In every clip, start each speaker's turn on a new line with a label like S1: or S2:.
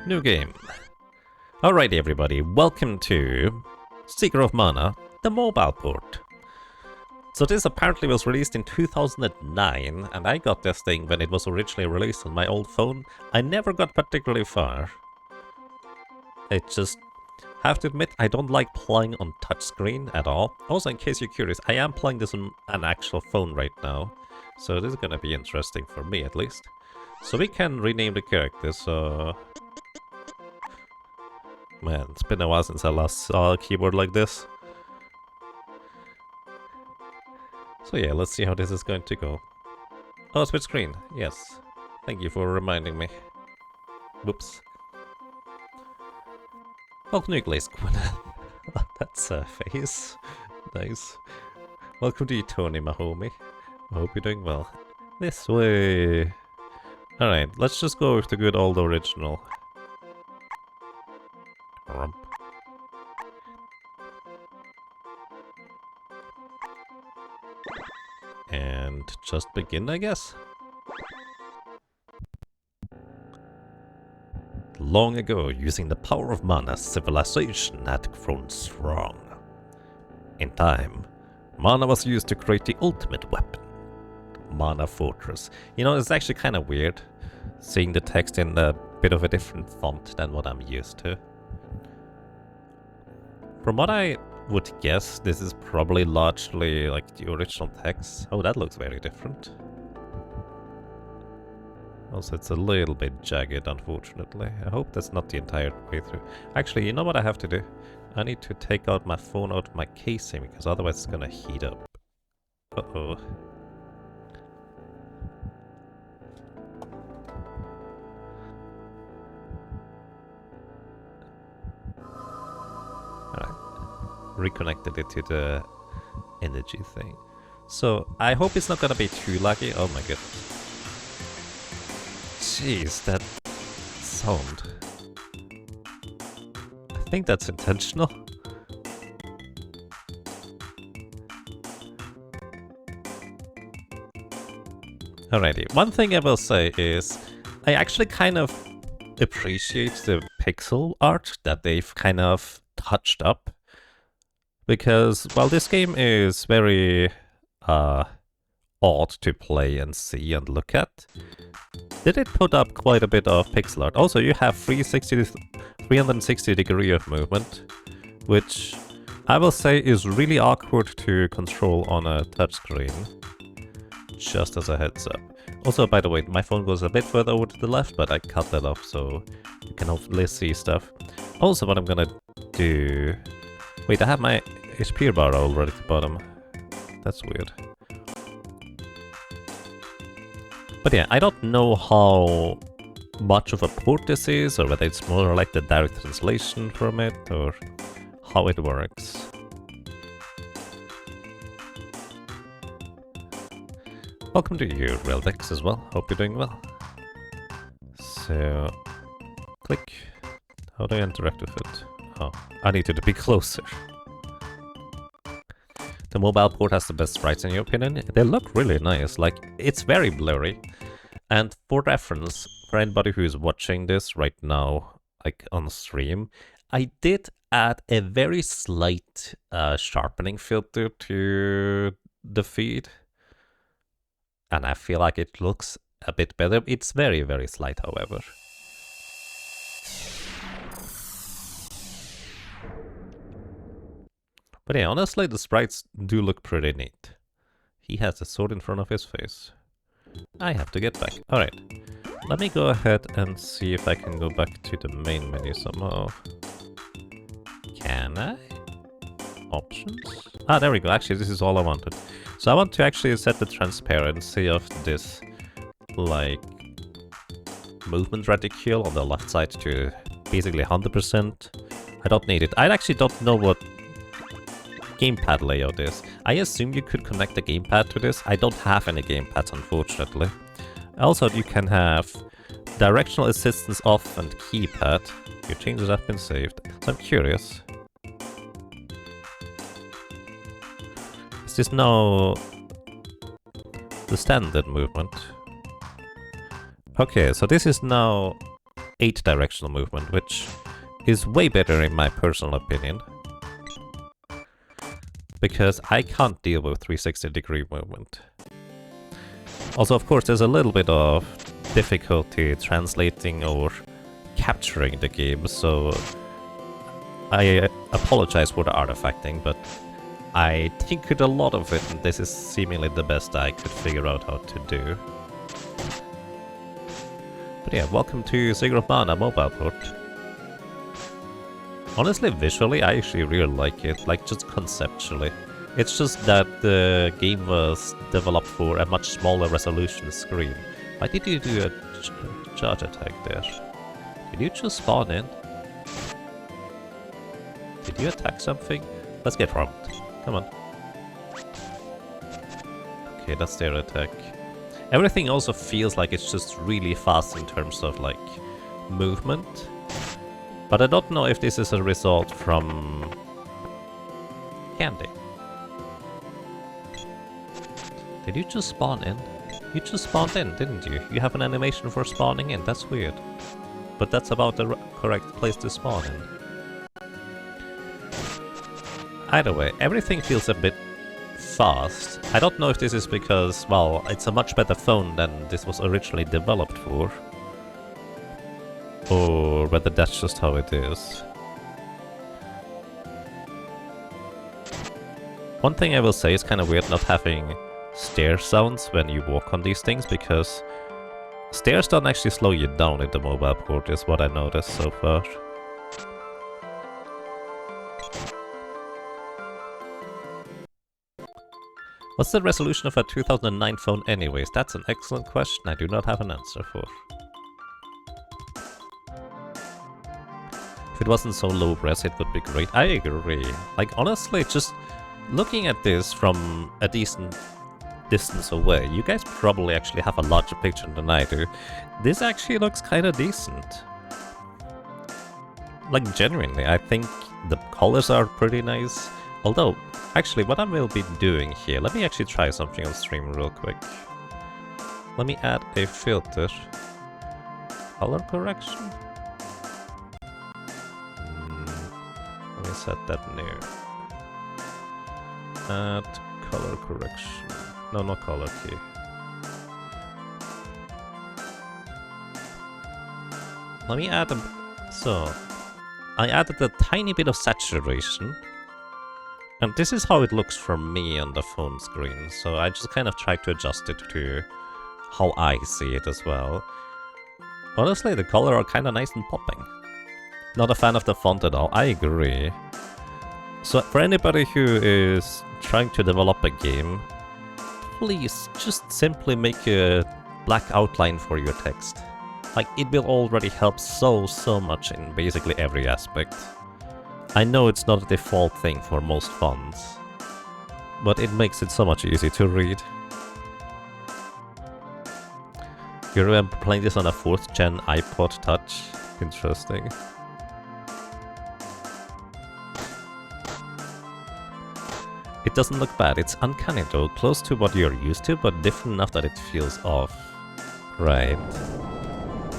S1: New game. Alrighty everybody, welcome to Seeker of Mana, the mobile port. So this apparently was released in 2009, and I got this thing when it was originally released on my old phone. I never got particularly far. I just have to admit, I don't like playing on touchscreen at all. Also, in case you're curious, I am playing this on an actual phone right now. So this is gonna be interesting for me at least. So we can rename the character, so... Man, it's been a while since I last saw a keyboard like this. So yeah, let's see how this is going to go. Oh, split screen. Yes. Thank you for reminding me. Whoops. Welcome to Glaze Quinn. That's a face. Nice. Welcome to you, Tony, my homie. I hope you're doing well. This way. Alright, let's just go with the good old original. Rump. And just begin, I guess. Long ago, using the power of mana, civilization had grown strong. In time, mana was used to create the ultimate weapon. Mana Fortress. You know, it's actually kind of weird seeing the text in a bit of a different font than what I'm used to. From what I would guess, this is probably largely like the original text. Oh, that looks very different. Also, it's a little bit jagged, unfortunately. I hope that's not the entire way through. Actually, you know what I have to do? I need to take out my phone out of my casing, because otherwise it's gonna heat up. Uh-oh. Reconnected it to the energy thing. So I hope it's not gonna be too laggy. Oh my god. Jeez, that sound. I think that's intentional. Alrighty, one thing I will say is I actually kind of appreciate the pixel art that they've kind of touched up. Because, while this game is very odd to play and see and look at, did it put up quite a bit of pixel art. Also, you have 360 degree of movement, which I will say is really awkward to control on a touchscreen. Just as a heads up. Also, by the way, my phone goes a bit further over to the left, but I cut that off so you can hopefully see stuff. Also, what I'm gonna do... Wait, I have my HP bar already at the bottom. That's weird. But yeah, I don't know how much of a port this is, or whether it's more like the direct translation from it, or how it works. Welcome to you, Reldex, as well. Hope you're doing well. So, click. How do I interact with it? Oh, I need to be closer. The mobile port has the best sprites in your opinion. They look really nice, like, it's very blurry. And for reference, for anybody who is watching this right now, like on stream, I did add a very slight sharpening filter to the feed. And I feel like it looks a bit better. It's very, very slight, however. But yeah, honestly, the sprites do look pretty neat. He has a sword in front of his face. I have to get back. Alright. Let me go ahead and see if I can go back to the main menu somehow. Can I? Options? Ah, there we go. Actually, this is all I wanted. So I want to actually set the transparency of this, like, movement reticule on the left side to basically 100%. I don't need it. I actually don't know what gamepad layout is. I assume you could connect the gamepad to this. I don't have any gamepads, unfortunately. Also, you can have directional assistance off and keypad. Your changes have been saved. So I'm curious. Is this now the standard movement? Okay, so this is now 8 directional movement, which is way better in my personal opinion. Because I can't deal with 360-degree movement. Also, of course, there's a little bit of difficulty translating or capturing the game, so I apologize for the artifacting, but I tinkered a lot of it, and this is seemingly the best I could figure out how to do. But yeah, welcome to Sigurd of Mana mobile port. Honestly, visually, I actually really like it, like just conceptually. It's just that the game was developed for a much smaller resolution screen. Why did you do a charge attack there? Did you just spawn in? Did you attack something? Let's get robbed. Come on. Okay, that's their attack. Everything also feels like it's just really fast in terms of, like, movement. But I don't know if this is a result from candy. Did you just spawn in? You just spawned in, didn't you? You have an animation for spawning in, that's weird. But that's about the correct place to spawn in. Either way, everything feels a bit fast. I don't know if this is because, well, it's a much better phone than this was originally developed for. Or whether that's just how it is. One thing I will say is kind of weird not having stair sounds when you walk on these things, because stairs don't actually slow you down in the mobile port, is what I noticed so far. What's the resolution of a 2009 phone anyways? That's an excellent question I do not have an answer for. If it wasn't so low res, it would be great. I agree. Like, honestly, just looking at this from a decent distance away, you guys probably actually have a larger picture than I do. This actually looks kind of decent. Like, genuinely, I think the colors are pretty nice. Although, actually, what I will be doing here, let me actually try something on stream real quick. Let me add a filter. Color correction? Let me set that new. Add color correction. No, not color key. Let me add a... So, I added a tiny bit of saturation. And this is how it looks for me on the phone screen. So I just kind of tried to adjust it to how I see it as well. Honestly, the color are kind of nice and popping. Not a fan of the font at all, I agree. So for anybody who is trying to develop a game, please just simply make a black outline for your text. Like, it will already help so much in basically every aspect. I know it's not a default thing for most fonts, but it makes it so much easier to read. You remember playing this on a 4th gen iPod Touch? Interesting. It doesn't look bad, it's uncanny though, close to what you're used to, but different enough that it feels off. Right.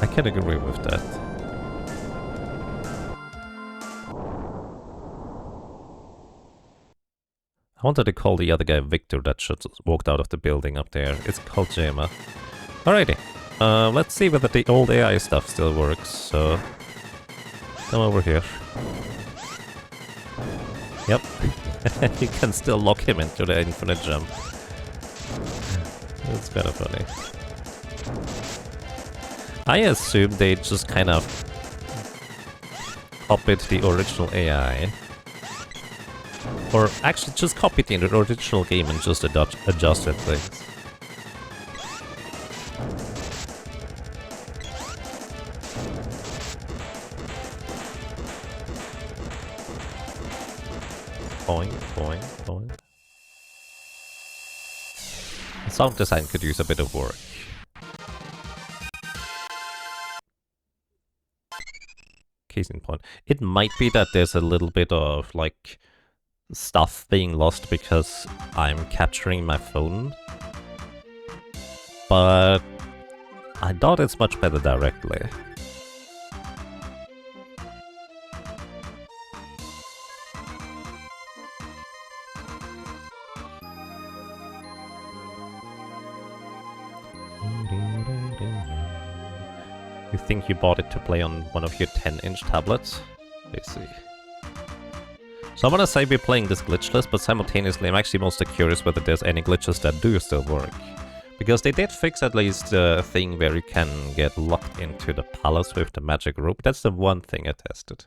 S1: I can agree with that. I wanted to call the other guy Victor that just walked out of the building up there. It's called Jema. Alrighty. Let's see whether the old AI stuff still works, so... Come over here. Yep. You can still lock him into the infinite jump. That's kind of funny. I assume they just kind of copied the original AI. Or actually just copied the original game and just adjusted things. Boing, boing, boing. The sound design could use a bit of work. Case in point. It might be that there's a little bit of, like, stuff being lost because I'm capturing my phone. But I doubt it's much better directly. You think you bought it to play on one of your 10-inch tablets? I see. So I'm gonna say we're playing this glitchless, but simultaneously I'm actually most curious whether there's any glitches that do still work. Because they did fix at least the thing where you can get locked into the palace with the magic rope. That's the one thing I tested.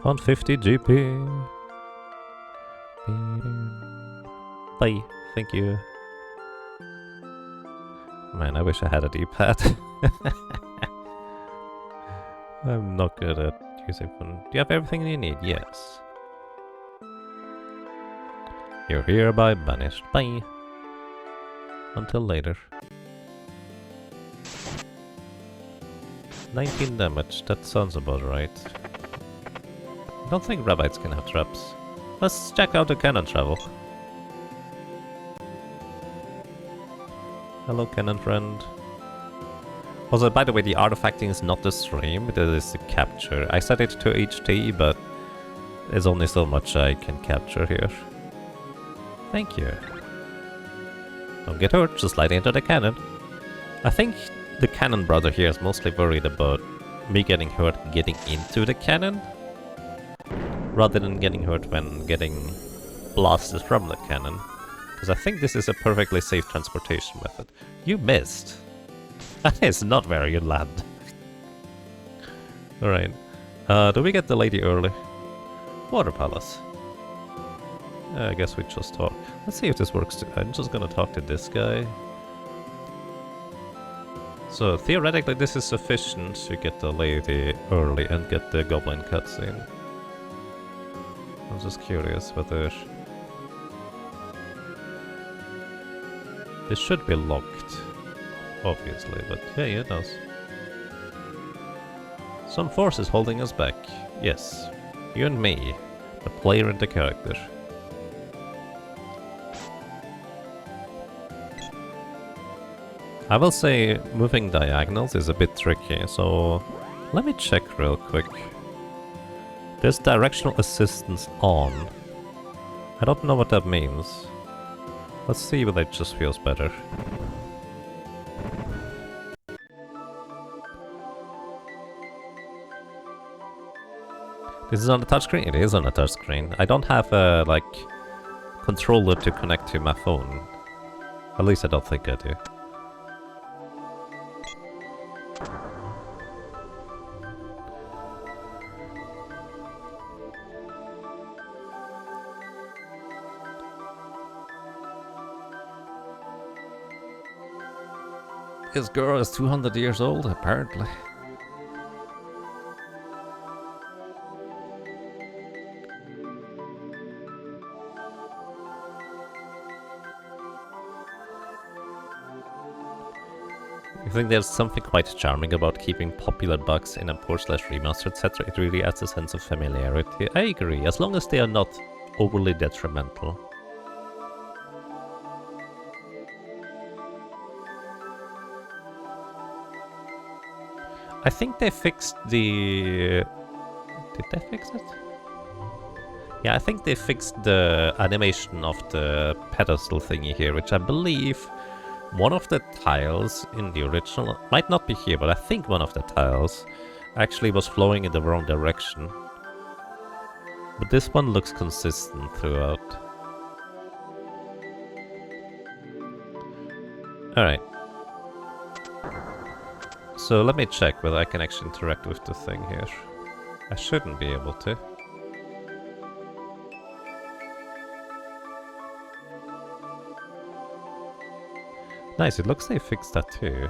S1: On 50 GP. Bye. Thank you. Man, I wish I had a D-pad. I'm not good at using one. Do you have everything you need? Yes. You're hereby banished. Bye. Until later. 19 damage. That sounds about right. I don't think rabbits can have traps. Let's check out the cannon travel. Hello, cannon friend. Also, by the way, the artifacting is not the stream, it is the capture. I set it to HT, but there's only so much I can capture here. Thank you. Don't get hurt, just slide into the cannon. I think the cannon brother here is mostly worried about me getting hurt getting into the cannon, rather than getting hurt when getting blasted from the cannon. Because I think this is a perfectly safe transportation method. You missed. That is not where you land. Alright. Do we get the lady early? Water Palace. I guess we just talk. Let's see if this works too. I'm just gonna talk to this guy. So theoretically this is sufficient to get the lady early and get the goblin cutscene. I'm just curious whether... This should be locked, obviously, but yeah, it does. Some force is holding us back. Yes, you and me, the player and the character. I will say moving diagonals is a bit tricky, so let me check real quick. There's directional assistance on. I don't know what that means. Let's see whether it just feels better. This is on the touchscreen? It is on the touchscreen. I don't have a, like, controller to connect to my phone. At least I don't think I do. This girl is 200 years old, apparently. I think there's something quite charming about keeping popular bugs in a port/remaster, etc. It really adds a sense of familiarity. I agree, as long as they are not overly detrimental. I think they fixed the... Did they fix it? Yeah, I think they fixed the animation of the pedestal thingy here, which I believe one of the tiles in the original, might not be here, but I think one of the tiles actually was flowing in the wrong direction. But this one looks consistent throughout. Alright. So let me check whether I can actually interact with the thing here. I shouldn't be able to. Nice, it looks they fixed that too.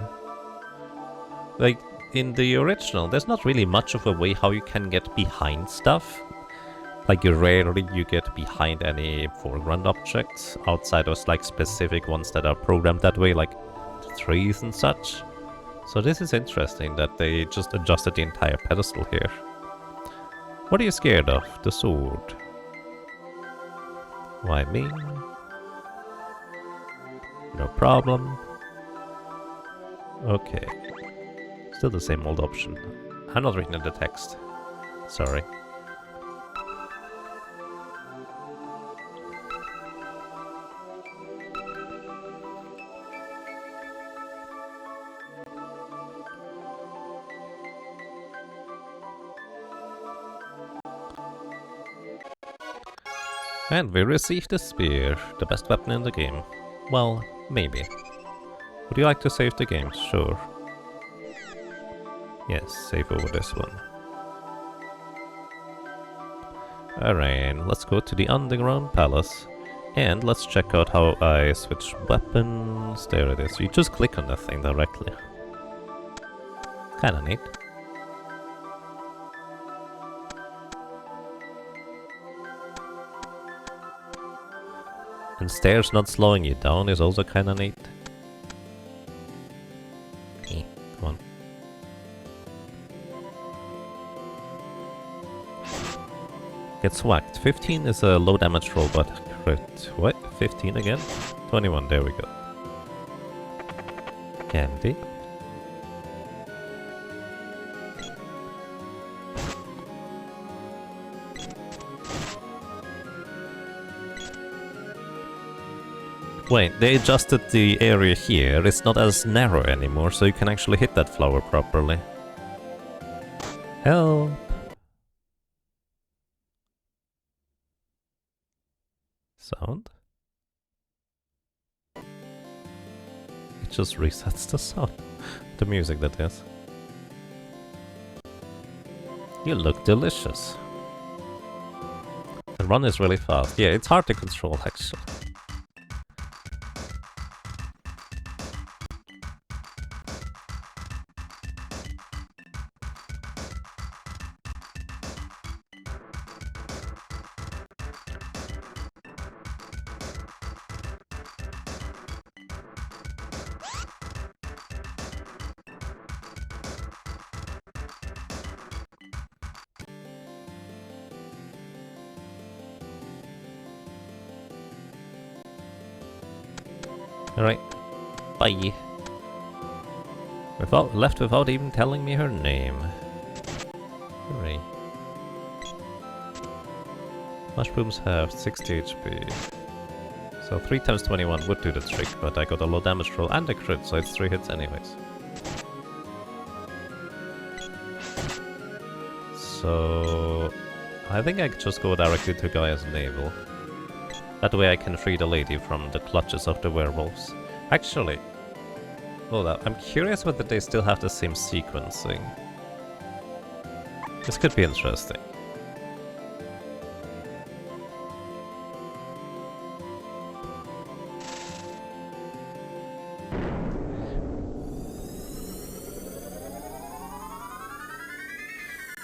S1: Like, in the original, there's not really much of a way how you can get behind stuff. Like, rarely you get behind any foreground objects, outside of like specific ones that are programmed that way, like trees and such. So this is interesting that they just adjusted the entire pedestal here. What are you scared of? The sword. Why me? No problem. Okay. Still the same old option. I'm not reading the text. Sorry. And we received a spear, the best weapon in the game. Well, maybe. Would you like to save the game? Sure. Yes, save over this one. Alright, let's go to the underground palace. And let's check out how I switch weapons. There it is. You just click on that thing directly. Kinda neat. And stairs not slowing you down is also kinda neat. Come on. Gets whacked. 15 is a low damage roll, but crit. What? 15 again? 21, there we go. Candy. Wait, they adjusted the area here. It's not as narrow anymore, so you can actually hit that flower properly. Help! Sound? It just resets the sound. The music, that is. You look delicious. The run is really fast. Yeah, it's hard to control, actually. Alright, bye. Left without even telling me her name. Hooray. Mushrooms have 60 HP. So 3 times 21 would do the trick, but I got a low damage roll and a crit, so it's 3 hits anyways. So I think I could just go directly to Gaia's navel. That way I can free the lady from the clutches of the werewolves. Actually, hold up, I'm curious whether they still have the same sequencing. This could be interesting.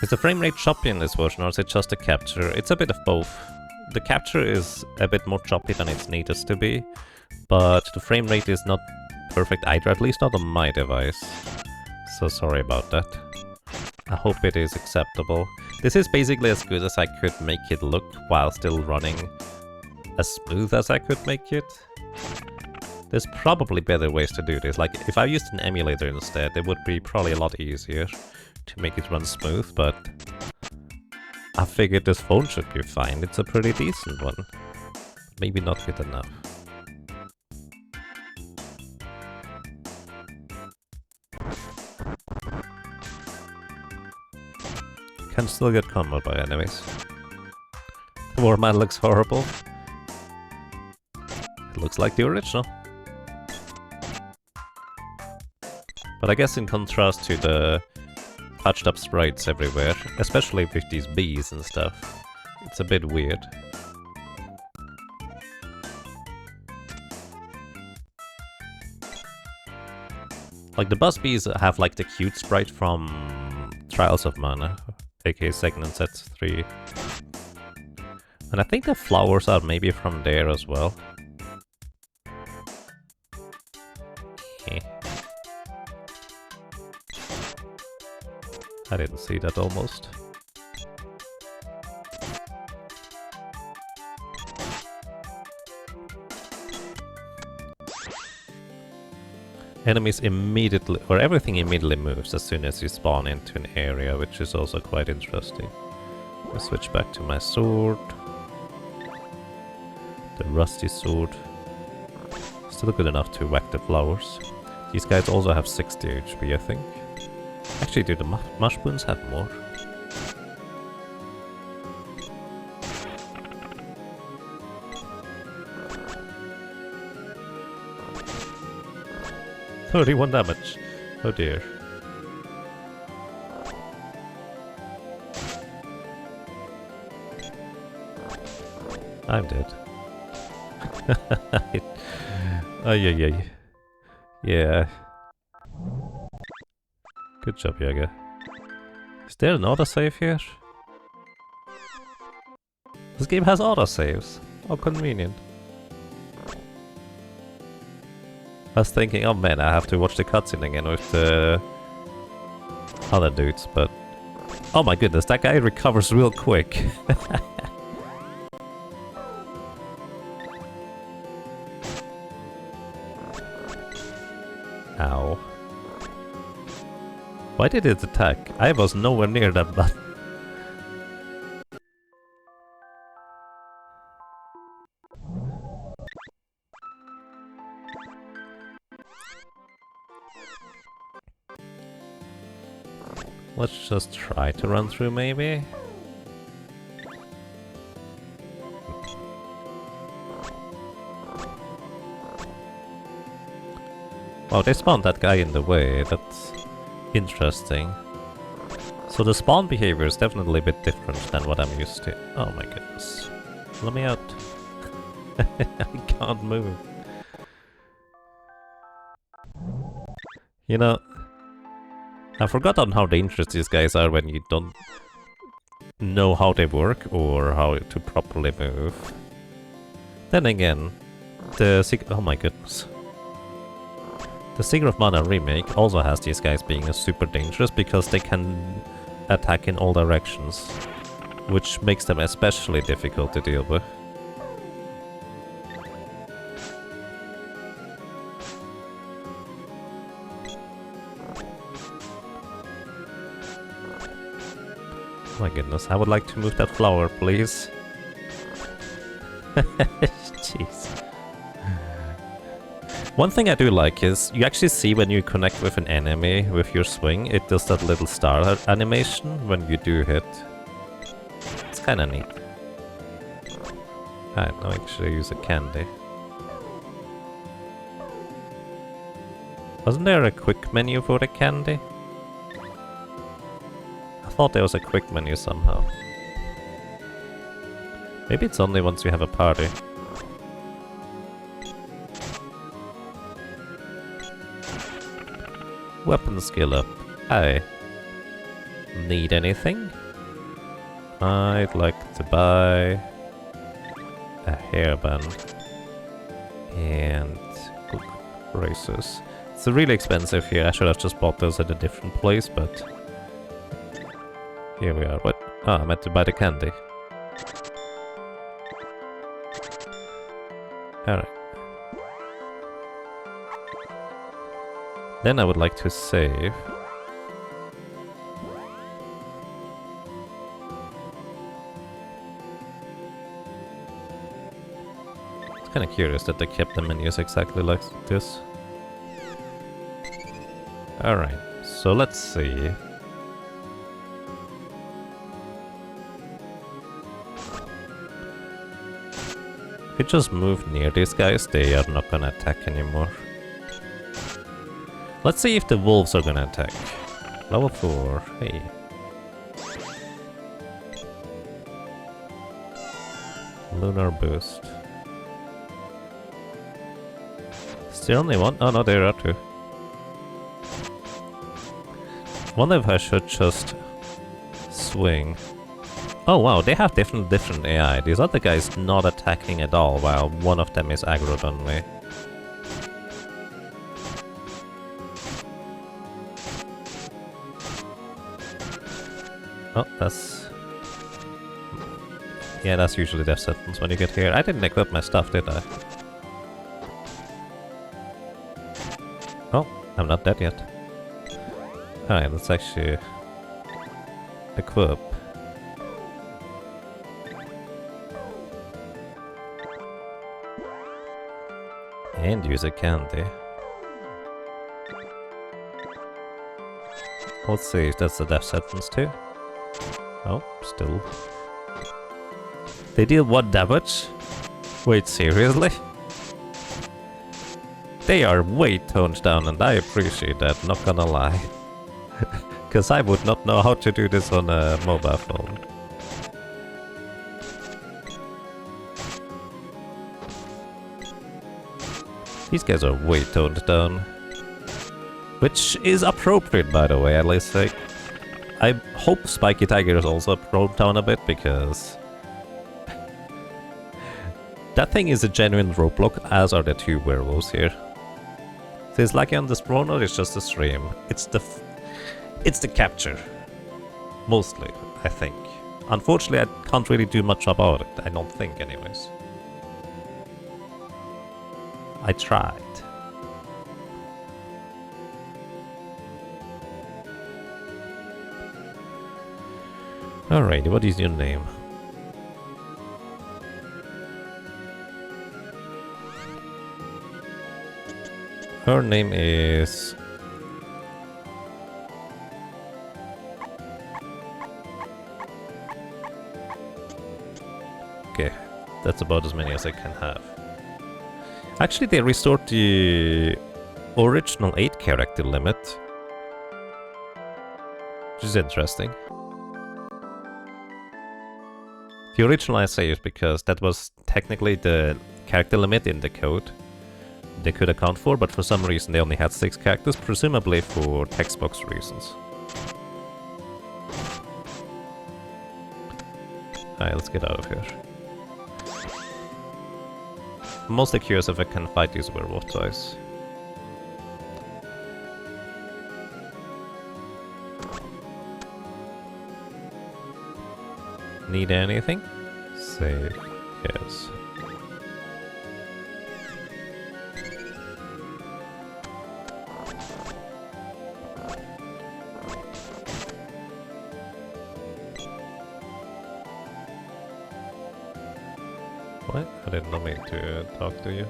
S1: Is the frame rate choppy in this version, or is it just a capture? It's a bit of both. The capture is a bit more choppy than it needs to be, but the frame rate is not perfect either, at least not on my device. So sorry about that. I hope it is acceptable. This is basically as good as I could make it look while still running as smooth as I could make it. There's probably better ways to do this. Like, if I used an emulator instead, it would be probably a lot easier to make it run smooth, but I figured this phone should be fine. It's a pretty decent one. Maybe not good enough. Can still get comboed by enemies. The Warman looks horrible. It looks like the original. But I guess in contrast to the touched up sprites everywhere, especially with these bees and stuff, it's a bit weird. Like the buzz bees have like the cute sprite from Trials of Mana, aka Second and Set 3. And I think the flowers are maybe from there as well. Okay. I didn't see that almost. Enemies immediately, or everything immediately moves as soon as you spawn into an area, which is also quite interesting. I switch back to my sword. The rusty sword. Still good enough to whack the flowers. These guys also have 60 HP, I think. Actually, do the mushrooms have more? $31 damage. Oh dear. I'm dead. Ay. Yeah. Good job, Jager. Is there an autosave here? This game has autosaves. How convenient. I was thinking, oh man, I have to watch the cutscene again with the other dudes, but... Oh my goodness, that guy recovers real quick. Ow. Why did it attack? I was nowhere near that button. Let's just try to run through, maybe? Wow, they spawned that guy in the way. That's interesting. So the spawn behavior is definitely a bit different than what I'm used to. Oh my goodness. Let me out. I can't move. You know, I've forgotten how dangerous these guys are when you don't know how they work or how to properly move. Then again, oh my goodness. The Secret of Mana remake also has these guys being super dangerous because they can attack in all directions, which makes them especially difficult to deal with. Oh my goodness, I would like to move that flower, please. Jeez. One thing I do like is, you actually see when you connect with an enemy with your swing, it does that little star animation when you do hit. It's kinda neat. Alright, now I should use a candy. Wasn't there a quick menu for the candy? I thought there was a quick menu somehow. Maybe it's only once you have a party. Weapon skill up. I need anything? I'd like to buy a hairband and razors. It's really expensive here. I should have just bought those at a different place, but here we are. What? Ah, I meant to buy the candy. Alright. Then I would like to save. It's kind of curious that they kept the menus exactly like this. Alright, so let's see. If we just move near these guys, they are not gonna attack anymore. Let's see if the wolves are gonna attack. Level 4, hey. Lunar boost. Is there only one? Oh no, there are two. Wonder if I should just swing. Oh wow, they have different AI. These other guys not attacking at all, while one of them is aggroed on me. Oh, that's... Yeah, that's usually death sentence when you get here. I didn't equip my stuff, did I? Oh, I'm not dead yet. Alright, let's actually equip. And use a candy. Let's see if that's a death sentence too. Oh, still. They deal 1 damage? Wait, seriously? They are way toned down and I appreciate that, not gonna lie. Because I would not know how to do this on a mobile phone. These guys are way toned down. Which is appropriate, by the way, at least. Like, I hope Spiky Tiger is also toned down a bit, because that thing is a genuine roadblock, as are the 2 werewolves here. So it's lucky on the spawn, or it's just a stream. It's the capture. Mostly, I think. Unfortunately, I can't really do much about it. I don't think, anyways. I tried. Alrighty, what is your name? Her name is... Okay, that's about as many as I can have. Actually, they restored the original 8 character limit, which is interesting. The original I say is because that was technically the character limit in the code they could account for, but for some reason they only had 6 characters, presumably for text box reasons. Alright, let's get out of here. I'm mostly curious if I can fight these werewolf toys. Need anything? Save. Yes. What? I didn't know me to talk to you.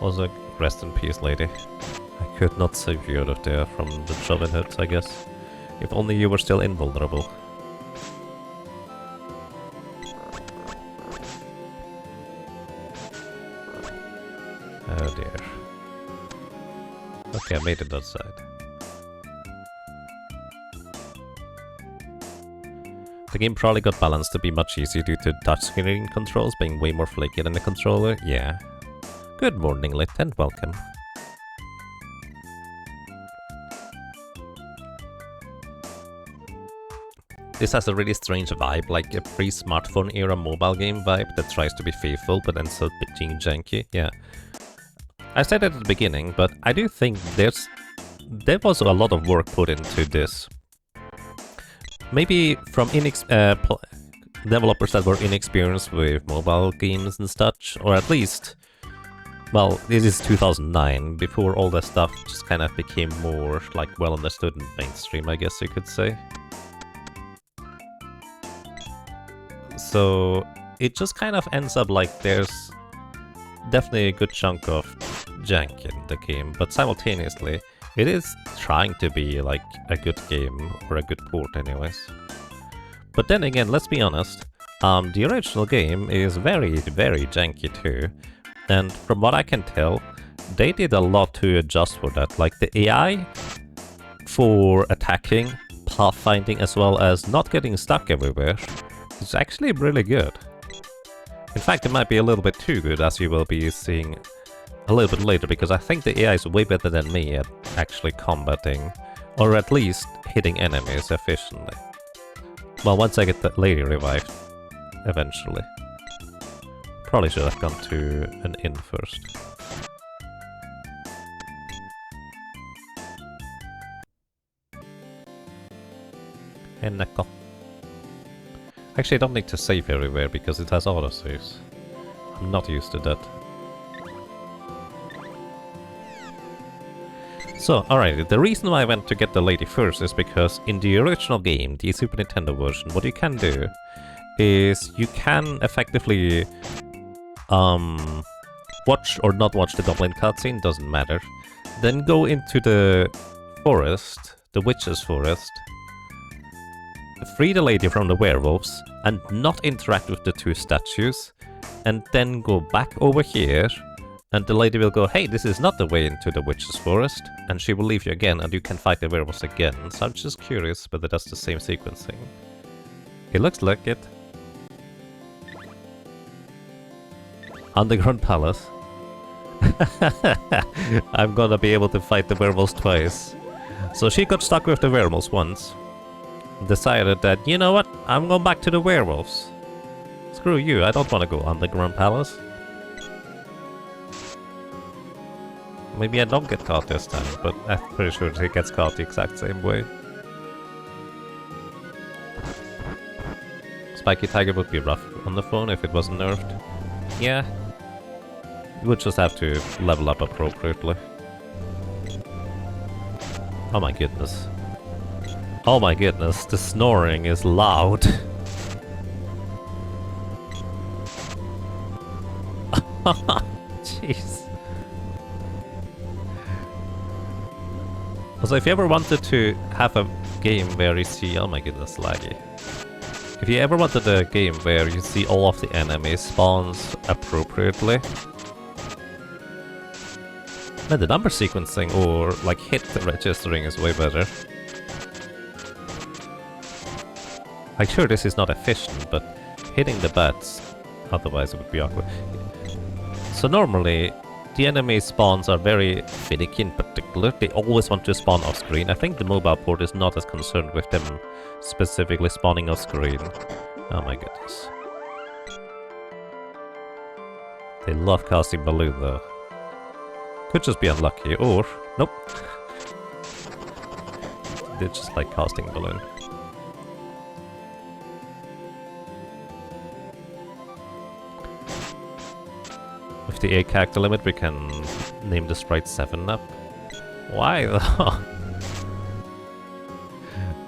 S1: Also, rest in peace, lady. I could not save you out of there from the Jobbin Hoods, I guess. If only you were still invulnerable. Oh dear. Okay, I made it outside. The game probably got balanced to be much easier due to touchscreen controls being way more flaky than the controller. Yeah. Good morning, Lit, and welcome. This has a really strange vibe, like a pre-smartphone era mobile game vibe that tries to be faithful but ends up being janky. Yeah. I said it at the beginning, but I do think there was a lot of work put into this. Maybe from developers that were inexperienced with mobile games and such, or at least, well, this is 2009, before all that stuff just kind of became more, like, well understood and mainstream, I guess you could say. So it just kind of ends up like there's definitely a good chunk of jank in the game, but simultaneously it is trying to be like a good game, or a good port anyways. But then again, let's be honest, the original game is very, very janky too, and from what I can tell, they did a lot to adjust for that. Like the AI for attacking, pathfinding, as well as not getting stuck everywhere is actually really good. In fact, it might be a little bit too good, as you will be seeing a little bit later, because I think the AI is way better than me at actually combating, or at least hitting enemies efficiently. Well, once I get the lady revived, eventually. Probably should have gone to an inn first. Eneko. Actually, I don't need to save everywhere because it has autosaves. I'm not used to that. So, alright, the reason why I went to get the lady first is because in the original game, the Super Nintendo version, what you can do is you can effectively watch or not watch the goblin cutscene, doesn't matter. Then go into the forest, the witch's forest, free the lady from the werewolves, and not interact with the two statues, and then go back over here, and the lady will go, hey, this is not the way into the witch's forest, and she will leave you again, and you can fight the werewolves again. So I'm just curious whether that's the same sequencing. It looks like it. Underground Palace. I'm gonna be able to fight the werewolves twice. So she got stuck with the werewolves once. Decided that, you know what, I'm going back to the werewolves. Screw you, I don't want to go Underground Palace. Maybe I don't get caught this time, but I'm pretty sure he gets caught the exact same way. Spiky Tiger would be rough on the phone if it wasn't nerfed. Yeah. You would just have to level up appropriately. Oh my goodness. Oh my goodness, the snoring is loud. Jeez. Also, if you ever wanted to have a game where you see... Oh my goodness, laggy. If you ever wanted a game where you see all of the enemies spawns appropriately, then the number sequencing or like hit registering is way better. Like, sure, this is not efficient, but hitting the bats, otherwise it would be awkward. So normally, the enemy spawns are very finicky in particular. They always want to spawn off screen. I think the mobile port is not as concerned with them specifically spawning off screen. Oh my goodness. They love casting balloon though. Could just be unlucky, or... Nope. They just like casting balloon. With the 8 character limit, we can name the sprite 7-Up. Why though?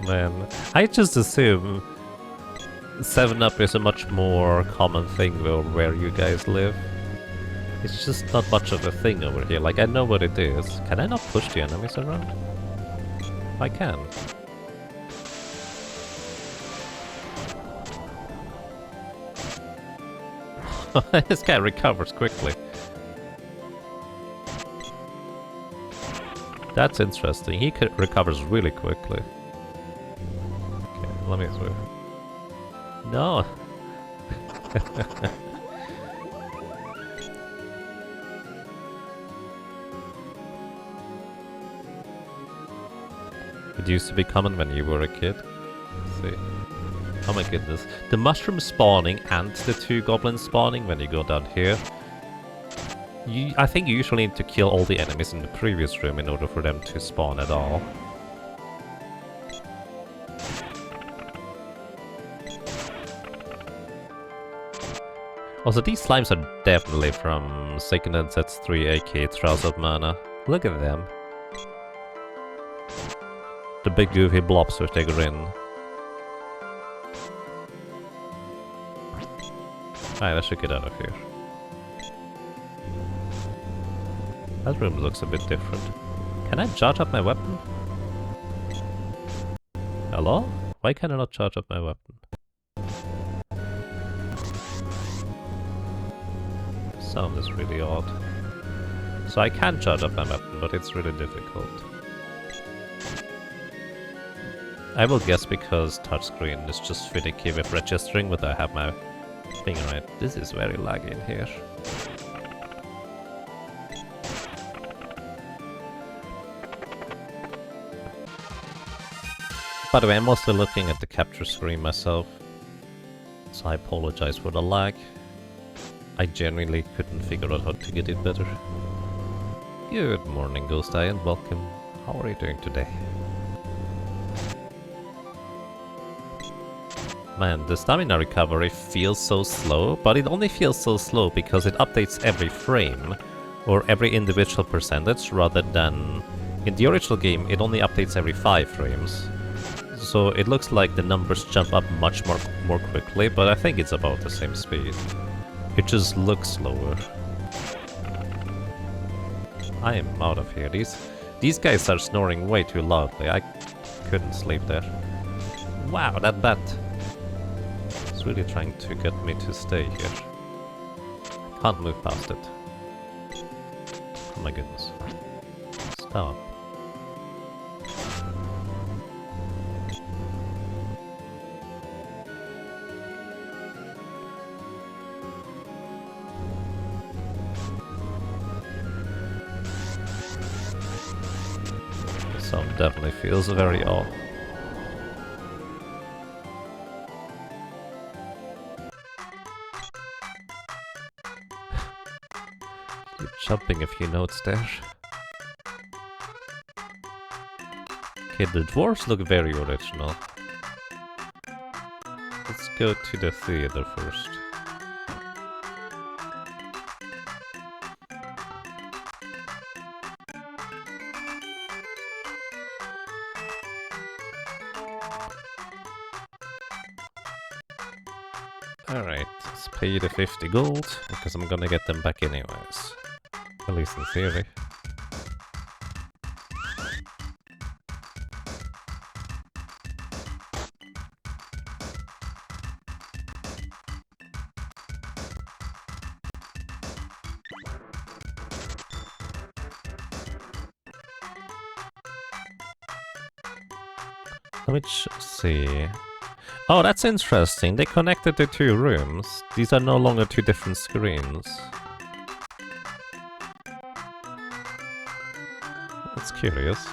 S1: Man, I just assume 7-Up is a much more common thing where you guys live. It's just not much of a thing over here. Like, I know what it is. Can I not push the enemies around? I can. This guy recovers quickly. That's interesting. He recovers really quickly. Okay, let me through. No! It used to be common when you were a kid. Let's see. Oh my goodness. The mushroom spawning and the 2 goblins spawning when you go down here. I think you usually need to kill all the enemies in the previous room in order for them to spawn at all. Also, these slimes are definitely from Second and Sets 3 aka Trials of Mana. Look at them. The big goofy blobs with their grin. Alright, I should get out of here. That room looks a bit different. Can I charge up my weapon? Hello? Why can I not charge up my weapon? Sound is really odd. So I can charge up my weapon, but it's really difficult. I will guess because touchscreen is just finicky with registering, but I have my finger right. This is very laggy in here. By the way, I'm mostly looking at the capture screen myself, so I apologize for the lag. I genuinely couldn't figure out how to get it better. Good morning, Ghost Eye, and welcome. How are you doing today? Man, the stamina recovery feels so slow, but it only feels so slow because it updates every frame, or every individual percentage, rather than... In the original game, it only updates every 5 frames. So it looks like the numbers jump up much more quickly, but I think it's about the same speed. It just looks slower. I am out of here. These guys are snoring way too loudly. I couldn't sleep there. Wow, that bat is really trying to get me to stay here. Can't move past it. Oh my goodness. Stop. The sound definitely feels very off. Keep jumping a few notes there. Okay, the dwarves look very original. Let's go to the theater first. Alright, let's pay the 50 gold, because I'm gonna get them back anyways. At least in theory. Let me see. Oh, that's interesting. They connected the two rooms. These are no longer two different screens. That's curious.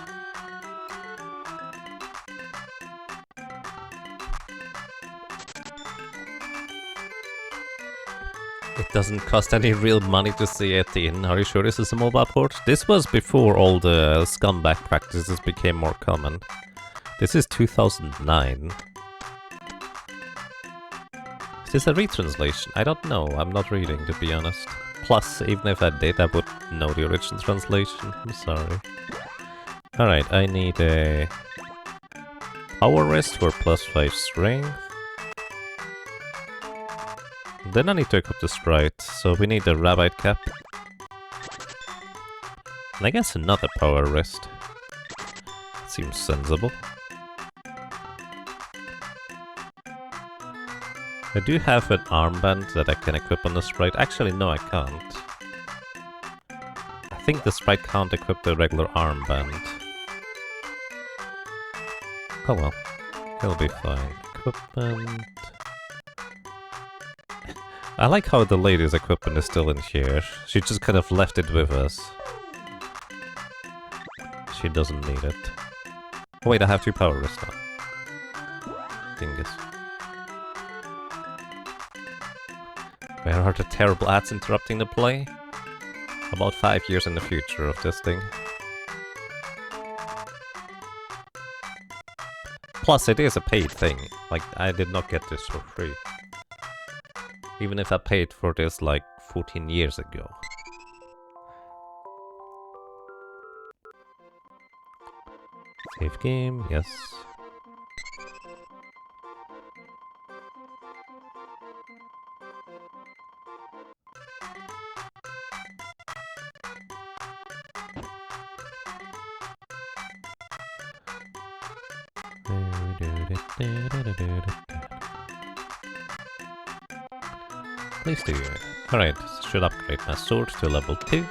S1: It doesn't cost any real money to see it in. Are you sure this is a mobile port? This was before all the scumbag practices became more common. This is 2009. Is this a retranslation? I don't know. I'm not reading, to be honest. Plus, even if I did, I would know the original translation. I'm sorry. Alright, I need a power wrist for +5 strength. Then I need to equip the sprite, so we need a rabbit cap. And I guess another power wrist. Seems sensible. I do have an armband that I can equip on the sprite. Actually, no, I can't. I think the sprite can't equip the regular armband. Oh well, he'll be fine. Equipment... I like how the lady's equipment is still in here. She just kind of left it with us. She doesn't need it. Oh, wait, I have 2 power wrists now. Dingus. Where are the terrible ads interrupting the play? About 5 years in the future of this thing. Plus, it is a paid thing. Like, I did not get this for free. Even if I paid for this, like, 14 years ago. Save game, yes. Please do. Alright, should upgrade my sword to level 2.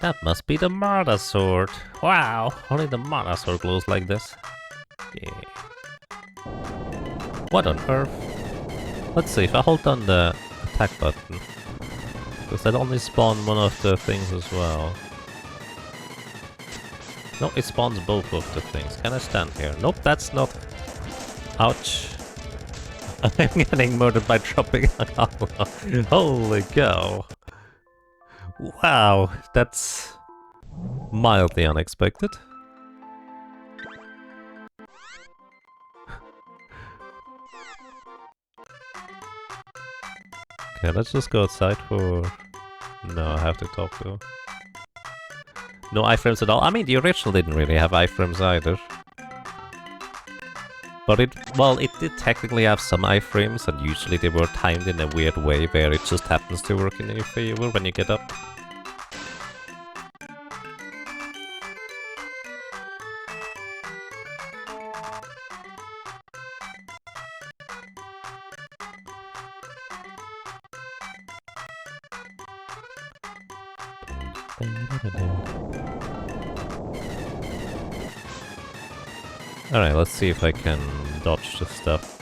S1: That must be the Marta sword. Wow, only the Marta sword glows like this. Yeah. What on earth? Let's see, if I hold down the attack button, does that only spawn one of the things as well? No, it spawns both of the things. Can I stand here? Nope, that's not... Ouch. I'm getting murdered by dropping lava. Holy cow. Wow, that's mildly unexpected. Okay, let's just go outside for... No, I have to talk to... No iframes at all. I mean, the original didn't really have iframes either. But it did technically have some iframes, and usually they were timed in a weird way where it just happens to work in your favor when you get up. Alright, let's see if I can dodge the stuff.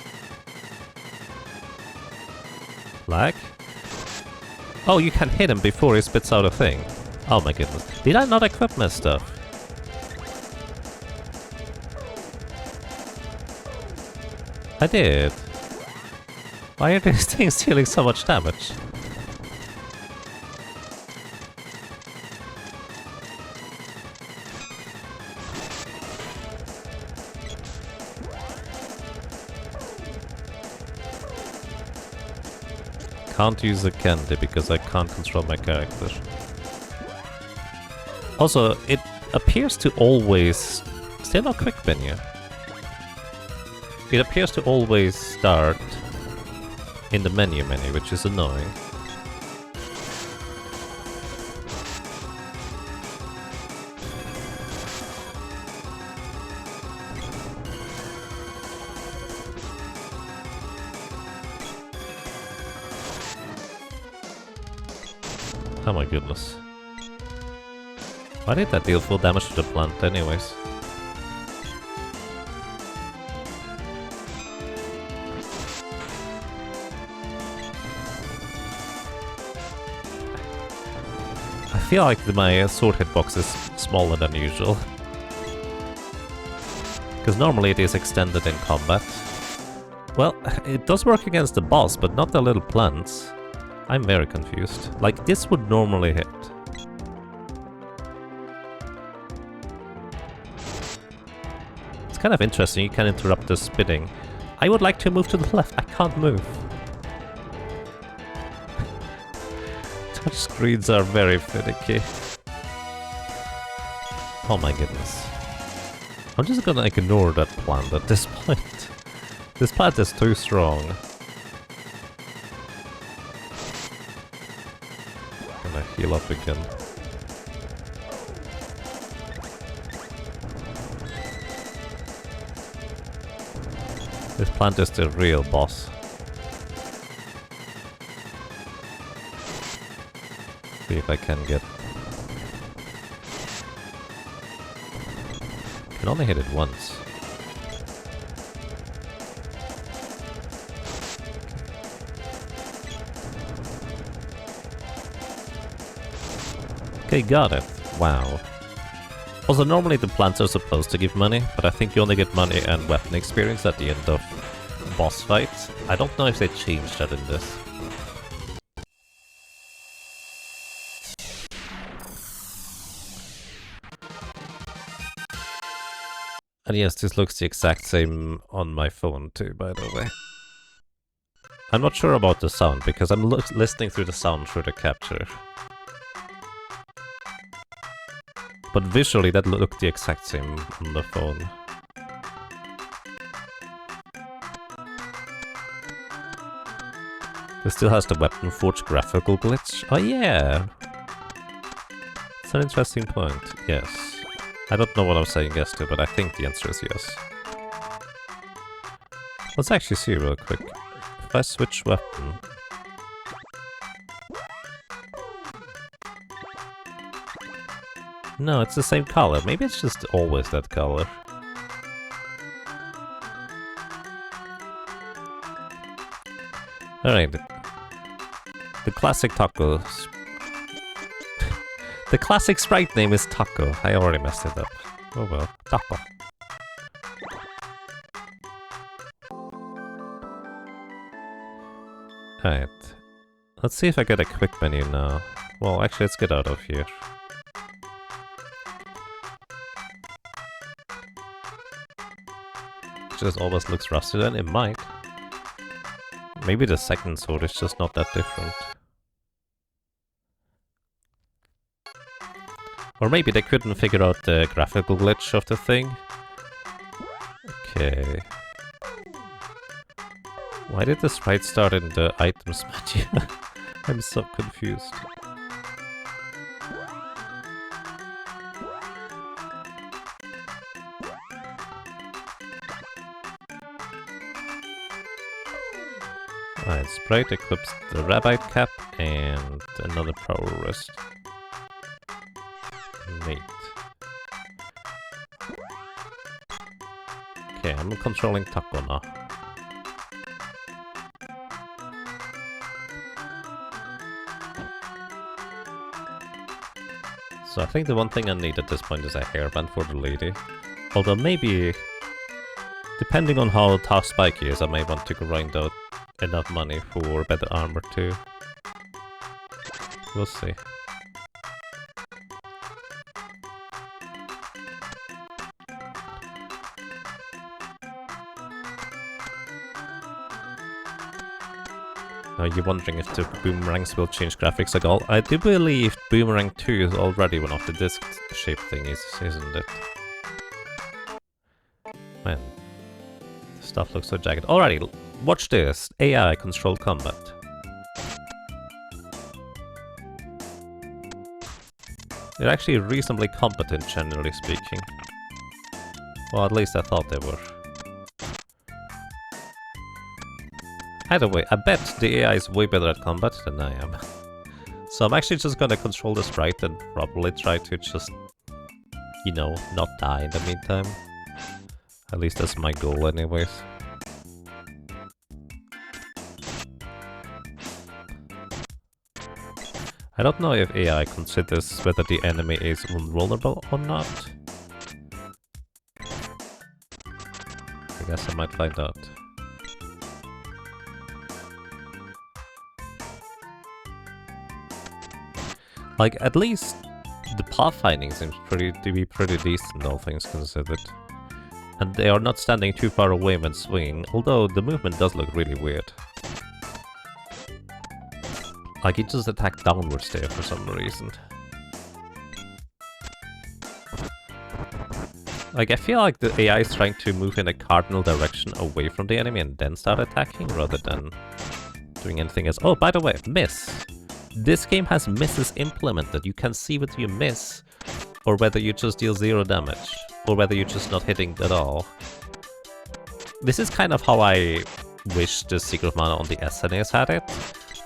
S1: Lag? Oh, you can hit him before he spits out a thing. Oh my goodness. Did I not equip my stuff? I did. Why are these things dealing so much damage? Can't use the candy because I can't control my character. Also, it appears to always... Still not quick menu. It appears to always start in the menu, which is annoying. Oh my goodness. Why did that deal full damage to the plant anyways? I feel like my sword hitbox is smaller than usual. Because normally it is extended in combat. Well, it does work against the boss, but not the little plants. I'm very confused. Like, this would normally hit. It's kind of interesting, you can interrupt the spitting. I would like to move to the left, I can't move. Touch screens are very finicky. Oh my goodness. I'm just gonna ignore that plant at this point. This plant is too strong. Gonna heal up again. This plant is the real boss. See if I can get... Can only hit it once. Okay, got it. Wow. Also, normally the plants are supposed to give money, but I think you only get money and weapon experience at the end of boss fights. I don't know if they changed that in this. And yes, this looks the exact same on my phone too, by the way. I'm not sure about the sound, because I'm listening through the sound through the capture. But visually, that looked the exact same on the phone. This still has the Weapon Forge graphical glitch. Oh yeah! It's an interesting point, yes. I don't know what I'm saying yes to, but I think the answer is yes. Let's actually see real quick. If I switch weapon... No, it's the same color. Maybe it's just always that color. Alright. The classic taco. The classic sprite name is Taco. I already messed it up. Oh well. Taco. Alright. Let's see if I get a quick menu now. Well, actually, let's get out of here. It just almost looks rusty then. It might. Maybe the second sword is just not that different. Or maybe they couldn't figure out the graphical glitch of the thing. Okay. Why did the sprite start in the items menu? I'm so confused. Alright, sprite equips the rabbit cap and another power wrist. Neat. Okay, I'm controlling Taco now. So I think the one thing I need at this point is a hairband for the lady. Although maybe, depending on how tough Spiky is, I may want to grind out enough money for better armor too. We'll see. Now you're wondering if the boomerangs will change graphics at all. I do believe Boomerang 2 is already one of the disc-shaped thingies, isn't it? Man, this stuff looks so jagged. Alrighty, watch this. AI controlled combat. They're actually reasonably competent, generally speaking. Well, at least I thought they were. Either way, I bet the AI is way better at combat than I am. So I'm actually just gonna control the sprite and probably try to just, you know, not die in the meantime. At least that's my goal anyways. I don't know if AI considers whether the enemy is vulnerable or not. I guess I might find out. Like, at least the pathfinding seems to be pretty decent, all things considered. And they are not standing too far away when swinging, although the movement does look really weird. Like, he just attacked downwards there for some reason. Like, I feel like the AI is trying to move in a cardinal direction away from the enemy and then start attacking, rather than doing anything else. Oh, by the way, miss! This game has misses implemented. You can see whether you miss, or whether you just deal 0 damage, or whether you're just not hitting at all. This is kind of how I wish the Secret Mana on the SNES had it,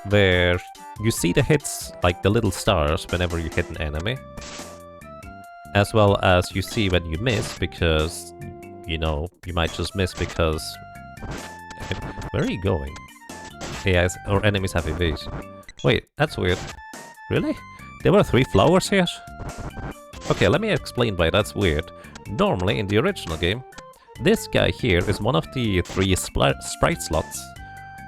S1: where you see the hits, like the little stars, whenever you hit an enemy, as well as you see when you miss, because, you know, you might just miss because... Where are you going? AIs or enemies have evasion. Wait, that's weird. Really? There were 3 flowers here? Okay, let me explain why that's weird. Normally, in the original game, this guy here is one of the 3 sprite slots,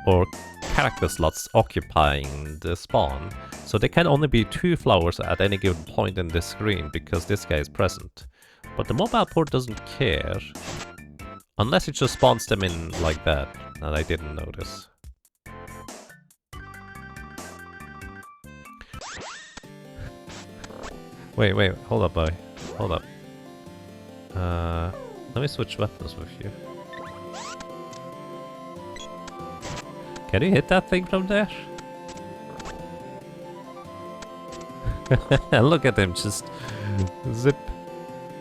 S1: or character slots occupying the spawn. So there can only be 2 flowers at any given point in this screen, because this guy is present. But the mobile port doesn't care, unless it just spawns them in like that, and I didn't notice. Wait, hold up, boy. Hold up. Let me switch weapons with you. Can you hit that thing from there? Look at him, just zip.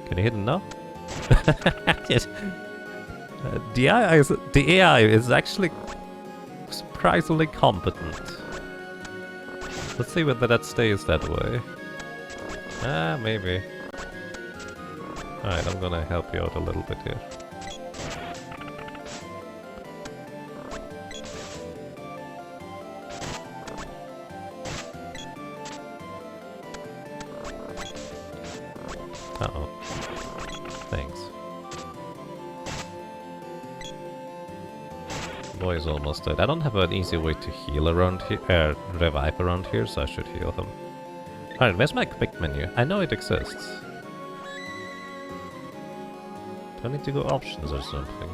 S1: Can you hit him now? Yes. The AI is actually surprisingly competent. Let's see whether that stays that way. Ah, maybe. Alright, I'm gonna help you out a little bit here. Uh-oh. Thanks. Boy is almost dead. I don't have an easy way to heal around here, revive around here, so I should heal him. Alright, where's my quick menu? I know it exists. Do I need to go options or something?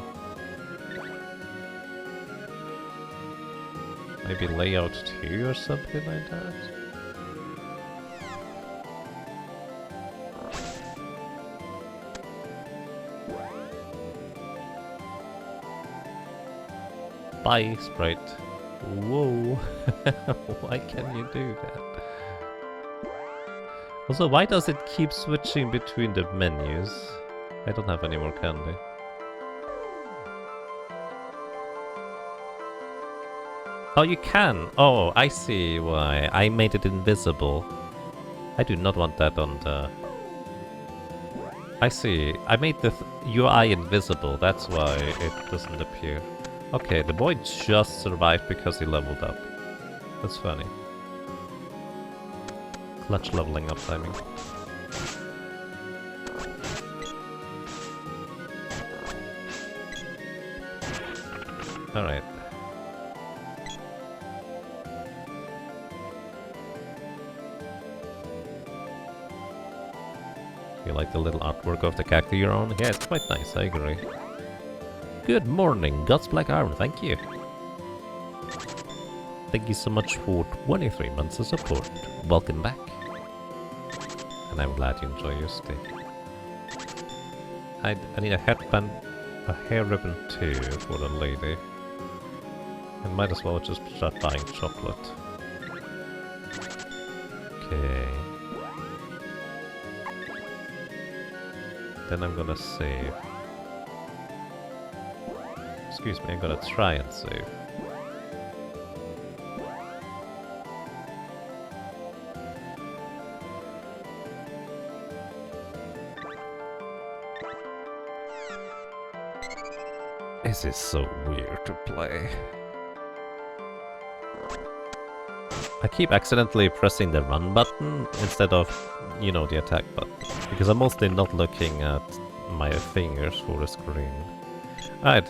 S1: Maybe layout 2 or something like that? Bye, sprite. Whoa. Why can you do that? Also, why does it keep switching between the menus? I don't have any more candy. Oh, you can! Oh, I see why. I made it invisible. I do not want that on the... I see. I made the UI invisible. That's why it doesn't appear. Okay, the boy just survived because he leveled up. That's funny. Clutch leveling up timing. Alright. You like the little artwork of the character you're on? Yeah, it's quite nice, I agree. Good morning, God's Black Arm, thank you. Thank you so much for 23 months of support. Welcome back. And I'm glad you enjoy your stay. I need a headband, a hair ribbon too for the lady. And might as well just start buying chocolate. Okay. Then I'm gonna save. Excuse me, I'm gonna try and save. This is so weird to play. I keep accidentally pressing the run button instead of, you know, the attack button. Because I'm mostly not looking at my fingers for the screen. Alright.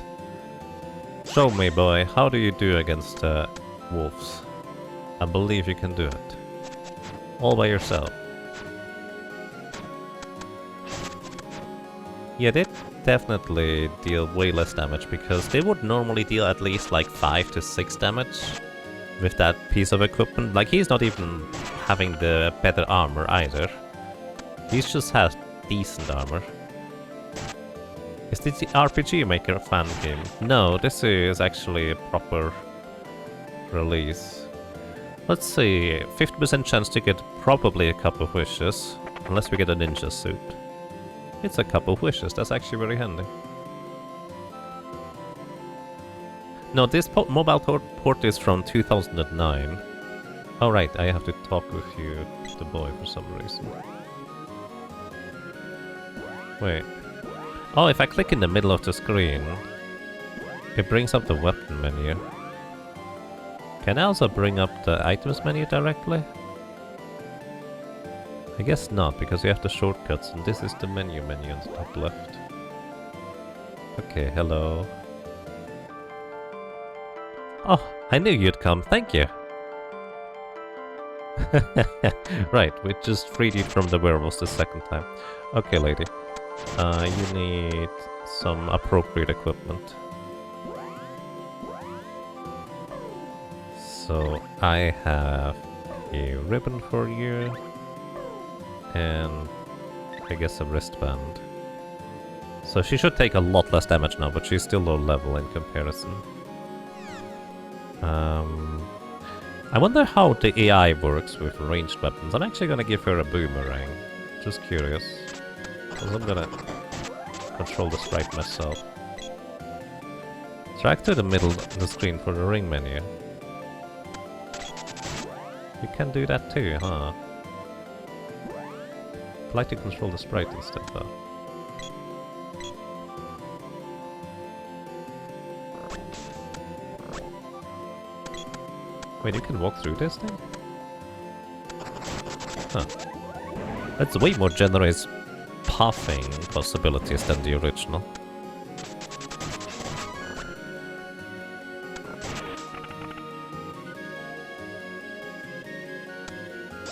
S1: Show me, boy. How do you do against wolves? I believe you can do it. All by yourself. Yeah, they definitely deal way less damage, because they would normally deal at least like 5 to 6 damage with that piece of equipment. Like, he's not even having the better armor either. He just has decent armor. Is this the RPG Maker a fan game? No, this is actually a proper release. Let's see, 50% chance to get probably a couple of wishes, unless we get a ninja suit. It's a couple of wishes, that's actually very handy. No, this mobile port is from 2009. Oh right, I have to talk with you, the boy, for some reason. Wait. Oh, if I click in the middle of the screen, it brings up the weapon menu. Can I also bring up the items menu directly? I guess not, because you have the shortcuts, and this is the menu on the top left. Okay, hello. Oh, I knew you'd come, thank you! Right, we just freed you from the werewolves the second time. Okay, lady. You need some appropriate equipment. So, I have a ribbon for you. And I guess a wristband. So she should take a lot less damage now, but she's still low level in comparison. I wonder how the AI works with ranged weapons. I'm actually gonna give her a boomerang. Just curious. Because I'm gonna control the sprite myself. Drag to the middle of the screen for the ring menu. You can do that too, huh? I'd like to control the sprite instead though. Wait, you can walk through this thing? Huh. That's way more generous pathing possibilities than the original.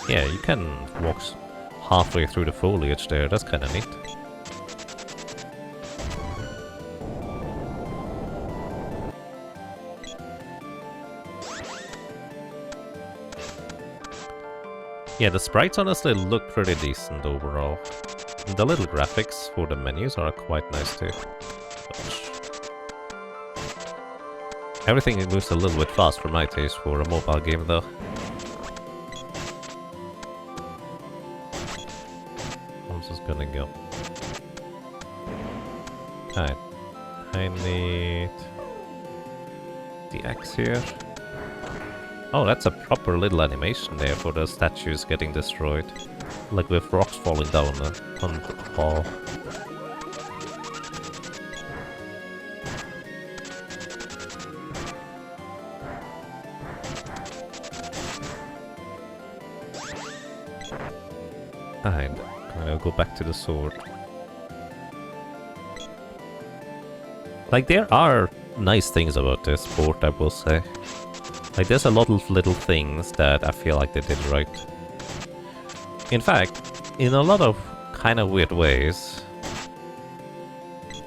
S1: Yeah, you can walk halfway through the foliage there, that's kinda neat. Yeah, the sprites honestly look pretty decent overall. And the little graphics for the menus are quite nice too. Everything moves a little bit fast for my taste for a mobile game though. I'm just gonna go. Alright. I need the axe here. Oh, that's a proper little animation there for the statues getting destroyed. Like with rocks falling down on the wall. Alright, I'm gonna go back to the sword. Like, there are nice things about this port, I will say. Like, there's a lot of little things that I feel like they did right. In fact, in a lot of kind of weird ways,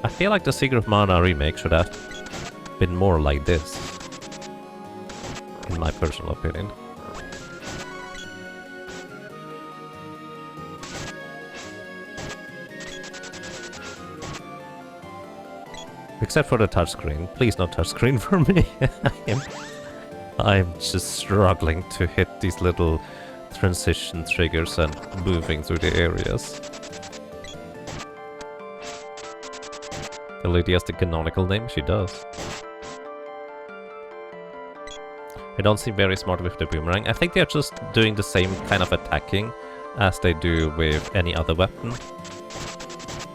S1: I feel like the Secret of Mana remake should have been more like this. In my personal opinion. Except for the touchscreen. Please no touchscreen for me. I'm just struggling to hit these little transition triggers and moving through the areas. The lady has the canonical name? She does. I don't seem very smart with the boomerang. I think they're just doing the same kind of attacking as they do with any other weapon.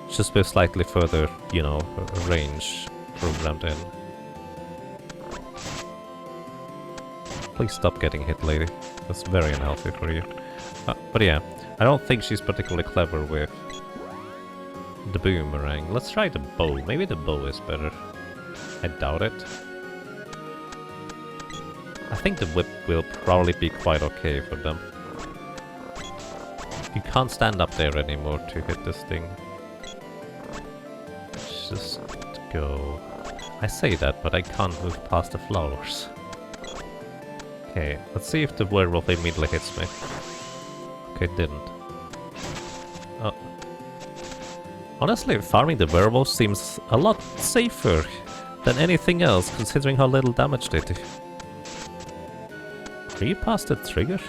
S1: Just with slightly further, you know, range programmed in. Please stop getting hit, lady. That's very unhealthy for you. But yeah, I don't think she's particularly clever with the boomerang. Let's try the bow. Maybe the bow is better. I doubt it. I think the whip will probably be quite okay for them. You can't stand up there anymore to hit this thing. Just go. I say that, but I can't move past the flowers. Okay, let's see if the werewolf immediately hits me. Okay, it didn't. Oh. Honestly, farming the werewolf seems a lot safer than anything else, considering how little damage they do. Are you past the trigger?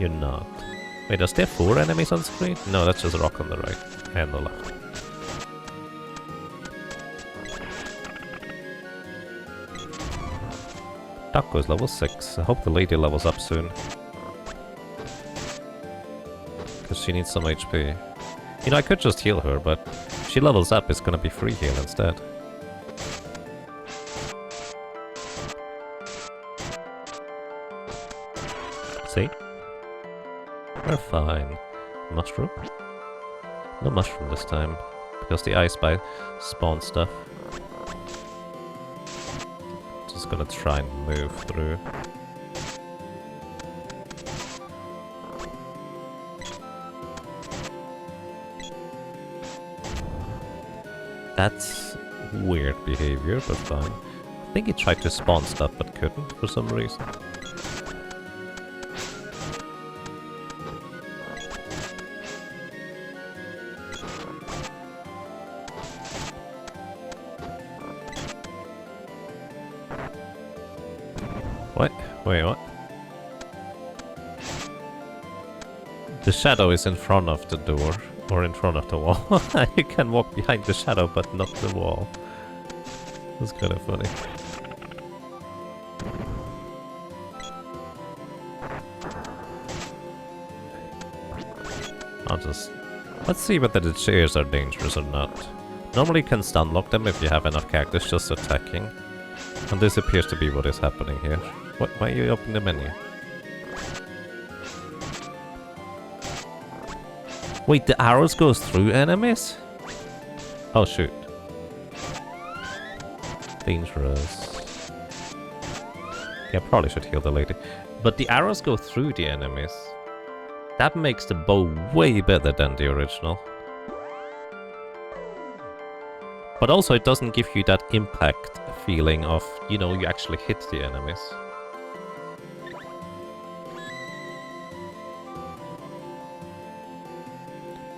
S1: You're not. Wait, is there 4 enemies on screen? No, that's just a rock on the right and the left. Taco is level 6. I hope the lady levels up soon. Because she needs some HP. You know, I could just heal her, but if she levels up, it's gonna be free heal instead. See? We're fine. Mushroom? No mushroom this time, because the ice bite spawns stuff. Just gonna try and move through. That's weird behavior, but fine. I think he tried to spawn stuff but couldn't for some reason. What? Wait, what? The shadow is in front of the door, or in front of the wall. You can walk behind the shadow, but not the wall. That's kind of funny. Let's see whether the chairs are dangerous or not. Normally you can stun lock them if you have enough characters just attacking. And this appears to be what is happening here. What? Why are you opening the menu? Wait, the arrows goes through enemies? Oh shoot. Dangerous. Yeah, probably should heal the lady. But the arrows go through the enemies. That makes the bow way better than the original. But also it doesn't give you that impact feeling of, you know, you actually hit the enemies.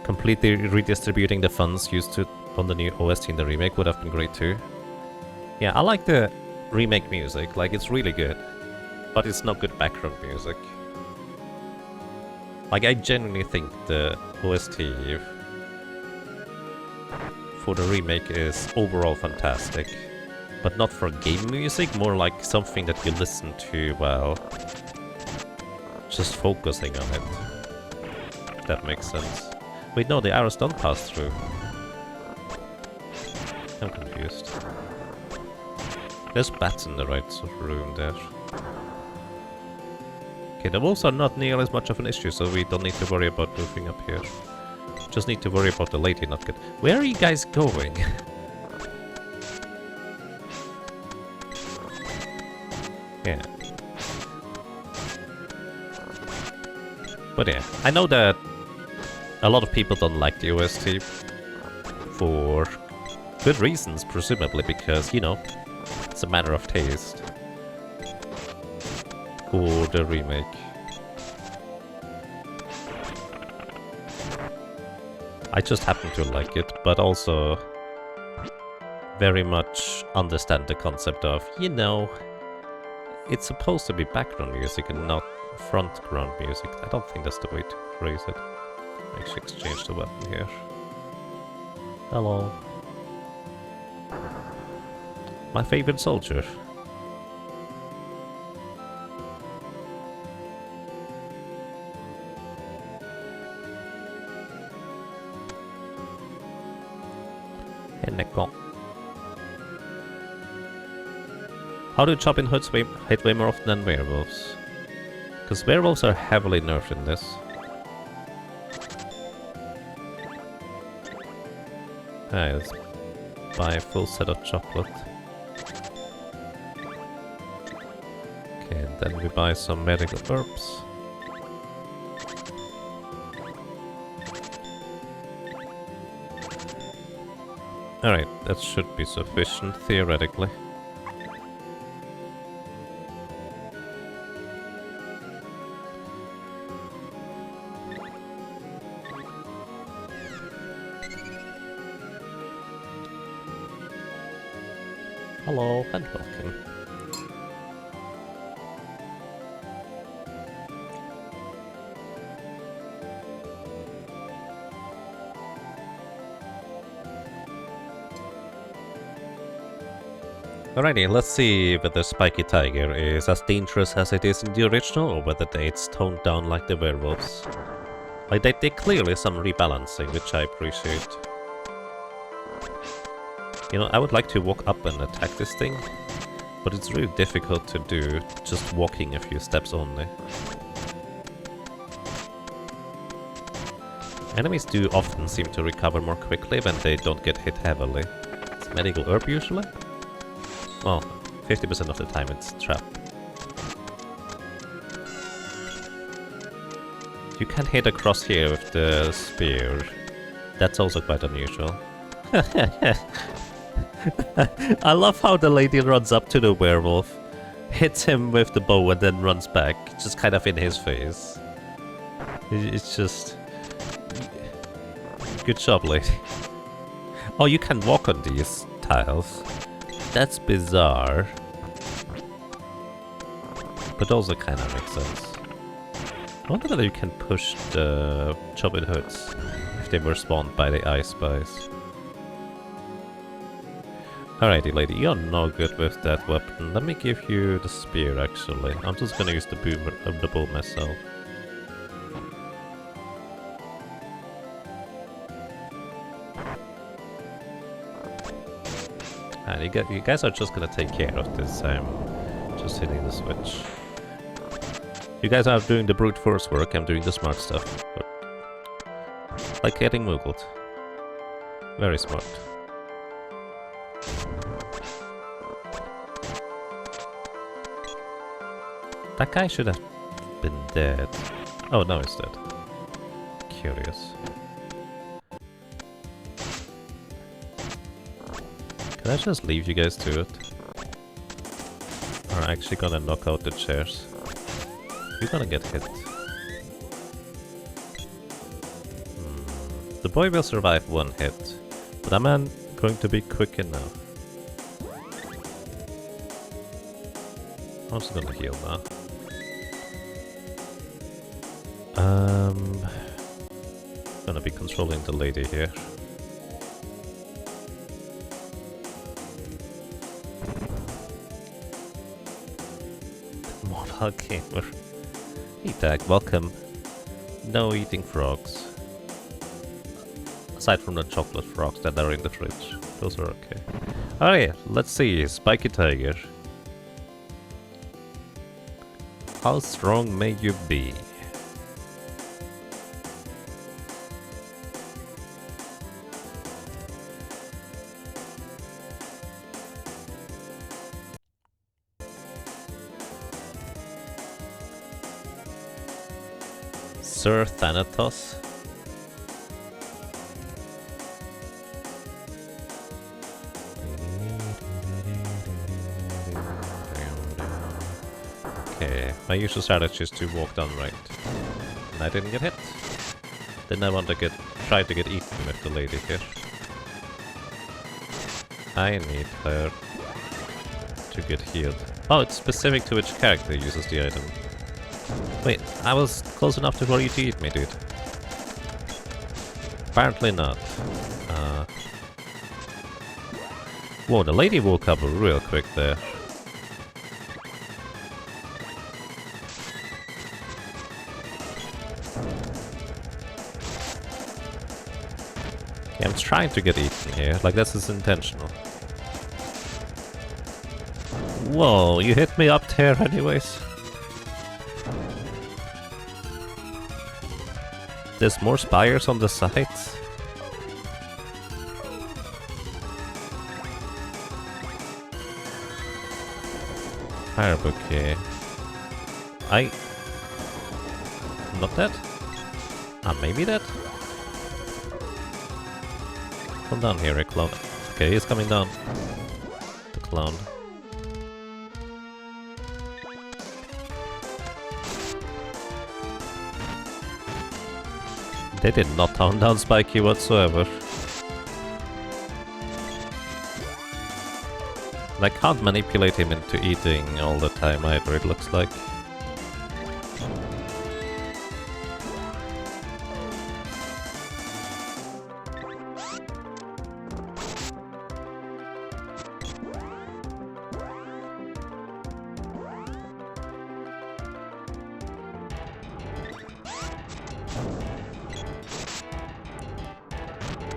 S1: Completely redistributing the funds used on the new OST in the remake would have been great too. Yeah, I like the remake music. Like, it's really good, but it's not good background music. Like, I genuinely think the OST for the remake is overall fantastic, but not for game music, more like something that you listen to while just focusing on it. If that makes sense. Wait, no, the arrows don't pass through. I'm confused. There's bats in the right room there. Okay, the wolves are not nearly as much of an issue, so we don't need to worry about moving up here. Just need to worry about the lady not good. Where are you guys going? Yeah. But yeah, I know that a lot of people don't like the OST for good reasons, presumably, because, you know, it's a matter of taste for the remake. I just happen to like it, but also very much understand the concept of, you know, it's supposed to be background music and not front-ground music. I don't think that's the way to phrase it. Actually exchange the weapon here. Hello. My favorite soldier. How do Chopping Hoods hit way more often than werewolves? Because werewolves are heavily nerfed in this. Alright, let's buy a full set of chocolate. Okay, and then we buy some medical herbs. Alright, that should be sufficient, theoretically. Hello and welcome. Alrighty, let's see whether Spiky Tiger is as dangerous as it is in the original, or whether it's toned down like the werewolves. Like, they did clearly some rebalancing, which I appreciate. You know, I would like to walk up and attack this thing, but it's really difficult to do just walking a few steps only. Enemies do often seem to recover more quickly when they don't get hit heavily. It's medical herb usually? Well, 50% of the time it's trap. You can hit across here with the spear. That's also quite unusual. I love how the lady runs up to the werewolf, hits him with the bow and then runs back, just kind of in his face. It's just... Good job, lady. Oh, you can walk on these tiles. That's bizarre. But also kind of makes sense. I wonder whether you can push the Chopping Hoods if they were spawned by the Ice Spies. Alrighty, lady, you're no good with that weapon. Let me give you the spear, actually. I'm just gonna use the bow myself. And you guys are just gonna take care of this. I'm just hitting the switch. You guys are doing the brute force work, I'm doing the smart stuff. Like getting moogled. Very smart. That guy should have been dead. Oh, no, he's dead. Curious. Can I just leave you guys to it? Or am I actually gonna knock out the chairs? You're gonna get hit. The boy will survive one hit, but am I going to be quick enough? I'm just gonna heal now. Gonna be controlling the lady here. Mortal gamer. Hey Dag, welcome. No eating frogs. Aside from the chocolate frogs that are in the fridge. Those are okay. Alright, let's see. Spiky Tiger. How strong may you be? Sir Thanatos? Okay, my usual strategy is to walk down right. And I didn't get hit. Then I want to try to get eaten with the lady here. I need her to get healed. Oh, it's specific to which character uses the item. Wait, I was close enough to for you to eat me, dude. Apparently not. Whoa, the lady woke up real quick there. Okay, I'm trying to get eaten here, like this is intentional. Whoa, you hit me up there anyways. There's more spires on the sides. Fire bouquet. Not dead? Ah, maybe dead? Come down here, clone. Okay, he's coming down. The clone. They did not tone down Spiky whatsoever. And I can't manipulate him into eating all the time either, it looks like.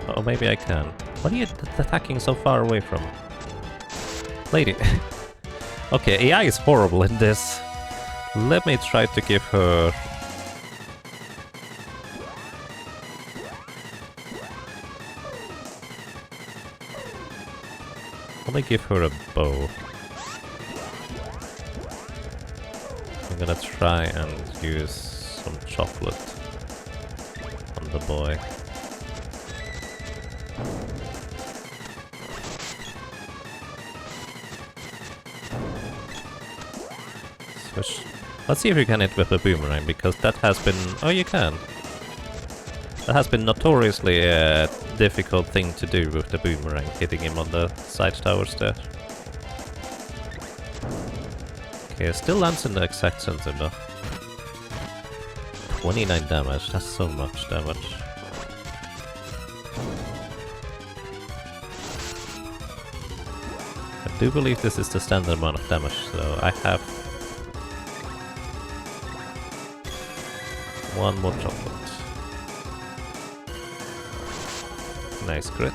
S1: Oh, maybe I can. What are you attacking so far away from? Lady. Okay, AI is horrible in this. Let me try to give her... Let me give her a bow. I'm gonna try and use some chocolate on the boy. Let's see if you can hit with a boomerang, because that has been... Oh, you can! That has been notoriously a difficult thing to do with the boomerang, hitting him on the side towers there. Okay, still lands in the exact center though. 29 damage, that's so much damage. I do believe this is the standard amount of damage, so I have one more chocolate. Nice crit.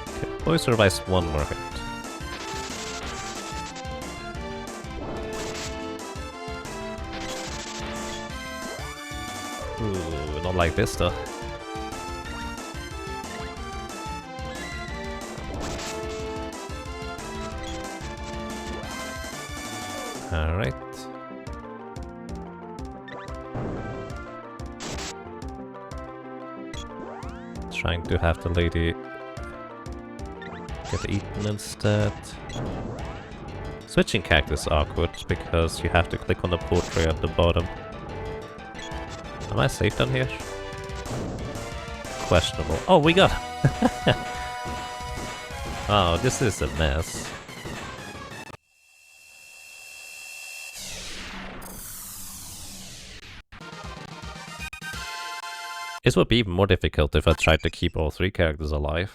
S1: Okay, boy survives one more hit. Ooh, not like this though. Alright. Trying to have the lady get eaten instead. Switching characters is awkward because you have to click on the portrait at the bottom. Am I safe down here? questionable. Oh, we got... Oh, this is a mess. This would be even more difficult if I tried to keep all 3 characters alive.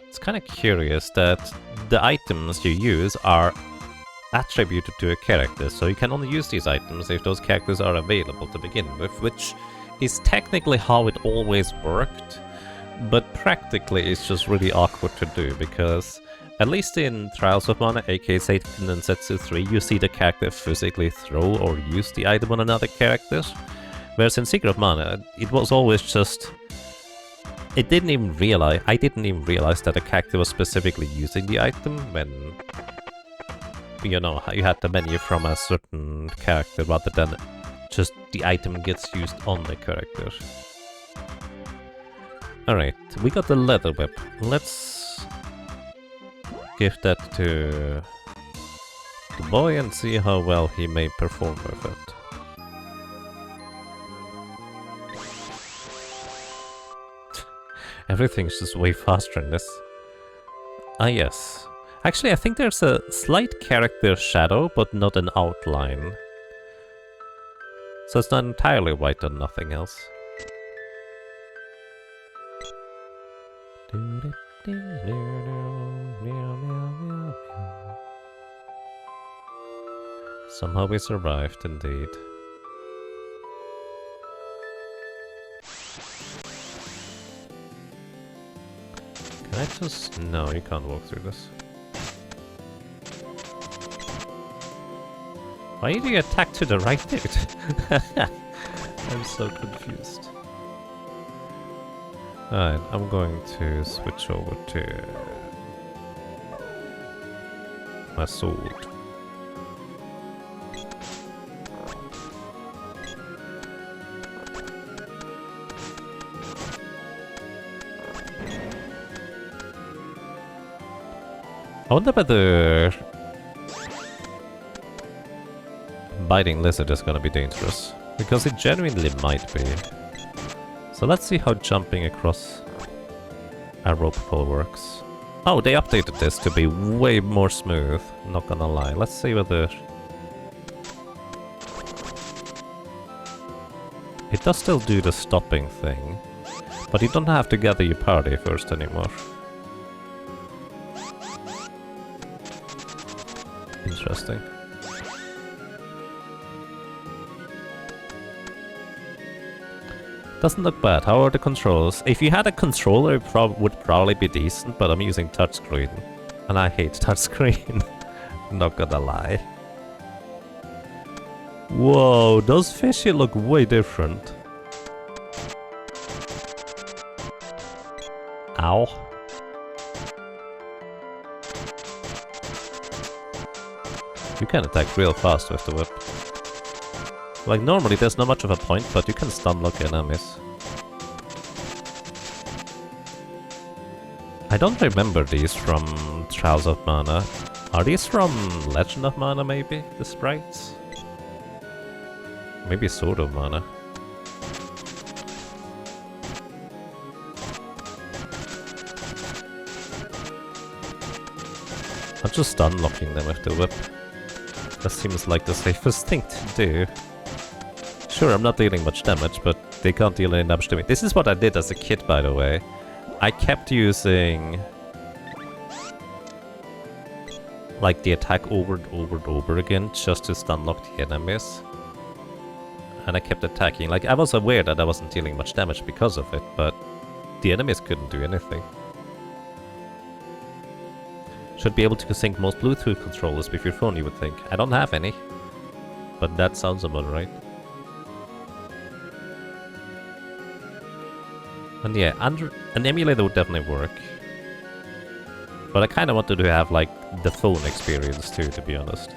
S1: It's kind of curious that the items you use are attributed to a character, so you can only use these items if those characters are available to begin with, which is technically how it always worked, but practically it's just really awkward to do, because at least in Trials of Mana, aka Seiken Densetsu 3, you see the character physically throw or use the item on another character, whereas in Secret of Mana, it was always just... I didn't even realize that the character was specifically using the item when, you know, you had the menu from a certain character rather than just the item gets used on the character. Alright, we got the leather whip. Let's give that to the boy and see how well he may perform with it. Everything's just way faster in this. Ah, yes. Actually, I think there's a slight character shadow, but not an outline. So it's not entirely white and nothing else. Somehow we survived, indeed. Can I just... No, you can't walk through this. Why do you attack to the right, dude? I'm so confused. Alright, I'm going to switch over to my sword. I wonder whether biting lizard is gonna be dangerous, because it genuinely might be. So let's see how jumping across a rope pole works. Oh, they updated this to be way more smooth, not gonna lie. Let's see whether... It does still do the stopping thing, but you don't have to gather your party first anymore. Interesting. Doesn't look bad. How are the controls? If you had a controller, it would probably be decent, but I'm using touchscreen. And I hate touchscreen. Not gonna lie. Whoa, those fishy look way different. Ow. You can attack real fast with the whip. Like, normally there's not much of a point, but you can stun lock enemies. I don't remember these from Trials of Mana. Are these from Legend of Mana, maybe? The sprites? Maybe Sword of Mana. I'm just stun locking them with the whip. That seems like the safest thing to do. Sure, I'm not dealing much damage, but they can't deal any damage to me. This is what I did as a kid, by the way. I kept using... like the attack over and over and over again, just to stun lock the enemies. And I kept attacking. Like, I was aware that I wasn't dealing much damage because of it, but the enemies couldn't do anything. Should be able to sync most Bluetooth controllers with your phone, you would think. I don't have any, but that sounds about right. And yeah, an emulator would definitely work. But I kind of wanted to have, like, the phone experience too, to be honest.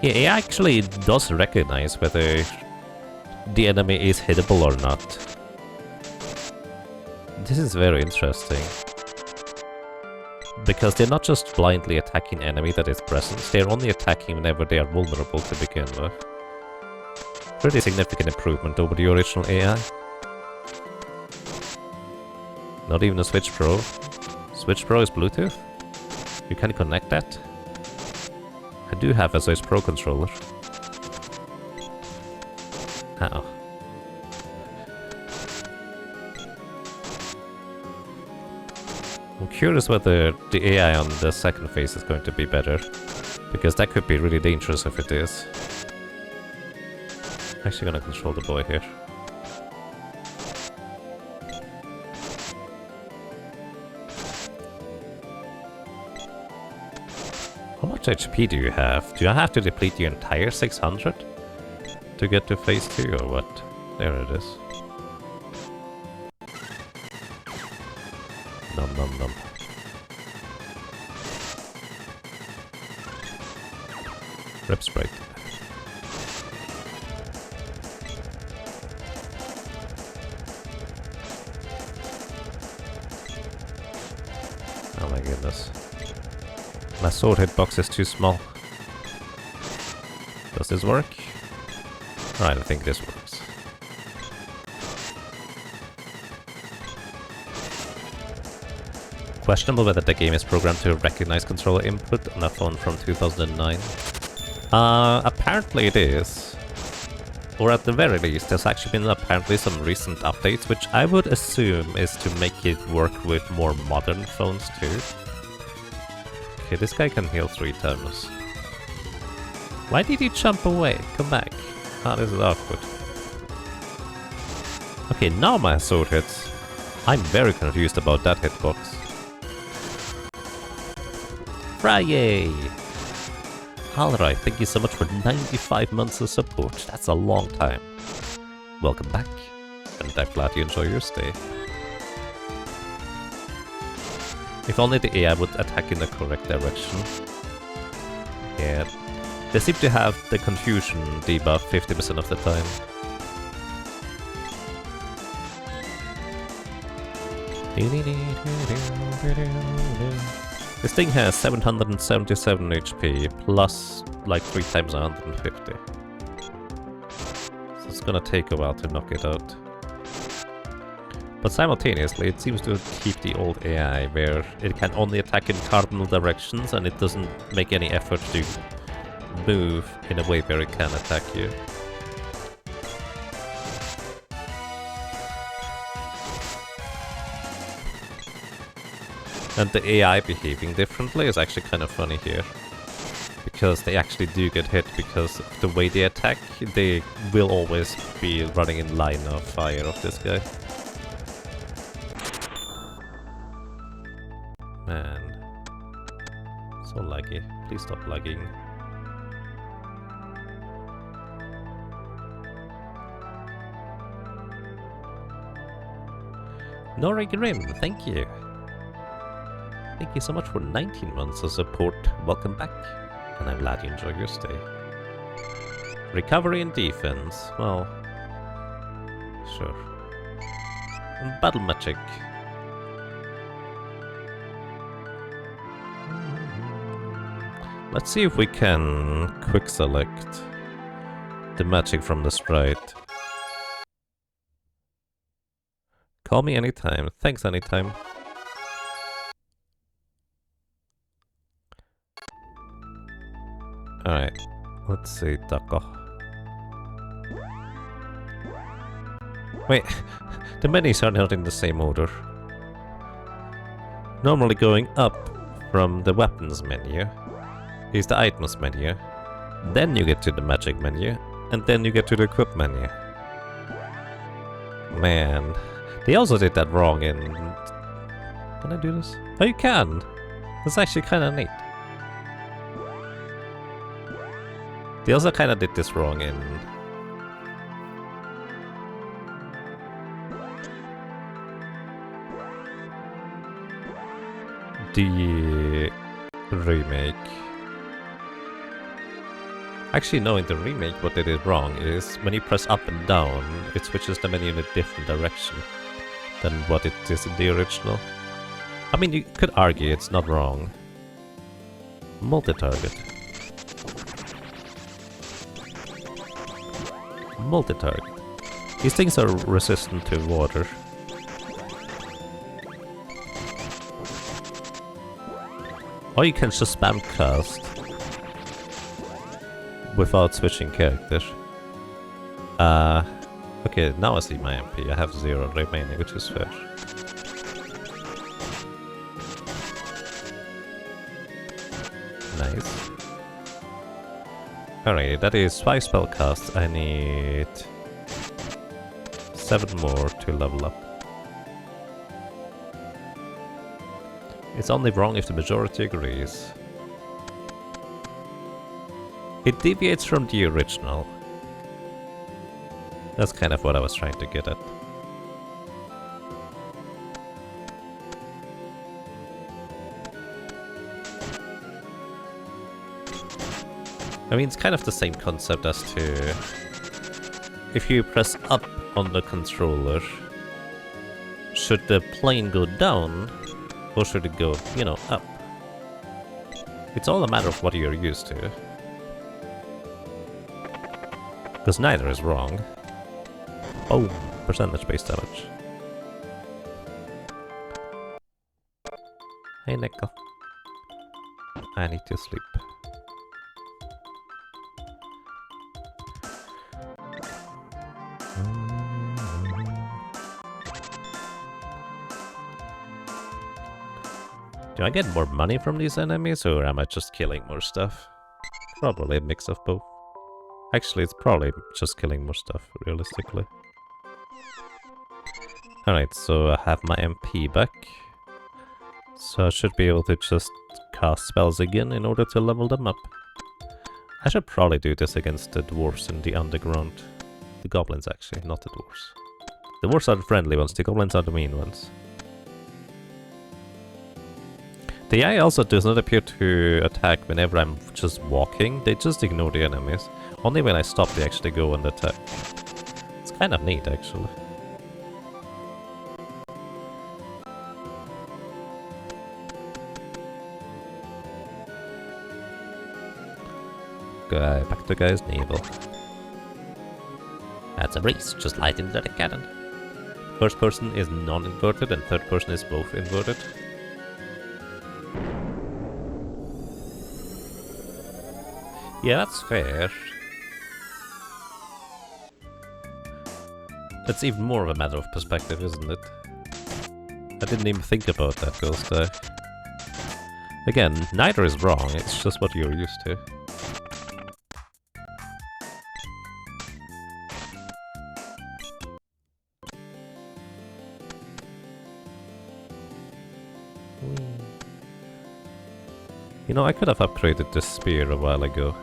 S1: Yeah, it actually does recognize whether the enemy is hittable or not. This is very interesting. Because they're not just blindly attacking enemy that is present, they're only attacking whenever they are vulnerable to begin with. Pretty significant improvement over the original AI. Not even a Switch Pro. Switch Pro is Bluetooth? You can connect that? I do have a Switch Pro controller. How? I'm curious whether the AI on the second phase is going to be better, because that could be really dangerous if it is. I'm actually gonna control the boy here. How much HP do you have? Do I have to deplete the entire 600 to get to phase 2 or what? There it is. Nom nom nom. Rip Sprite. Oh my goodness. My sword hitbox is too small. Does this work? Alright, I think this works. Questionable whether the game is programmed to recognize controller input on a phone from 2009. Apparently it is. Or at the very least, there's actually been apparently some recent updates, which I would assume is to make it work with more modern phones too. Okay, this guy can heal 3 times. Why did he jump away? Come back. Ah, this is awkward. Okay, now my sword hits. I'm very confused about that hitbox. Friday! Alright, thank you so much for 95 months of support. That's a long time. Welcome back, and I'm glad you enjoy your stay. If only the AI would attack in the correct direction. Yeah, they seem to have the confusion debuff 50% of the time. This thing has 777 HP, plus like 3 times 150. So it's gonna take a while to knock it out. But simultaneously, it seems to keep the old AI, where it can only attack in cardinal directions, and it doesn't make any effort to move in a way where it can attack you. And the AI behaving differently is actually kind of funny here. Because they actually do get hit, because of the way they attack, they will always be running in line of fire of this guy. Man. So laggy. Please stop lagging. Nori Grim, thank you. Thank you so much for 19 months of support. Welcome back. And I'm glad you enjoyed your stay. Recovery and defense. Well, sure. And battle magic. Let's see if we can quick select the magic from the sprite. Call me anytime. Thanks anytime. Alright, let's see, Taco. Wait, the menus are not in the same order. Normally going up from the weapons menu is the items menu, then you get to the magic menu, and then you get to the equip menu. Man, they also did that wrong in... Can I do this? Oh, you can! That's actually kinda neat. They also kind of did this wrong in... the remake. Actually, no, in the remake what they did wrong is when you press up and down, it switches the menu in a different direction than what it is in the original. I mean, you could argue it's not wrong. Multi-target. Multi-target. These things are resistant to water. Or you can just spam cast without switching characters. Okay, now I see my MP. I have 0 remaining, which is fair. Nice. Alright, that is 5 spell casts. I need 7 more to level up. It's only wrong if the majority agrees. It deviates from the original. That's kind of what I was trying to get at. I mean, it's kind of the same concept as to... If you press up on the controller, should the plane go down, or should it go, you know, up? It's all a matter of what you're used to. Because neither is wrong. Oh, percentage-based damage. Hey, Nickel. I need to sleep. Do I get more money from these enemies, or am I just killing more stuff? Probably a mix of both. Actually, it's probably just killing more stuff, realistically. Alright, so I have my MP back. So I should be able to just cast spells again in order to level them up. I should probably do this against the dwarves in the underground. The goblins, actually, not the dwarves. The dwarves are the friendly ones, the goblins are the mean ones. The AI also does not appear to attack whenever I'm just walking, they just ignore the enemies. Only when I stop they actually go and attack. It's kind of neat, actually. Back to guy's navel. That's a breeze, just light into the cannon. First person is non-inverted and third person is both inverted. Yeah, that's fair. That's even more of a matter of perspective, isn't it? I didn't even think about that ghost die. Again, neither is wrong, it's just what you're used to. You know, I could have upgraded this spear a while ago.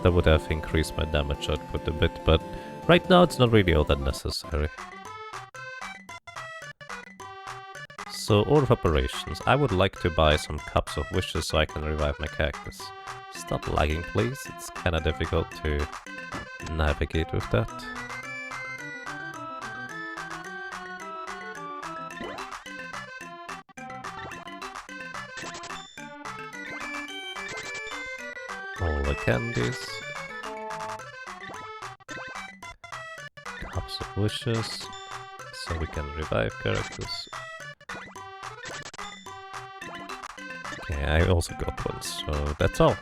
S1: That would have increased my damage output a bit, but right now it's not really all that necessary. So, order of operations. I would like to buy some cups of wishes so I can revive my cactus. Stop lagging, please. It's kinda difficult to navigate with that. All the candies. Cups of wishes. So we can revive characters. Okay, I also got one, so that's all.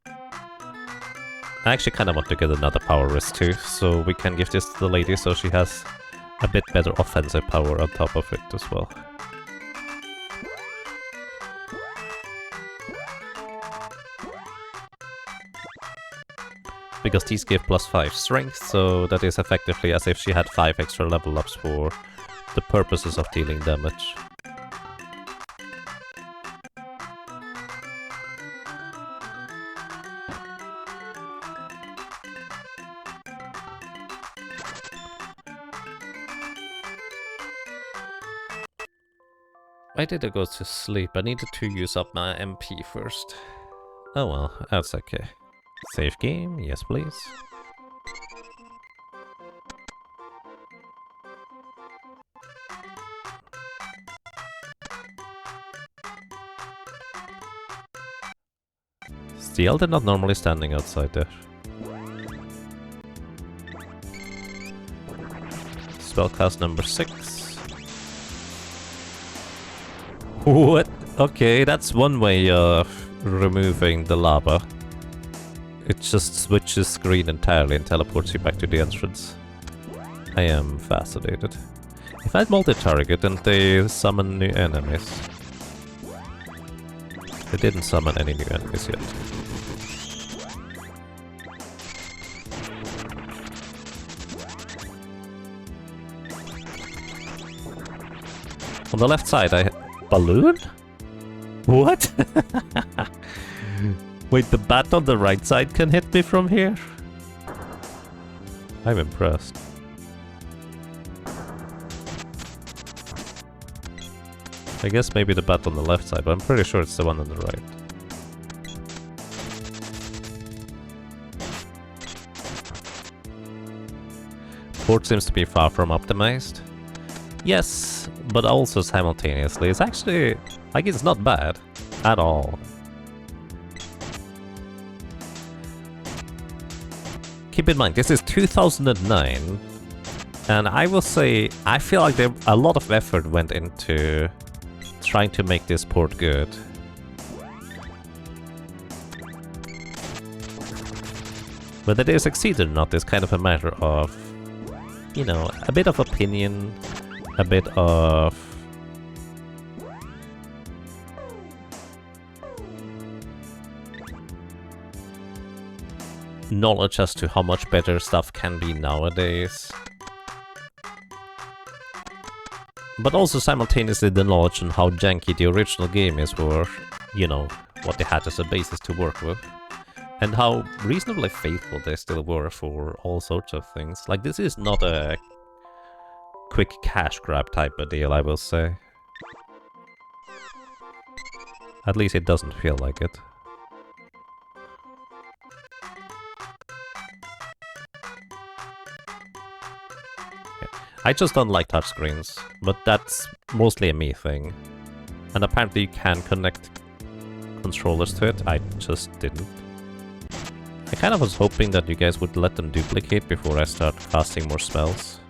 S1: I actually kind of want to get another power wrist too, so we can give this to the lady so she has a bit better offensive power on top of it as well. Because these give +5 strength, so that is effectively as if she had 5 extra level ups for the purposes of dealing damage. Why did I go to sleep? I needed to use up my MP first. Oh well, that's okay. Save game, yes please. the elder not normally standing outside there? Spellcast number 6. What? Okay, that's one way of removing the lava. It just switches screen entirely and teleports you back to the entrance. I am fascinated. If I multi-target and they summon new enemies. They didn't summon any new enemies yet. On the left side, balloon? What? Wait, the bat on the right side can hit me from here? I'm impressed. I guess maybe the bat on the left side, but I'm pretty sure it's the one on the right. Port seems to be far from optimized. Yes, but also simultaneously. It's actually, like, it's not bad at all. Keep in mind, this is 2009, and I will say, I feel like a lot of effort went into trying to make this port good. Whether they succeeded or not is kind of a matter of, you know, a bit of opinion, a bit of knowledge as to how much better stuff can be nowadays. But also simultaneously the knowledge on how janky the original game is for, you know, what they had as a basis to work with. And how reasonably faithful they still were for all sorts of things. Like, this is not a quick cash grab type of deal, I will say. At least it doesn't feel like it. I just don't like touchscreens, but that's mostly a me thing. And apparently you can connect controllers to it, I just didn't. I kind of was hoping that you guys would let them duplicate before I start casting more spells.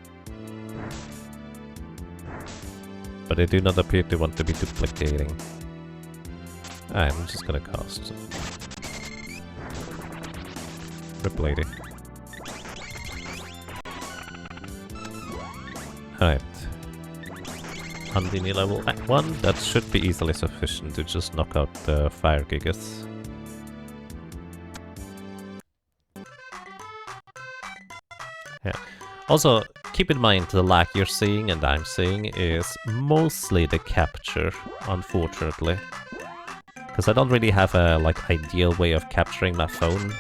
S1: But they do not appear to want to be duplicating. I'm just gonna cast. Rip Lady. Alright. Andini level 1, that should be easily sufficient to just knock out the fire gigas. Yeah. Also, keep in mind the lag you're seeing and I'm seeing is mostly the capture, unfortunately. Because I don't really have a, like, ideal way of capturing my phone.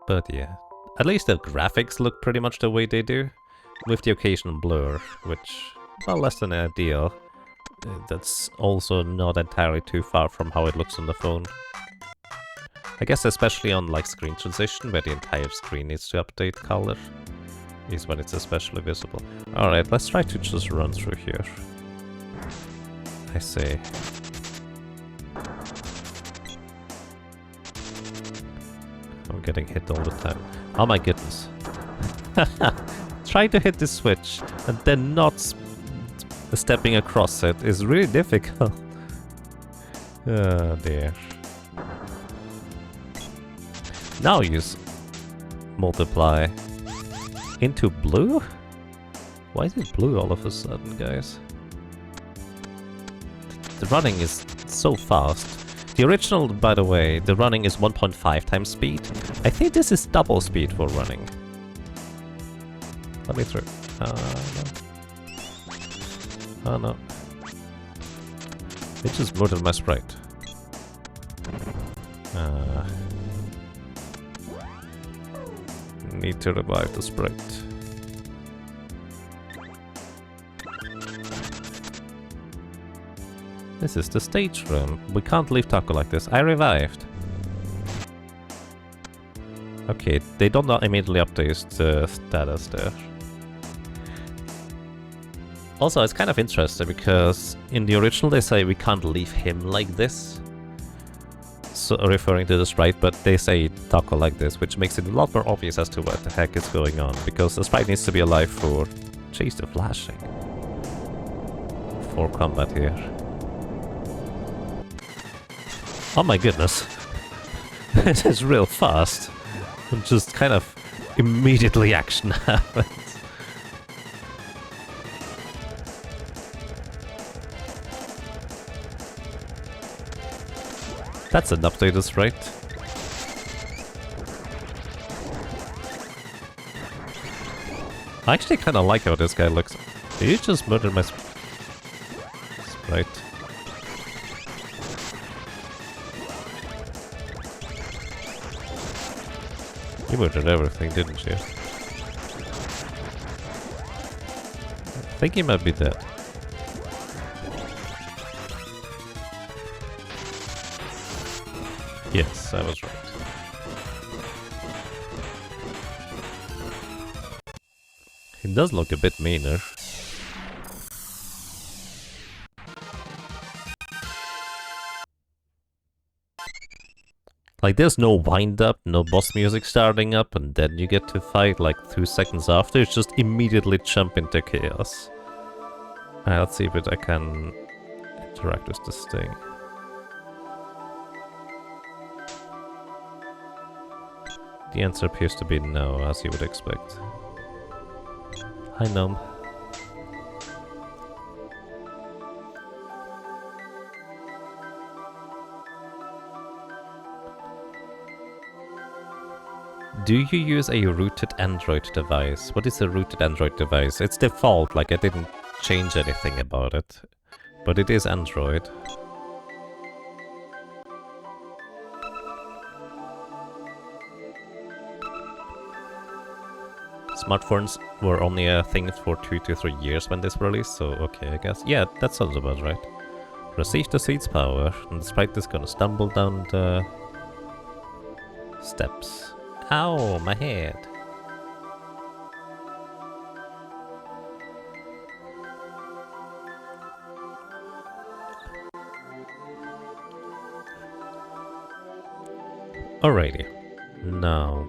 S1: But yeah, at least the graphics look pretty much the way they do, with the occasional blur, which, well, less than ideal. That's also not entirely too far from how it looks on the phone. I guess especially on, like, screen transition, where the entire screen needs to update color, is when it's especially visible. Alright, let's try to just run through here. I say. I'm getting hit all the time. Oh my goodness. Trying to hit this switch and then not stepping across it is really difficult. Oh dear. Now use multiply into blue? Why is it blue all of a sudden, guys? The running is so fast. The original, by the way, the running is 1.5 times speed. I think this is double speed for running. Let me through. No. Oh no. It just murdered my sprite. Need to revive the sprite. This is the stage room. We can't leave Taco like this. I revived. Okay, they don't immediately update the status there. Also, it's kind of interesting because in the original they say we can't leave him like this. So, referring to the sprite, but they say Taco like this, which makes it a lot more obvious as to what the heck is going on. Because the sprite needs to be alive for... Jeez, the flashing. For combat here. Oh my goodness. It is real fast. And just kind of immediately action happens. That's an updated sprite. I actually kind of like how this guy looks. Did you just murder my sprite? You murdered everything, didn't you? I think he might be dead. Yes, I was right. He does look a bit meaner. Like, there's no wind-up, no boss music starting up, and then you get to fight like 2 seconds after. It's just immediately jump into chaos. Alright, let's see if I can interact with this thing. The answer appears to be no, as you would expect. Hi, Gnome. Do you use a rooted Android device? What is a rooted Android device? It's default, like I didn't change anything about it. But it is Android. Smartphones were only a thing for 2 to 3 years when this released, so okay, I guess. Yeah, that sounds about right. Receive the seed's power, and the sprite is gonna stumble down the steps. Ow, my head. Alrighty. Now...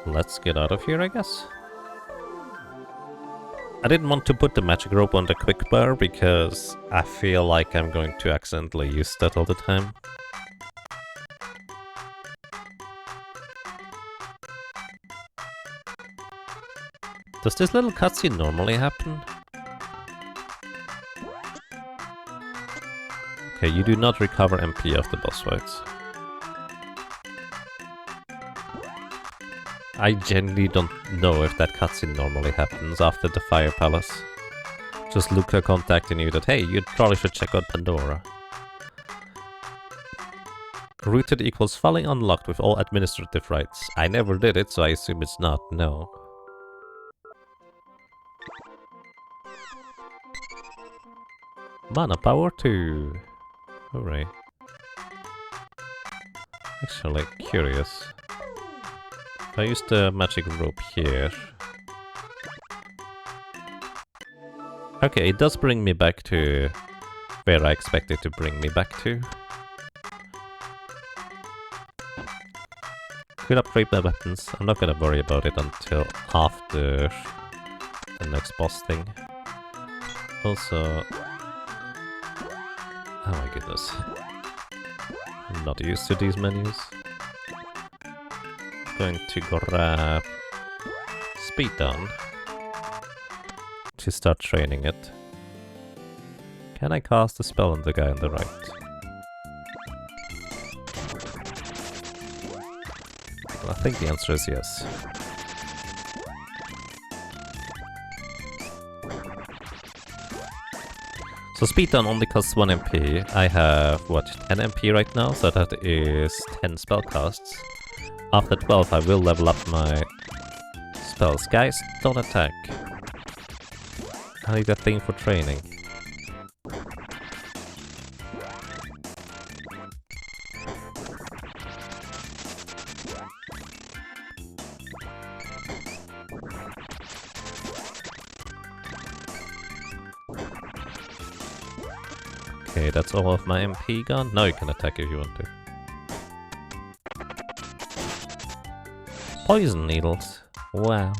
S1: let's get out of here, I guess. I didn't want to put the magic rope on the quick bar because I feel like I'm going to accidentally use that all the time. Does this little cutscene normally happen? Okay, you do not recover MP after boss fights. I genuinely don't know if that cutscene normally happens after the Fire Palace. Just Luca contacting you that, hey, you probably should check out Pandora. Rooted equals fully unlocked with all administrative rights. I never did it, so I assume it's not, no. Mana power 2. Hooray. Actually, curious. If I use the magic rope here... okay, it does bring me back to where I expect it to bring me back to. Could upgrade my weapons. I'm not gonna worry about it until after the next boss thing. Also... oh my goodness. I'm not used to these menus. Going to grab speed down to start training it. Can I cast a spell on the guy on the right? Well, I think the answer is yes. So speed down only costs 1 MP. I have, what, 10 MP right now, so that is 10 spell casts. After 12 I will level up my spells. Guys, don't attack. I need that thing for training. Okay, that's all of my MP gone. Now you can attack if you want to. Poison needles. Wow.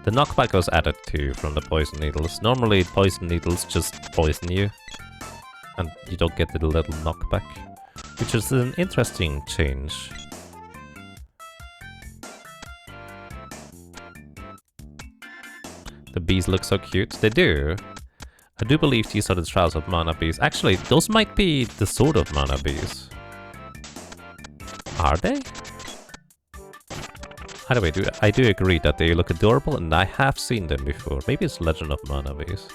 S1: The knockback was added too from the poison needles. Normally poison needles just poison you. And you don't get the little knockback. Which is an interesting change. The bees look so cute. They do. I do believe these are the trials of mana bees. Actually, those might be the sort of mana bees. Are they? Either way, I do agree that they look adorable, and I have seen them before. Maybe it's Legend of Mana bees.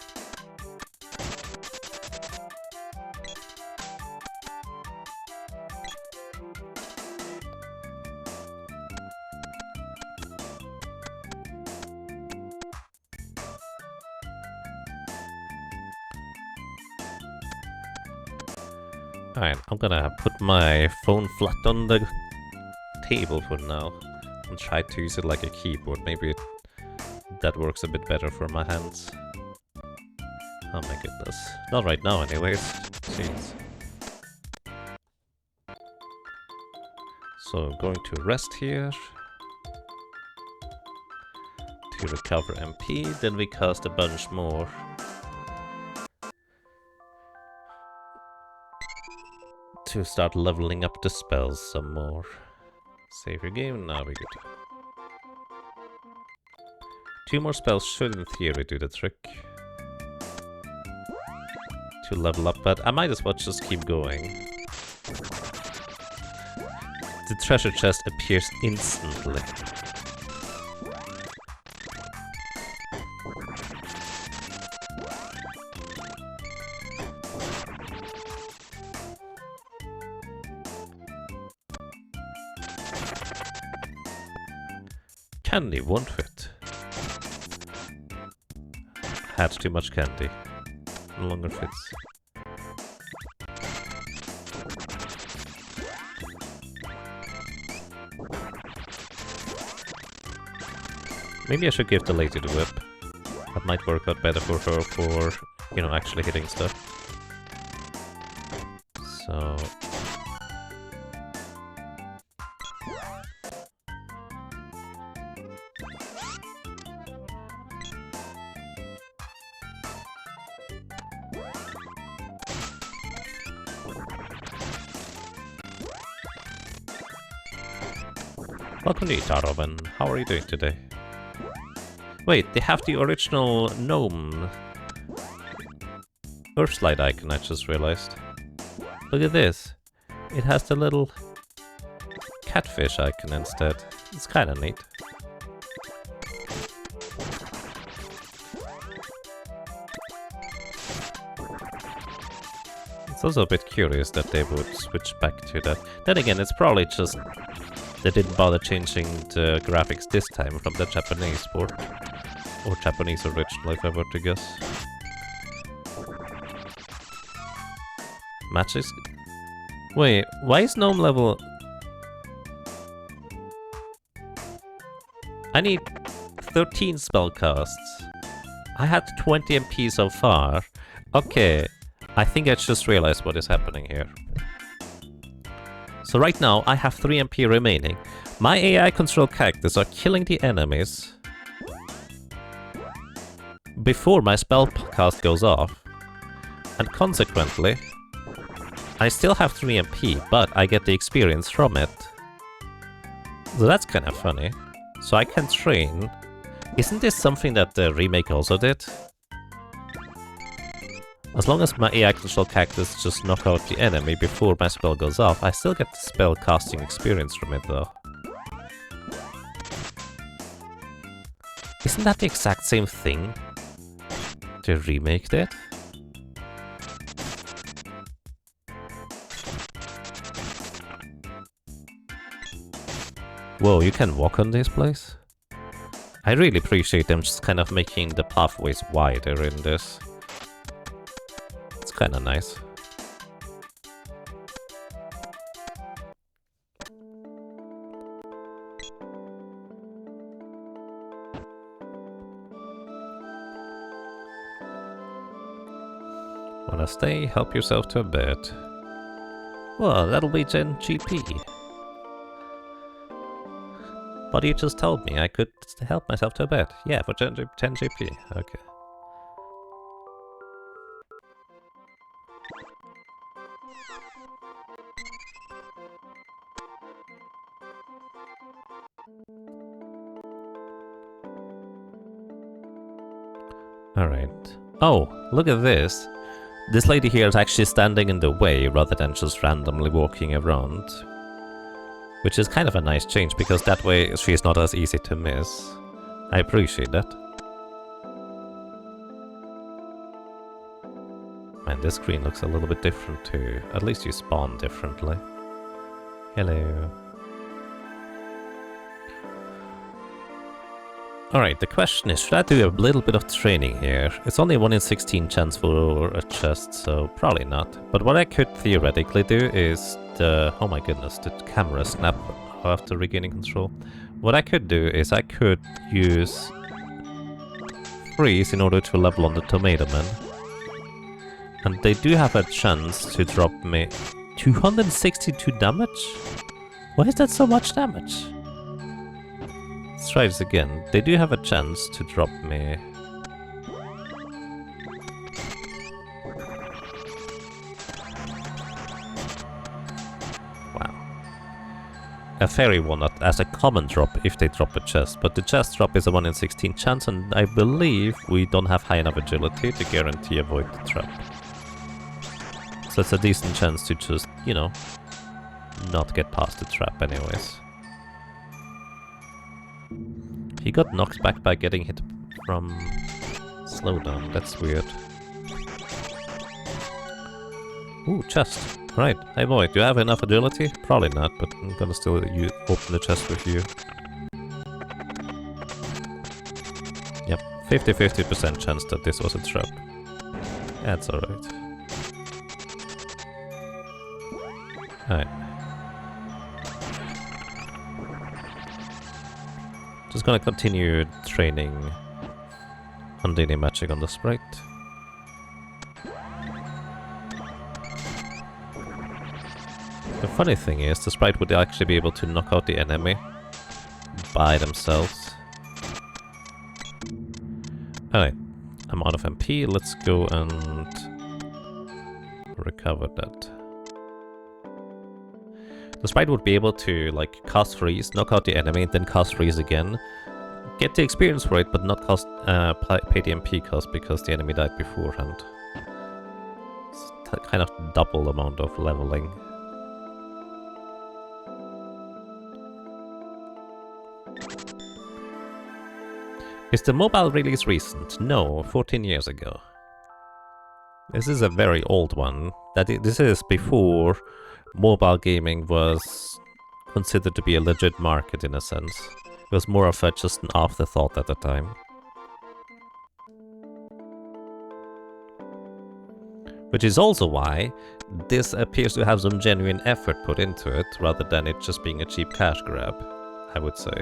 S1: Alright, I'm gonna put my phone flat on the table for now and try to use it like a keyboard. Maybe that works a bit better for my hands. Oh my goodness. Not right now anyways. Jeez. So I'm going to rest here to recover MP, then we cast a bunch more. To start leveling up the spells some more. Save your game, now we're good. 2 more spells should in theory do the trick. To level up, but I might as well just keep going. The treasure chest appears instantly. Candy won't fit. Had too much candy. No longer fits. Maybe I should give the lady the whip. That might work out better for her for, you know, actually hitting stuff. So... Welcome to Tarovan. How are you doing today? Wait, they have the original gnome Earthslide icon, I just realized. Look at this. It has the little catfish icon instead. It's kinda neat. It's also a bit curious that they would switch back to that. Then again, it's probably just they didn't bother changing the graphics this time from the Japanese port. Or Japanese original, if I were to guess. Matches? Wait, why is gnome level... I need 13 spell casts. I had 20 MP so far. Okay, I think I just realized what is happening here. So right now, I have 3 MP remaining. My AI control characters are killing the enemies before my spell cast goes off. And consequently, I still have 3 MP, but I get the experience from it. So that's kind of funny. So I can train. Isn't this something that the remake also did? As long as my AI control characters just knock out the enemy before my spell goes off, I still get the spell casting experience from it though. Isn't that the exact same thing? The remake did? Whoa, you can walk on this place? I really appreciate them just kind of making the pathways wider in this. It's kind of nice. Wanna stay? Help yourself to a bed. Well, that'll be 10 GP. But you just told me I could help myself to a bed. Yeah, for 10 GP. Okay. Alright. Oh, look at this. This lady here is actually standing in the way rather than just randomly walking around. Which is kind of a nice change, because that way she is not as easy to miss. I appreciate that. Man, this screen looks a little bit different too. At least you spawn differently. Hello. Alright, the question is, should I do a little bit of training here? It's only 1 in 16 chance for a chest, so probably not. But what I could theoretically do is the... oh my goodness, the camera snap after regaining control. What I could do is I could use freeze in order to level on the tomato man. And they do have a chance to drop me 262 damage? Why is that so much damage? Let's try this again. They do have a chance to drop me. Wow. A fairy walnut as a common drop if they drop a chest, but the chest drop is a 1 in 16 chance, and I believe we don't have high enough agility to guarantee avoid the trap. So it's a decent chance to just, you know, not get past the trap anyways. He got knocked back by getting hit from slowdown. That's weird. Ooh, chest. Right. Hey boy, do you have enough agility? Probably not, but I'm gonna still open the chest with you. Yep, 50-50% chance that this was a trap. That's alright. Alright. Just gonna continue training Undine magic on the sprite. The funny thing is, the sprite would actually be able to knock out the enemy by themselves. Alright, I'm out of MP, let's go and recover that. The sprite would be able to, like, cast freeze, knock out the enemy, then cast freeze again, get the experience for it, but not cost pay the MP cost because the enemy died beforehand. It's kind of double amount of leveling. Is the mobile release recent? No, 14 years ago. This is a very old one. This is before mobile gaming was considered to be a legit market in a sense. It was more of a just an afterthought at the time. Which is also why this appears to have some genuine effort put into it, rather than it just being a cheap cash grab, I would say.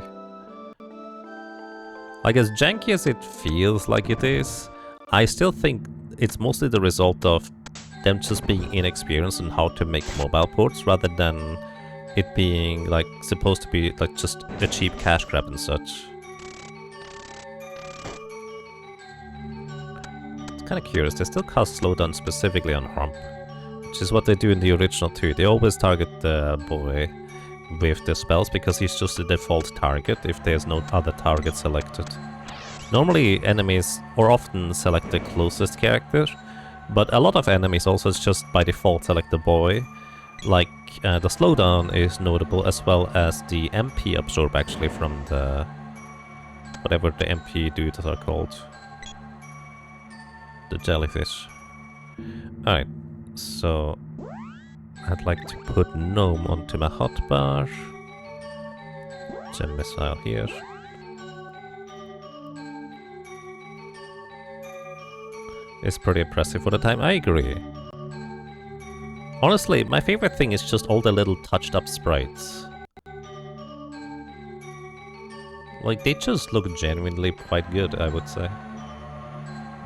S1: Like, as janky as it feels like it is, I still think it's mostly the result of them just being inexperienced in how to make mobile ports, rather than it being, like, supposed to be, like, just a cheap cash grab and such. It's kind of curious, they still cast slowdown specifically on Hump, which is what they do in the original too. They always target the boy with the spells, because he's just the default target if there's no other target selected. Normally enemies, or often, select the closest character, but a lot of enemies also just by default select the boy. Like, the slowdown is notable, as well as the MP absorb actually from the... whatever the MP dudes are called. The jellyfish. Alright, so... I'd like to put Gnome onto my hotbar. Gem missile here. It's pretty impressive for the time, I agree. Honestly, my favorite thing is just all the little touched up sprites. Like, they just look genuinely quite good, I would say.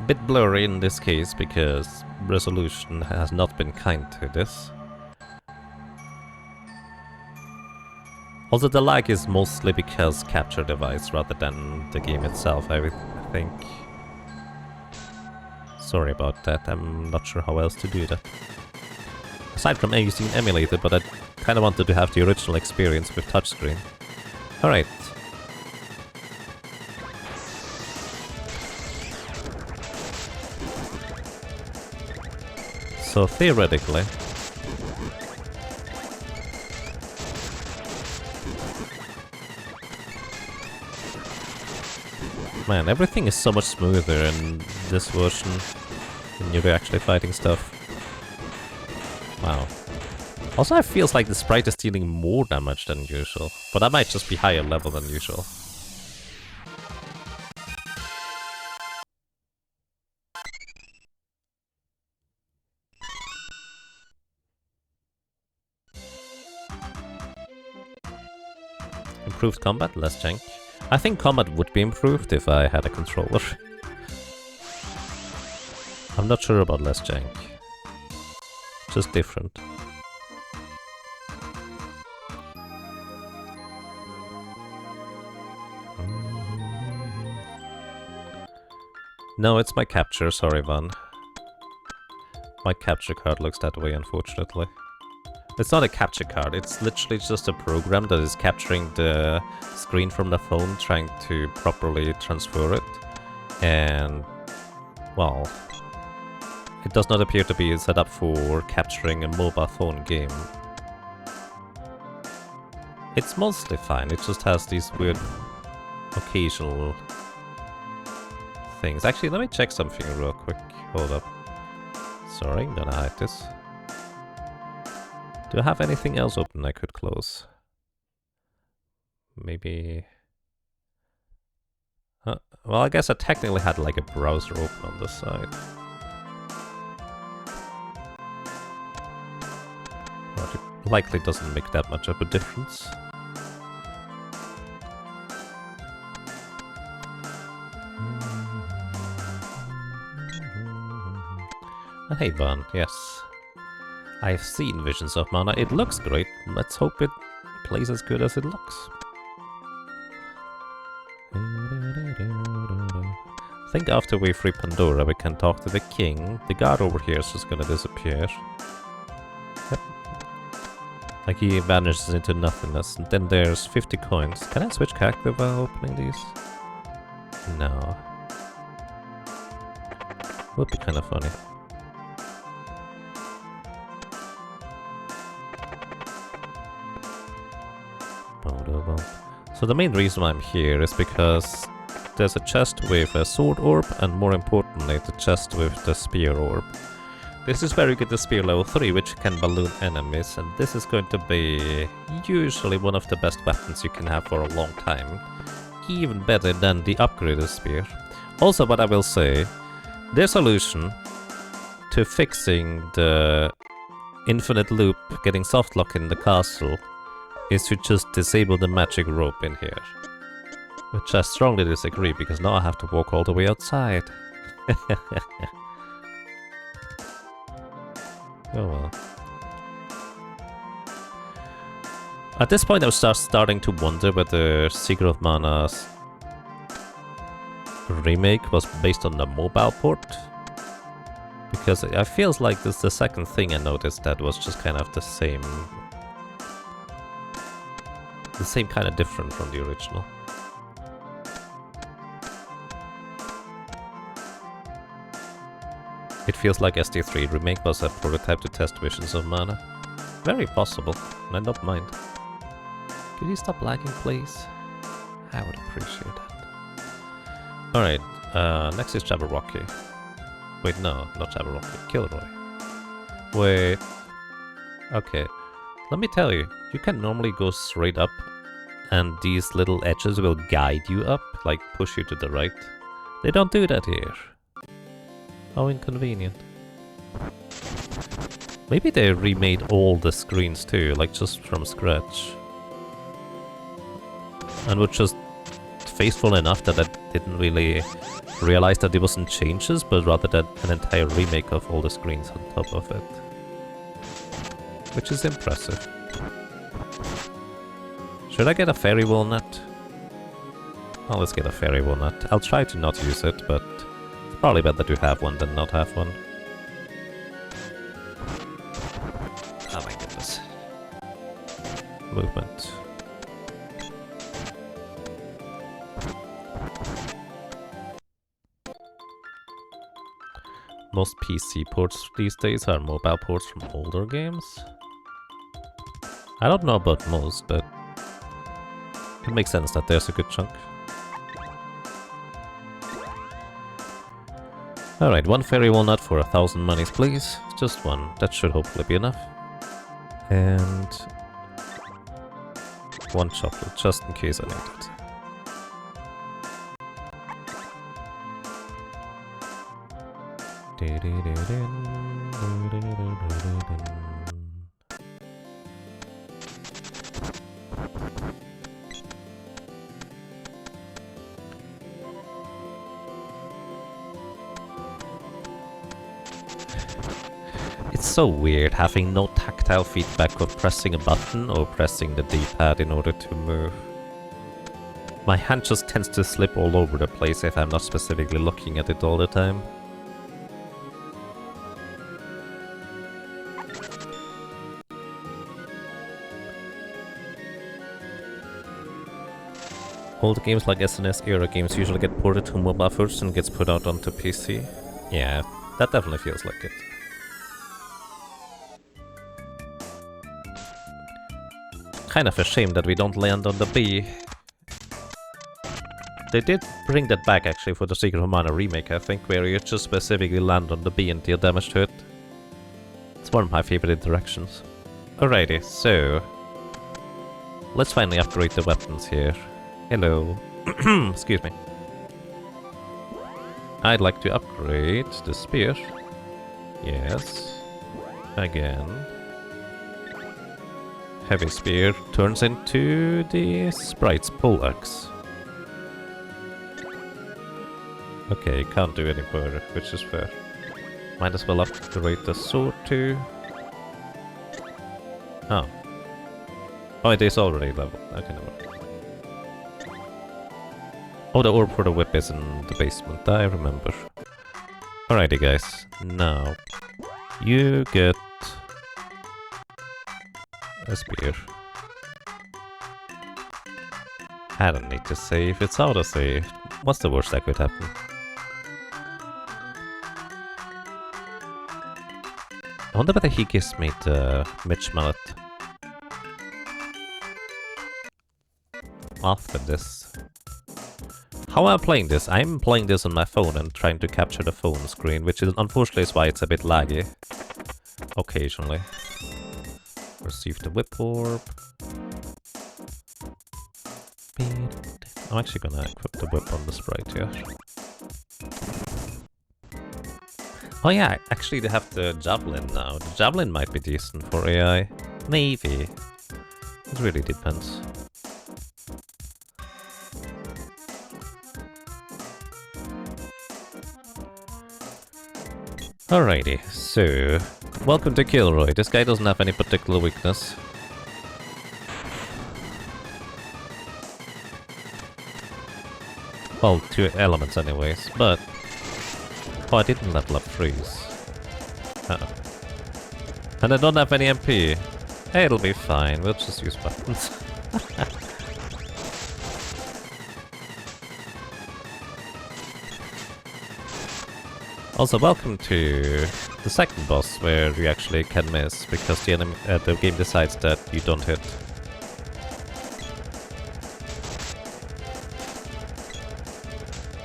S1: Bit blurry in this case, because resolution has not been kind to this. Also, the lag is mostly because capture device rather than the game itself, I think. Sorry about that, I'm not sure how else to do that. Aside from using emulator, but I kind of wanted to have the original experience with touchscreen. Alright. So theoretically... Man, everything is so much smoother in this version when you're actually fighting stuff. Wow. Also, it feels like the sprite is dealing more damage than usual, but that might just be higher level than usual. Improved combat, less jank. I think combat would be improved if I had a controller. I'm not sure about less jank. Just different. No, it's my capture, sorry Van. My capture card looks that way, unfortunately. It's not a capture card, it's literally just a program that is capturing the screen from the phone, trying to properly transfer it. And, well, it does not appear to be set up for capturing a mobile phone game. It's mostly fine, it just has these weird occasional things. Actually, let me check something real quick. Hold up. Sorry, I'm gonna hide this. Do I have anything else open I could close? Maybe... well, I guess I technically had like a browser open on this side. But it likely doesn't make that much of a difference. And hey Van, yes. I've seen Visions of Mana, it looks great. Let's hope it plays as good as it looks. I think after we free Pandora we can talk to the king. The guard over here is just gonna disappear. Yep. Like he vanishes into nothingness. And then there's 50 coins. Can I switch character while opening these? No. Would be kind of funny. So the main reason I'm here is because there's a chest with a sword orb and more importantly the chest with the spear orb. This is very good at spear level 3 which can balloon enemies and this is going to be usually one of the best weapons you can have for a long time. Even better than the upgraded spear. Also what I will say, their solution to fixing the infinite loop getting softlock in the castle is to just disable the magic rope in here. Which I strongly disagree, because now I have to walk all the way outside. Oh well. At this point I was starting to wonder whether Secret of Mana's remake was based on the mobile port. Because it feels like this is the second thing I noticed that was just kind of the same kind of different from the original. It feels like SD3 remake was a prototype to test Visions of Mana. Very possible, and I don't mind. Could you stop lagging, please? I would appreciate that. Alright, next is Jabberwocky. Wait, no, not Jabberwocky, Kilroy. Wait. Okay. Let me tell you, you can normally go straight up and these little edges will guide you up, like push you to the right. They don't do that here. How inconvenient. Maybe they remade all the screens too, like just from scratch. And would just faithful enough that I didn't really realize that it wasn't changes, but rather that an entire remake of all the screens on top of it. Which is impressive. Should I get a fairy walnut? Well, let's get a fairy walnut. I'll try to not use it, but it's probably better to have one than not have one. Oh my goodness. Movement. Most PC ports these days are mobile ports from older games. I don't know about most, but it makes sense that there's a good chunk. Alright, one fairy walnut for 1,000 monies, please. Just one. That should hopefully be enough. And one chocolate, just in case I need it. It's so weird having no tactile feedback of pressing a button or pressing the D-pad in order to move. My hand just tends to slip all over the place if I'm not specifically looking at it all the time. Old games like SNES era games usually get ported to mobile first and gets put out onto PC. Yeah, that definitely feels like it. Kind of a shame that we don't land on the B. They did bring that back actually for the Secret of Mana remake, I think, where you just specifically land on the B and deal damage to it. It's one of my favorite interactions. Alrighty, so let's finally upgrade the weapons here. Hello. Excuse me. I'd like to upgrade the spear. Yes. Again. Heavy spear turns into the sprite's poleaxe. Okay, can't do any further, which is fair. Might as well upgrade the sword too. Oh. Oh, it is already leveled. Okay, never mind. Oh, the orb for the whip is in the basement, I remember. Alrighty guys, now you get a spear. I don't need to save, it's auto-save. What's the worst that could happen? I wonder whether he gives me the Mitch mallet after this. How am I playing this? I'm playing this on my phone and trying to capture the phone screen, which is unfortunately is why it's a bit laggy. Occasionally. Receive the whip orb. I'm actually gonna equip the whip on the sprite here. Oh yeah, actually they have the javelin now. The javelin might be decent for AI. Maybe. It really depends. Alrighty, so welcome to Kilroy. This guy doesn't have any particular weakness. Well, 2 elements anyways, but... Oh, I didn't level up freeze. Uh-oh. And I don't have any MP. Hey, it'll be fine, we'll just use buttons. Also, welcome to the second boss, where you actually can miss, because the enemy, the game decides that you don't hit.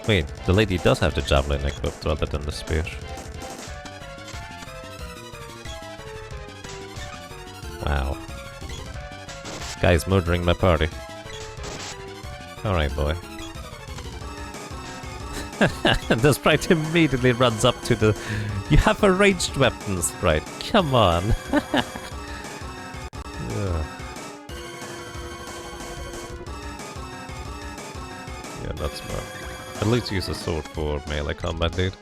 S1: Wait, the lady does have the javelin equipped rather than the spear. Wow. This guy's murdering my party. Alright, boy. The sprite immediately runs up to the... You have a ranged weapon, sprite. Come on. Yeah, that's smart. At least use a sword for melee combat, dude.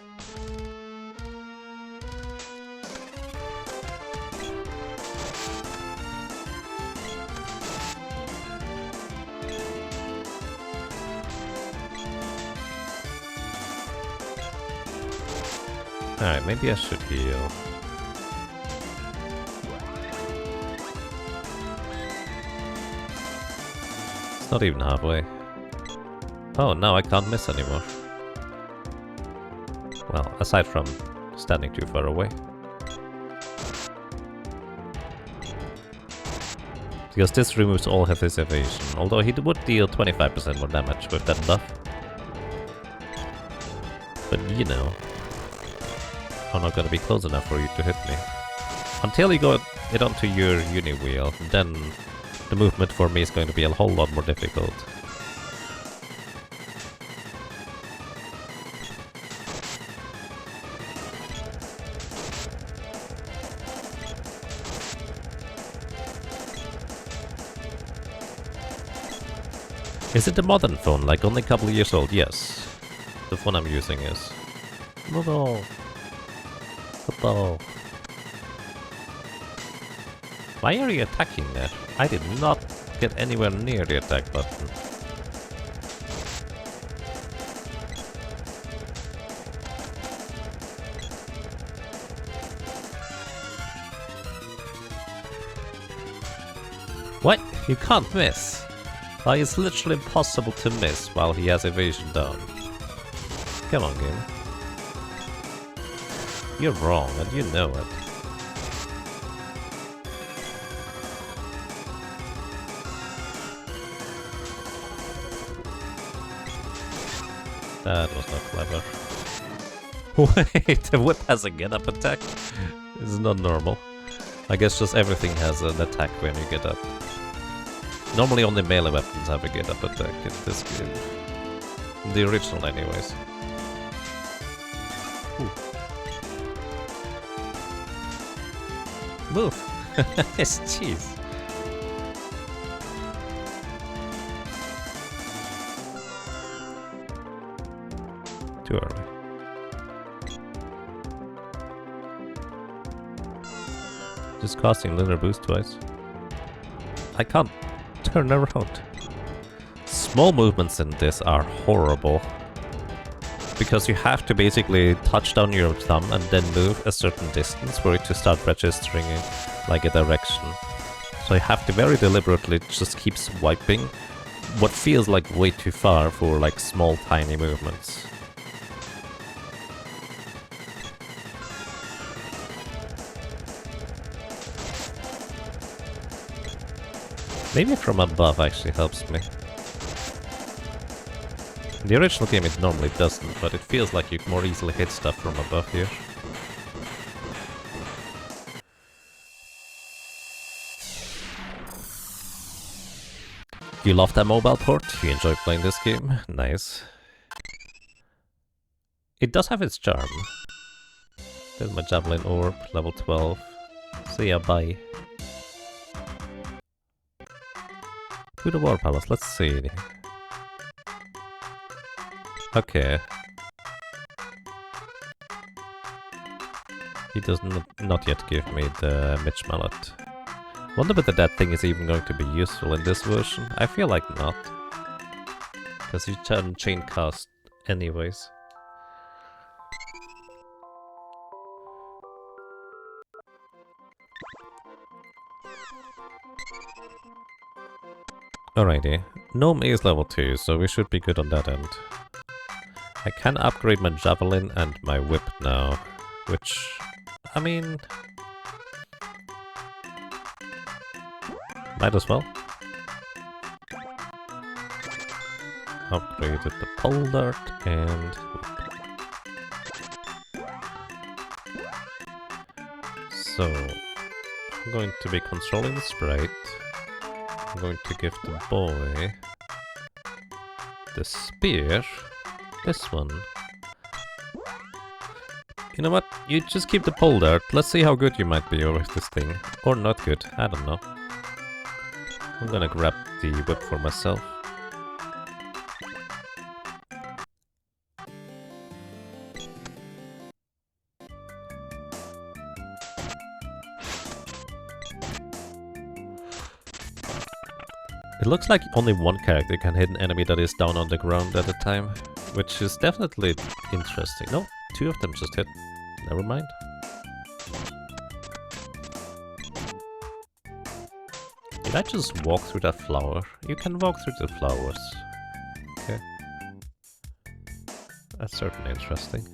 S1: Alright, maybe I should heal. It's not even halfway. Oh, now I can't miss anymore. Well, aside from standing too far away. Because this removes all of his evasion, although he would deal 25% more damage with that buff. But you know, I'm not gonna be close enough for you to hit me. Until you get onto your uni wheel, then the movement for me is going to be a whole lot more difficult. Is it a modern phone, like only a couple of years old? Yes. The phone I'm using is. No. Why are you attacking there? I did not get anywhere near the attack button. What? You can't miss? Like, it's literally impossible to miss while he has evasion down. Come on, game. You're wrong, and you know it. That was not clever. Wait, the whip has a get-up attack? This is not normal. I guess just everything has an attack when you get up. Normally only melee weapons have a get-up attack in this game. The original anyways. Ooh. Move! Yes, jeez. Too early. Just casting Lunar Boost twice. I can't turn around. Small movements in this are horrible. Because you have to basically touch down your thumb and then move a certain distance for it to start registering in, like a direction. So you have to very deliberately just keep swiping what feels like way too far for like small tiny movements. Maybe from above actually helps me. In the original game it normally doesn't, but it feels like you more easily hit stuff from above here. You love that mobile port? You enjoy playing this game? Nice. It does have its charm. There's my Javelin Orb, level 12. So yeah, bye. To the War Palace, let's see. Okay. He does not yet give me the Mitch Mallet. Wonder whether that thing is even going to be useful in this version. I feel like not. Because you can chain cast anyways. Alrighty. Gnome is level 2, so we should be good on that end. I can upgrade my Javelin and my Whip now, which, I mean, might as well. Upgraded the Pole Dart and Whip. So, I'm going to be controlling the sprite. I'm going to give the boy the spear. This one. You know what? You just keep the pole dart. Let's see how good you might be with this thing. Or not good. I don't know. I'm gonna grab the whip for myself. It looks like only one character can hit an enemy that is down on the ground at a time, which is definitely interesting. No, two of them just hit. Never mind. Did I just walk through that flower? You can walk through the flowers. Okay. That's certainly interesting.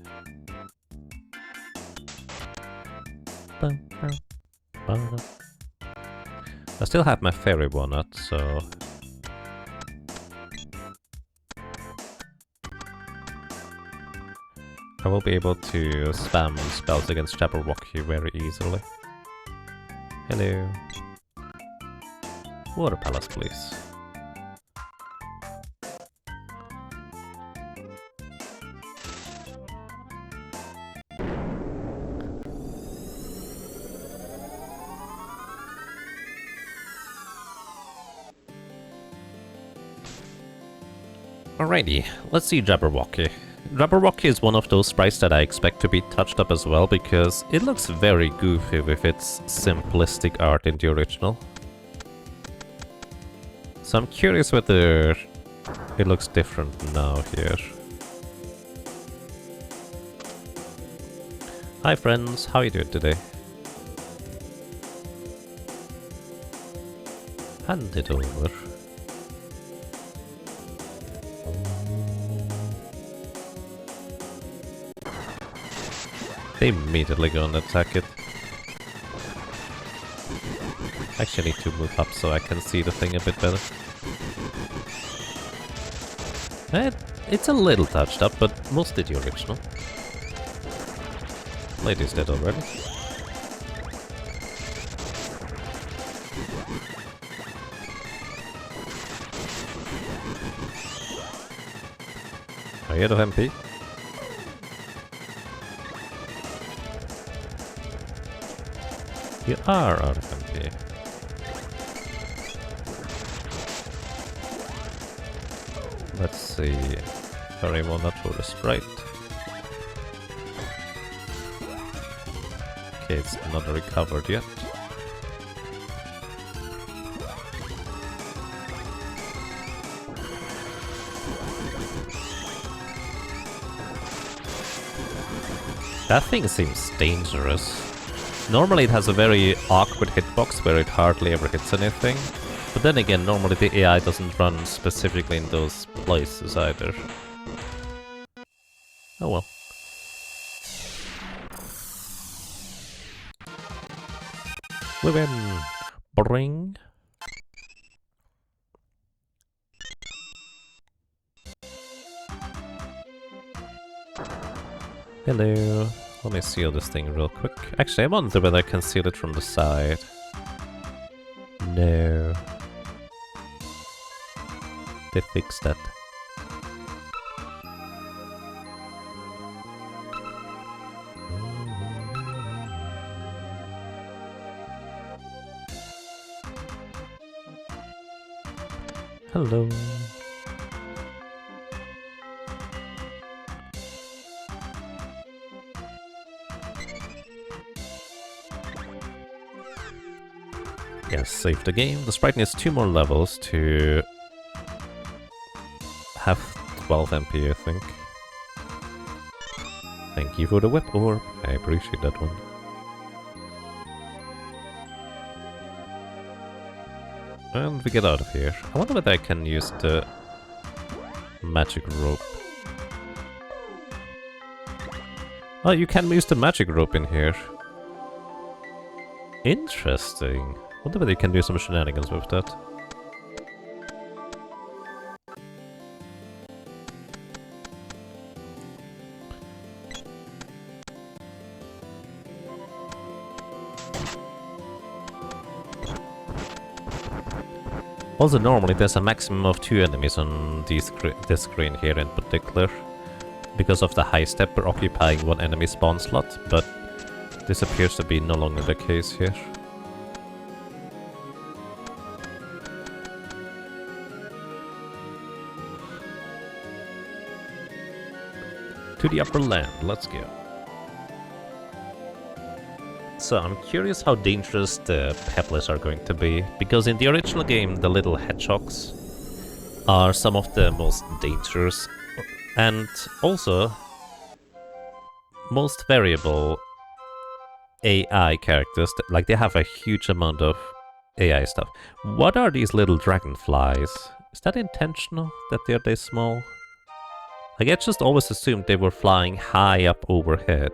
S1: I still have my fairy walnut, so... I will be able to spam spells against Jabberwocky very easily. Hello. Water Palace, please. Alrighty, let's see Jabberwocky. Jabberwocky is one of those sprites that I expect to be touched up as well, because it looks very goofy with its simplistic art in the original. So I'm curious whether it looks different now here. Hi friends, how are you doing today? Hand it over. They immediately go and attack it. Actually, I need to move up so I can see the thing a bit better. It's a little touched up, but mostly the original. Lady's dead already. Are you out of MP? You are out of MP. Let's see. Sorry, well, not for the sprite. Okay, it's not recovered yet. That thing seems dangerous. Normally it has a very awkward hitbox where it hardly ever hits anything. But then again, normally the AI doesn't run specifically in those places either. Oh well. We win! Bring! Hello. Let me seal this thing real quick. Actually, I wonder whether I can seal it from the side. No. They fixed that. Hello. Yes, save the game. The sprite needs 2 more levels to have 12 MP, I think. Thank you for the whip orb. I appreciate that one. And we get out of here. I wonder whether I can use the magic rope. Oh, you can use the magic rope in here. Interesting. Wonder whether you can do some shenanigans with that. Also, normally there's a maximum of 2 enemies on this screen here in particular, because of the high stepper occupying 1 enemy spawn slot, but this appears to be no longer the case here. To the upper land, let's go. So I'm curious how dangerous the pebbles are going to be, because in the original game the little hedgehogs are some of the most dangerous and also most variable AI characters. Like, they have a huge amount of AI stuff. What are these little dragonflies? Is that intentional that they're this small? Like, I just always assumed they were flying high up overhead.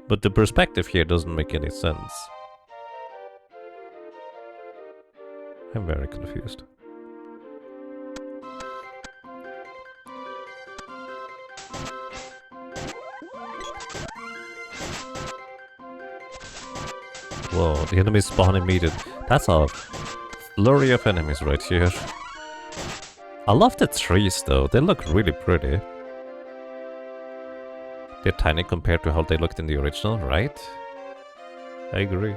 S1: But the perspective here doesn't make any sense. I'm very confused. Whoa, the enemies spawn immediately. That's a flurry of enemies right here. I love the trees though, they look really pretty. They're tiny compared to how they looked in the original, right? I agree.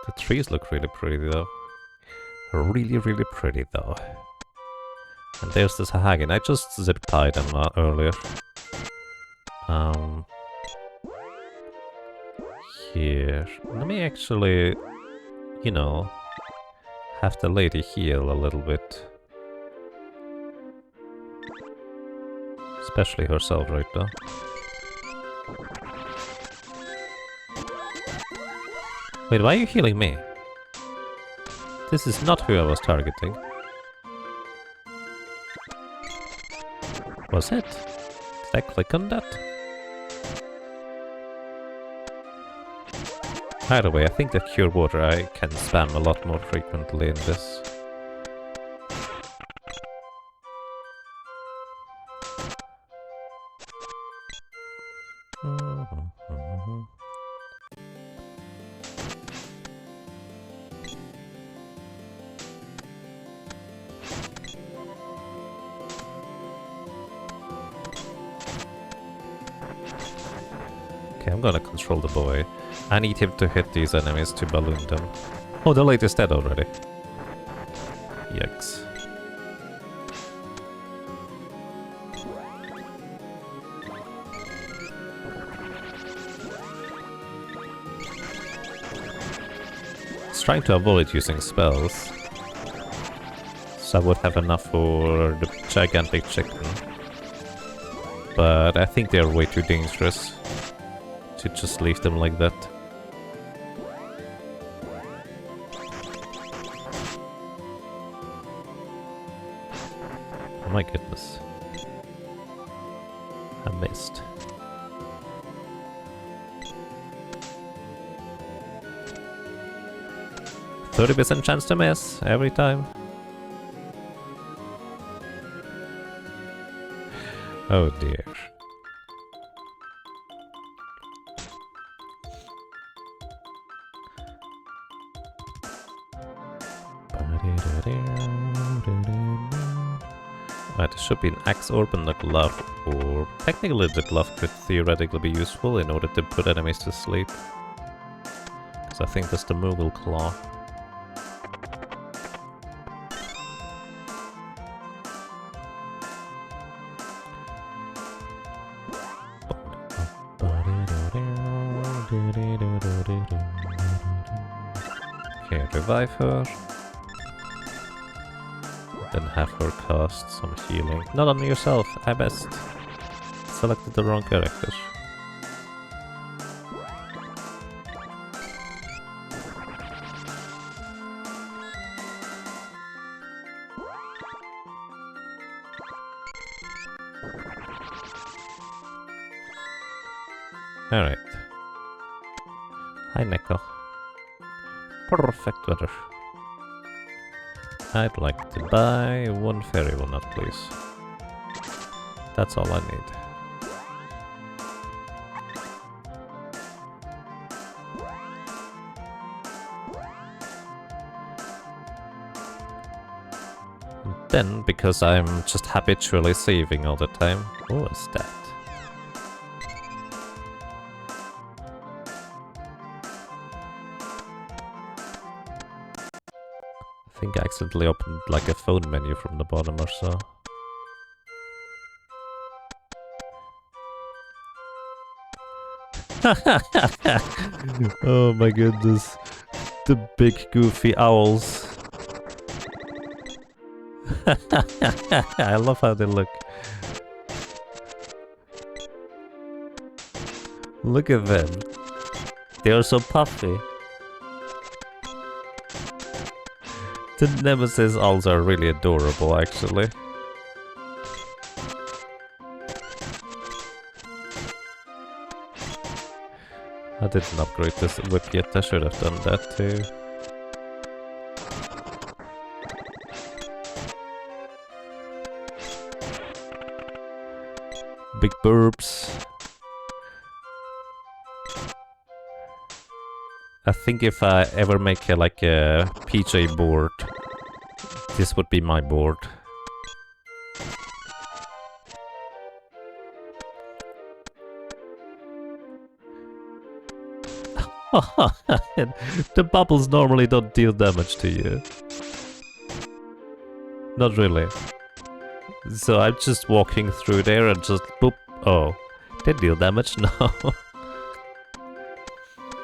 S1: The trees look really pretty though. Really, really pretty though. And there's this Hagen. I just zip-tied him earlier. Here. Let me actually, you know, have the lady heal a little bit. Especially herself right now. Wait, why are you healing me? This is not who I was targeting. Was it? Did I click on that? By the way, I think that Cure Water I can spam a lot more frequently in this. Okay, I'm gonna control the boy. I need him to hit these enemies to balloon them. Oh, the lady's dead already. Yikes. I was trying to avoid using spells, so I would have enough for the gigantic chicken. But I think they're way too dangerous to just leave them like that. Oh my goodness. I missed. %30 chance to miss every time. Oh dear. Right, there should be an axe orb and a glove orb. Technically the glove could theoretically be useful in order to put enemies to sleep. Because I think that's the Moogle Claw. Okay, revive her. Then have her cast some healing. Not on yourself, I best selected the wrong character. Alright. Hi, Neko. Perfect weather. I'd like to buy one fairy walnut, please. That's all I need. And then, because I'm just habitually saving all the time, what was that? I think I accidentally opened like a phone menu from the bottom or so. Oh my goodness. The big goofy owls. I love how they look. Look at them. They are so puffy. The Nemesis owls are really adorable, actually. I didn't upgrade this whip yet, I should have done that too. Big burps. I think if I ever make like a PJ board, this would be my board. The bubbles normally don't deal damage to you. Not really. So I'm just walking through there and just boop. Oh, they deal damage? No.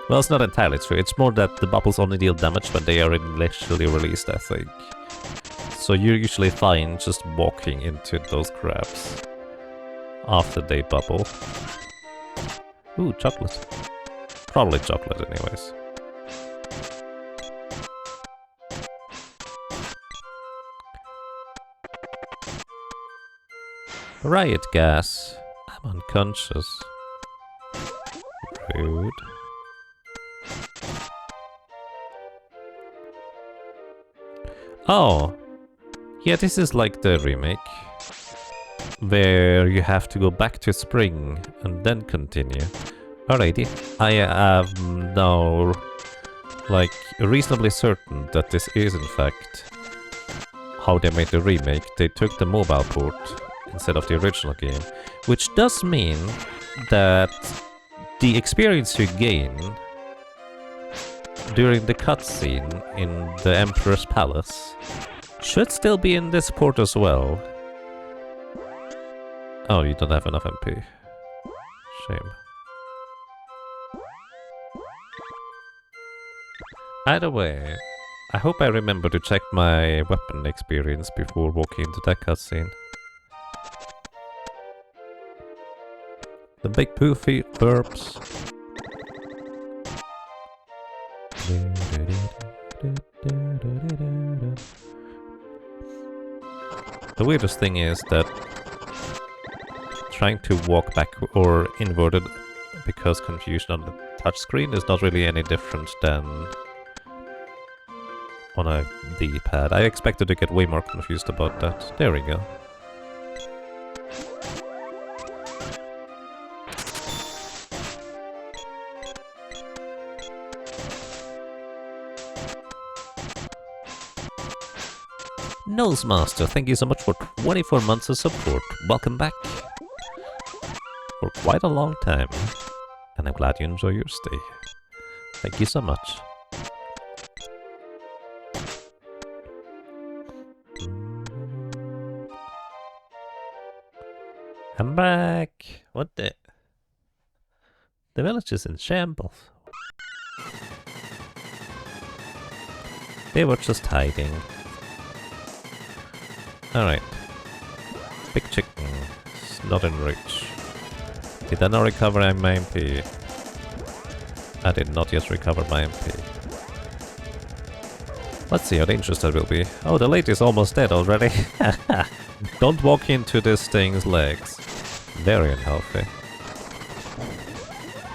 S1: Well, it's not entirely true. It's more that the bubbles only deal damage when they are initially released, I think. So you're usually fine just walking into those crabs after they bubble. Ooh, chocolate. Probably chocolate anyways. Riot gas. I'm unconscious. Rude. Oh. Yeah, this is like the remake. Where you have to go back to spring and then continue. Alrighty. I am now like reasonably certain that this is in fact how they made the remake. They took the mobile port instead of the original game, which does mean that the experience you gain during the cutscene in the Emperor's Palace should still be in this port as well. Oh, you don't have enough MP. Shame. Either way, I hope I remember to check my weapon experience before walking into that cutscene. The big poofy burps. The weirdest thing is that trying to walk back or inverted because confusion on the touchscreen is not really any different than on a D-pad. I expected to get way more confused about that. There we go. Nosemaster, thank you so much for 24 months of support. Welcome back. For quite a long time. And I'm glad you enjoy your stay. Thank you so much. I'm back! What the... The village is in shambles. They were just hiding. Alright. Big chicken. It's not in reach. Did I not recover my MP? I did not yet recover my MP. Let's see how dangerous that will be. Oh, the lady's almost dead already. Don't walk into this thing's legs. Very unhealthy.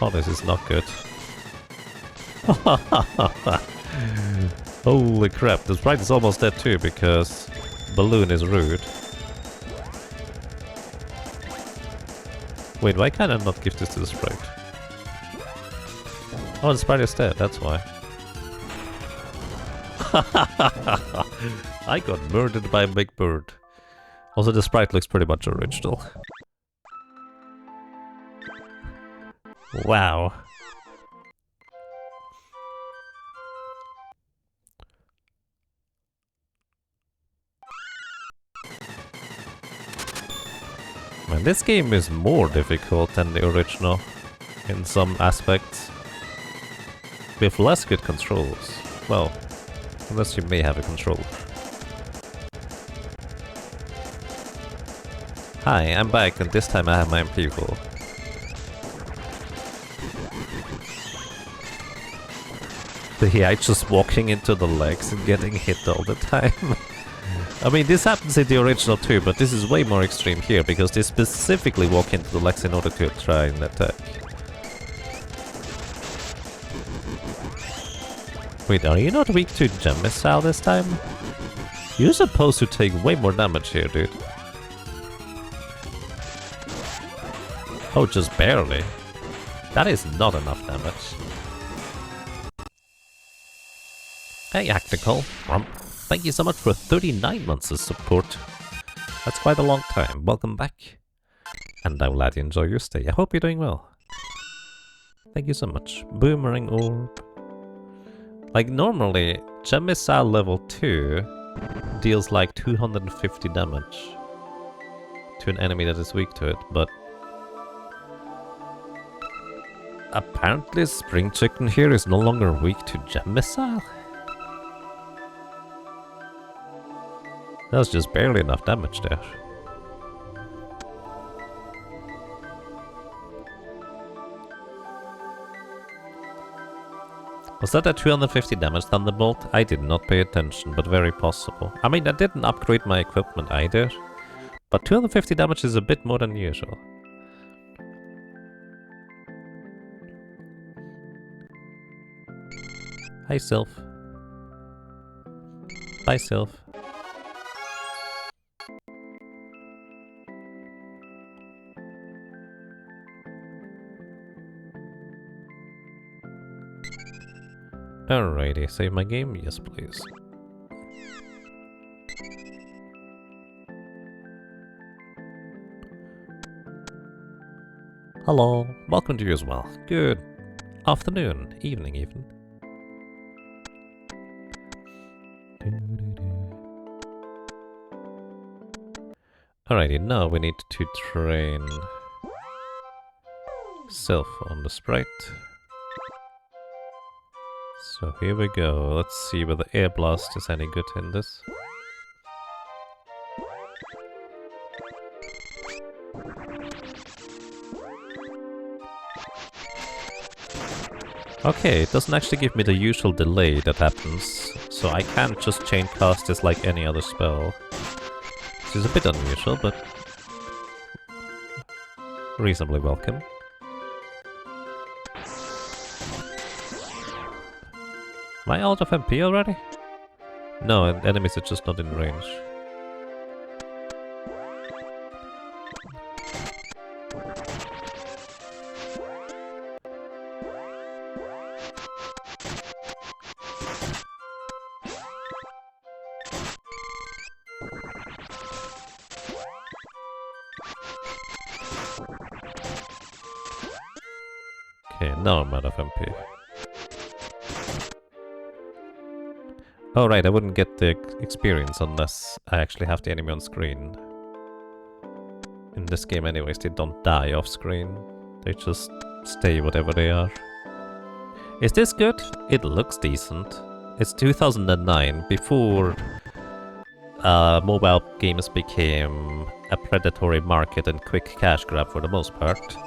S1: Oh, this is not good. Holy crap, the sprite is almost dead too, because balloon is rude. Wait, why can't I not give this to the sprite? Oh, the sprite is dead, that's why. I got murdered by a big bird. Also, the sprite looks pretty much original. Wow. Man, this game is more difficult than the original. in some aspects. With less good controls. Well, unless you may have a controller. Hi, I'm back, and this time I have my MP full. Yeah, just walking into the legs and getting hit all the time. I mean, this happens in the original too, but this is way more extreme here, because they specifically walk into the legs in order to try and attack. Wait, are you not weak to gem missile this time? You're supposed to take way more damage here, dude. Oh, just barely. That is not enough damage. Hey, Actical. Thank you so much for 39 months of support. That's quite a long time. Welcome back. And I'm glad you enjoy your stay. I hope you're doing well. Thank you so much. Boomerang Orb. Like, normally, Gem Missile level 2 deals like 250 damage to an enemy that is weak to it, but apparently Spring Chicken here is no longer weak to Gem Missile? That's just barely enough damage there. Was that a 250 damage Thunderbolt? I did not pay attention, but very possible. I mean, I didn't upgrade my equipment either, but 250 damage is a bit more than usual. Hi, Sylph. Bye, Sylph. Alrighty, save my game? Yes, please. Hello, welcome to you as well. Good afternoon, evening even. Alrighty, now we need to train Sylph on the sprite. So here we go. Let's see whether Air Blast is any good in this. Okay, it doesn't actually give me the usual delay that happens, so I can't just chain cast this like any other spell. Which is a bit unusual, but reasonably welcome. Am I out of MP already? No, enemies are just not in range. Okay, now I'm out of MP. Oh right, I wouldn't get the experience unless I actually have the enemy on screen. In this game anyways, they don't die off screen. They just stay whatever they are. Is this good? It looks decent. It's 2009, before mobile games became a predatory market and quick cash grab for the most part.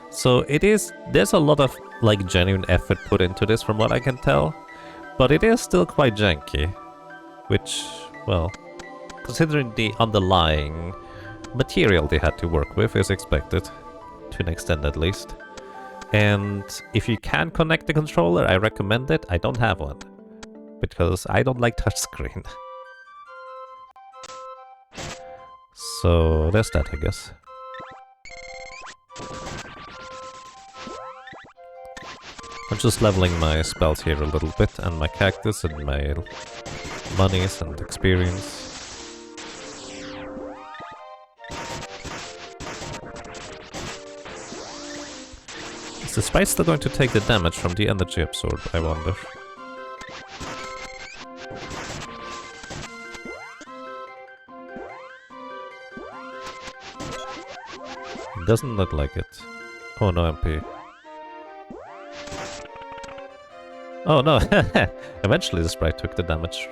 S1: So it is, there's a lot of like genuine effort put into this from what I can tell. But it is still quite janky, which, well, considering the underlying material they had to work with is expected, to an extent at least. And if you can connect the controller, I recommend it. I don't have one, because I don't like touchscreen. So there's that, I guess. I'm just leveling my spells here a little bit, and my cactus, and my monies, and experience. Is the sprite still going to take the damage from the energy absorb, I wonder? It doesn't look like it. Oh, no MP. Oh no, eventually the sprite took the damage.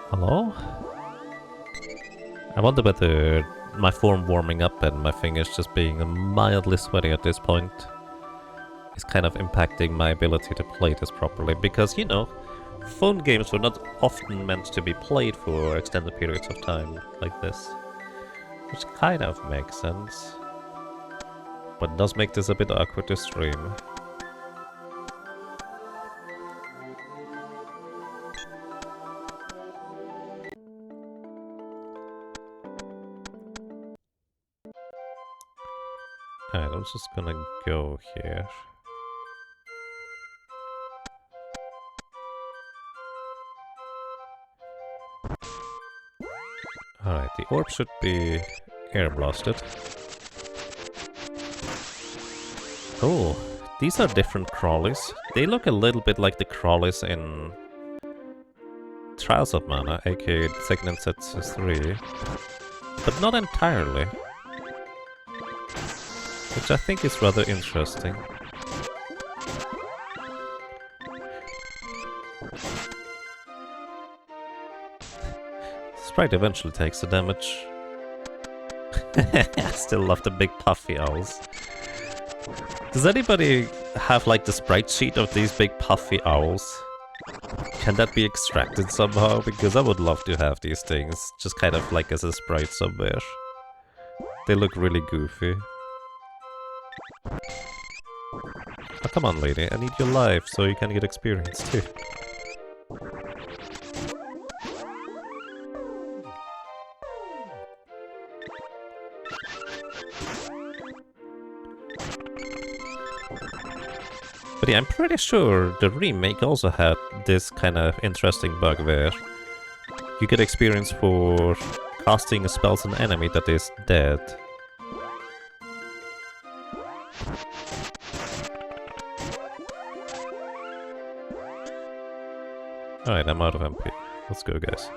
S1: Hello? I wonder whether my form warming up and my fingers just being mildly sweaty at this point is kind of impacting my ability to play this properly, because, you know, phone games were not often meant to be played for extended periods of time like this. Which kind of makes sense. But does make this a bit awkward to stream. Alright, I'm just gonna go here. Alright, the orb should be air blasted. Oh, these are different crawlies. They look a little bit like the crawlies in Trials of Mana, aka Second and Set 3, but not entirely. Which I think is rather interesting. Sprite eventually takes the damage. I still love the big puffy owls. Does anybody have like the sprite sheet of these big puffy owls? Can that be extracted somehow? Because I would love to have these things, just kind of like as a sprite somewhere. They look really goofy. Oh, come on, lady. I need your life so you can get experience too. But yeah, I'm pretty sure the remake also had this kind of interesting bug where you get experience for casting spells on an enemy that is dead. Alright, I'm out of MP. Let's go, guys.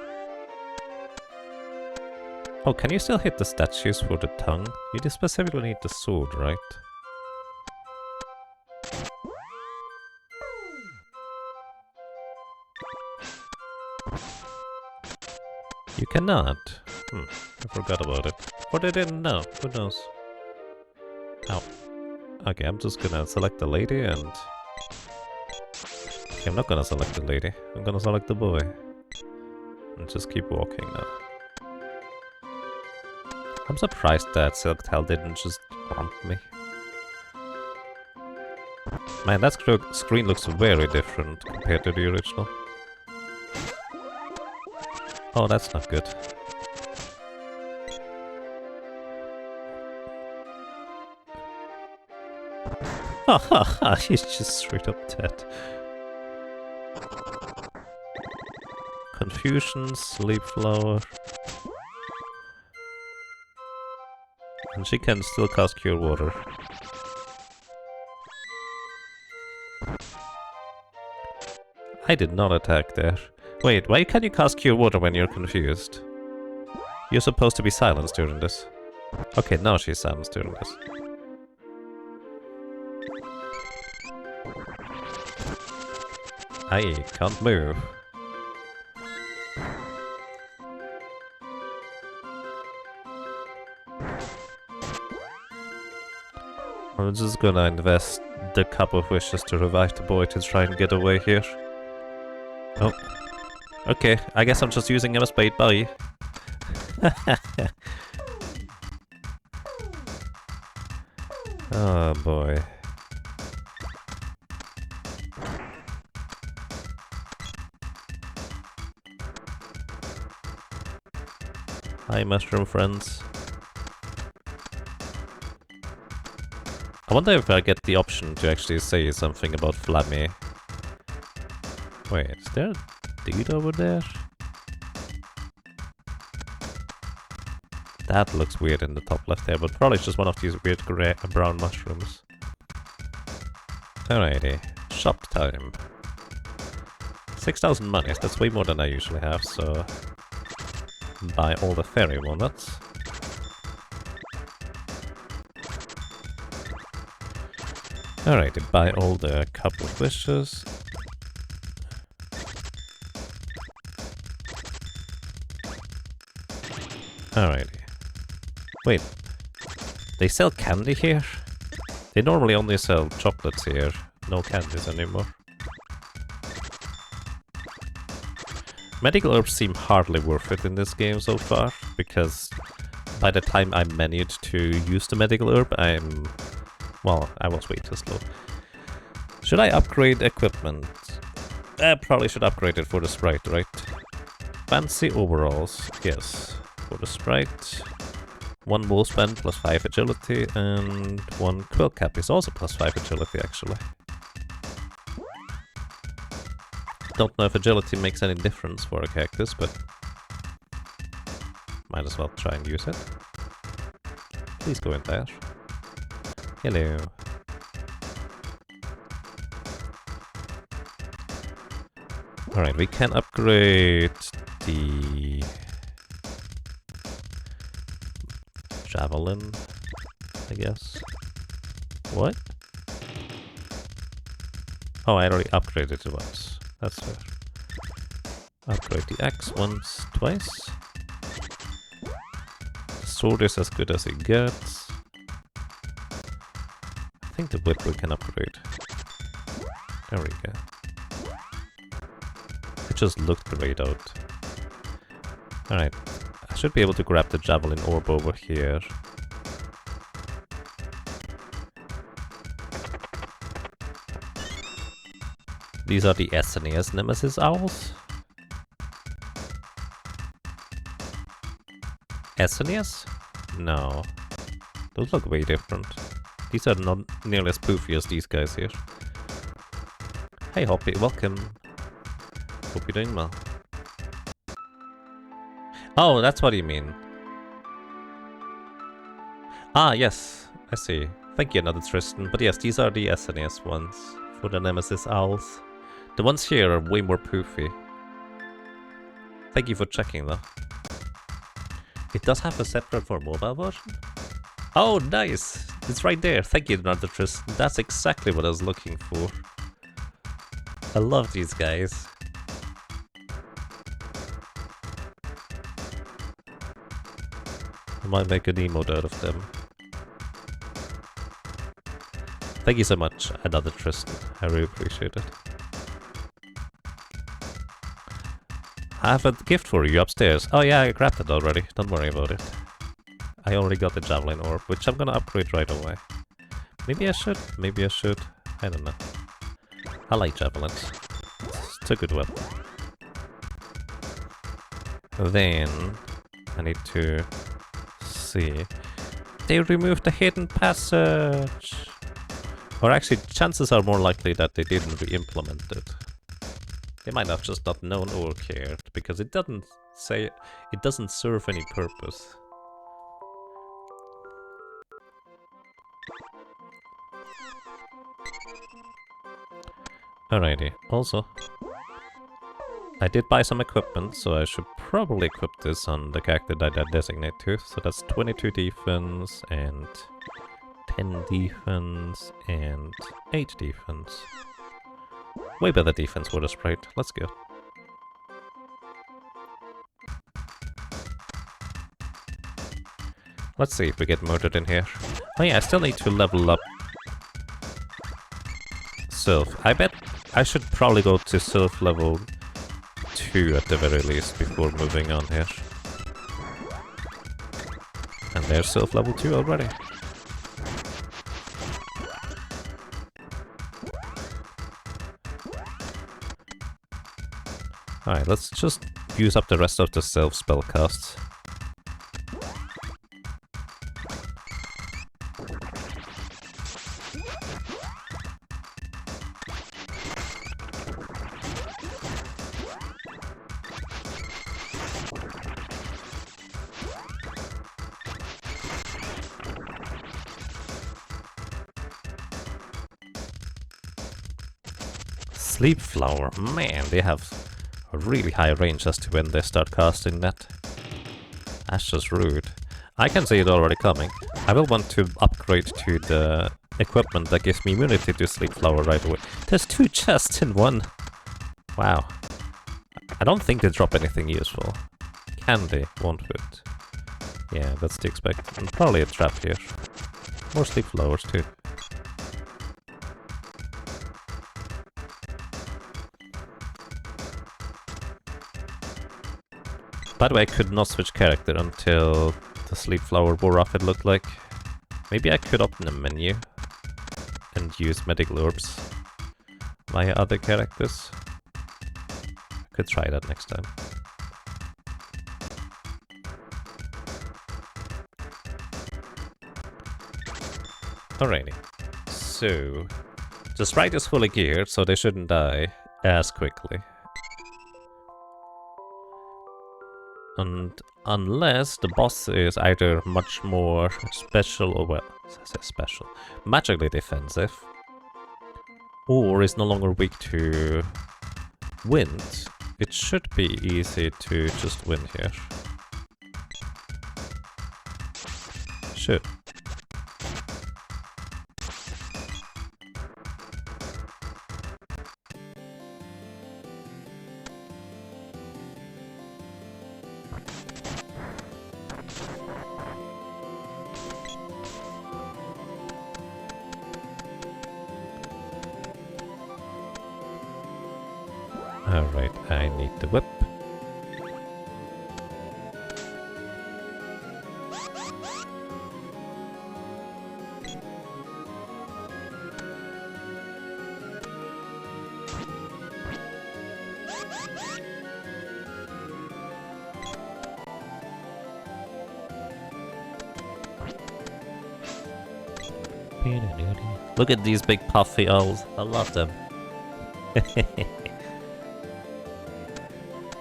S1: Oh, can you still hit the statues for the tongue? You just specifically need the sword, right? You cannot. I forgot about it. Or they didn't know. Who knows? Ow. Okay, I'm just gonna select the lady and... Okay, I'm not gonna select the lady. I'm gonna select the boy. And just keep walking now. I'm surprised that Silktail didn't just bump me. Man, that screen looks very different compared to the original. Oh, that's not good. Ha ha ha, he's just straight up dead. Confusion, Sleep Flower. And she can still cast Cure Water. I did not attack there. Wait, why can't you cast Cure Water when you're confused? You're supposed to be silenced during this. Okay, now she's silenced during this. I can't move. I'm just gonna invest the Cup of Wishes to revive the boy to try and get away here. Oh. Okay, I guess I'm just using him as bait, bye. Oh boy. Hi, mushroom friends. I wonder if I get the option to actually say something about Flammy. Wait, is there a dude over there? That looks weird in the top left there, but probably it's just one of these weird grey and brown mushrooms. Alrighty, shop time. 6,000 monies, that's way more than I usually have, so... buy all the fairy walnuts. Alrighty, buy all the couple of wishes. Alrighty. Wait, they sell candy here? They normally only sell chocolates here, no candies anymore. Medical herbs seem hardly worth it in this game so far, because by the time I managed to use the medical herb, well, I was way too slow. Should I upgrade equipment? I probably should upgrade it for the sprite, right? Fancy overalls, yes. For the sprite. 1 wolfsband plus 5 agility, and 1 quill cap is also plus 5 agility, actually. Don't know if agility makes any difference for a cactus, but might as well try and use it. Please go in there. Hello. Alright, we can upgrade the javelin, I guess. What? Oh, I already upgraded it once. That's fair. Upgrade the axe once, twice. The sword is as good as it gets. I think the whip we can upgrade. There we go. It just looked great out. Alright. I should be able to grab the javelin orb over here. These are the SNES Nemesis Owls. SNES? No. Those look way different. These are not nearly as poofy as these guys here. Hey Hoppy, welcome. Hope you're doing well. Oh, that's what you mean. Ah, yes, I see. Thank you, another Tristan. But yes, these are the SNES ones for the Nemesis Owls. The ones here are way more poofy. Thank you for checking though. It does have a separate for mobile version? Oh, nice! It's right there. Thank you, another Tristan. That's exactly what I was looking for. I love these guys. I might make an emote out of them. Thank you so much, another Tristan. I really appreciate it. I have a gift for you upstairs. Oh yeah, I grabbed it already. Don't worry about it. I already got the javelin orb, which I'm gonna upgrade right away. Maybe I should, maybe I should. I don't know. I like javelins. It's a good weapon. Then I need to see. They removed the hidden passage. Or actually, chances are more likely that they didn't re-implement it. They might have just not known or cared, because it doesn't say, it doesn't serve any purpose. Alrighty, also, I did buy some equipment, so I should probably equip this on the character that I designate to. So that's 22 defense, and 10 defense, and 8 defense. Way better defense for the sprite. Let's go. Let's see if we get murdered in here. Oh yeah, I still need to level up Sylph. I bet I should probably go to Sylph level 2 at the very least before moving on here. And there's Sylph level 2 already. Alright, let's just use up the rest of the Sylph spellcasts. Sleep Flower. Man, they have a really high range as to when they start casting that. That's just rude. I can see it already coming. I will want to upgrade to the equipment that gives me immunity to Sleep Flower right away. There's 2 chests in one. Wow. I don't think they drop anything useful. Candy, 1 foot. Yeah, that's to expect. And probably a trap here. More Sleep Flowers too. By the way, I could not switch character until the Sleep Flower wore off, it looked like. Maybe I could open the menu and use medical orbs via other characters. I could try that next time. Alrighty. So, the sprite is fully geared, so they shouldn't die as quickly. And unless the boss is either much more special, or well, I say special, magically defensive, or is no longer weak to wind, it should be easy to just win here. Should. Alright, I need the whip. Look at these big puffy owls. I love them.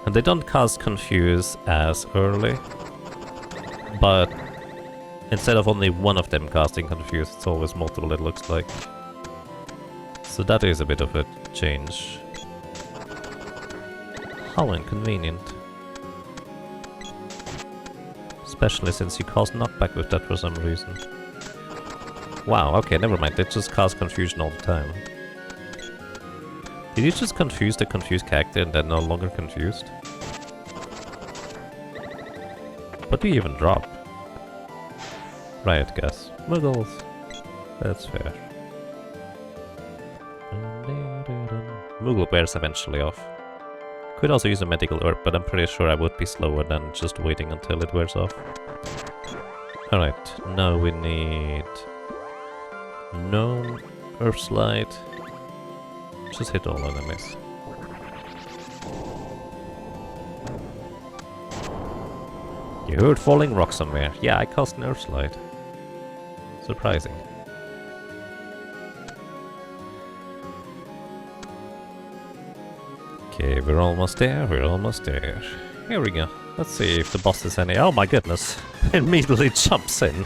S1: And they don't cast Confuse as early, but instead of only one of them casting Confuse, it's always multiple, it looks like. So that is a bit of a change. How inconvenient. Especially since you cast knockback with that for some reason. Wow, okay, never mind, they just cast Confusion all the time. Did you just confuse the confused character and then no longer confused? What do you even drop? Riot gas. Muggles. That's fair. Moogle wears eventually off. Could also use a medical herb, but I'm pretty sure I would be slower than just waiting until it wears off. Alright, now we need... Gnome, Earth Slide. Just hit all enemies. You heard falling rock somewhere. Yeah, I cast an Earth Slide. Surprising. Okay, we're almost there, we're almost there. Here we go. Let's see if the boss is any... Oh my goodness! Immediately jumps in.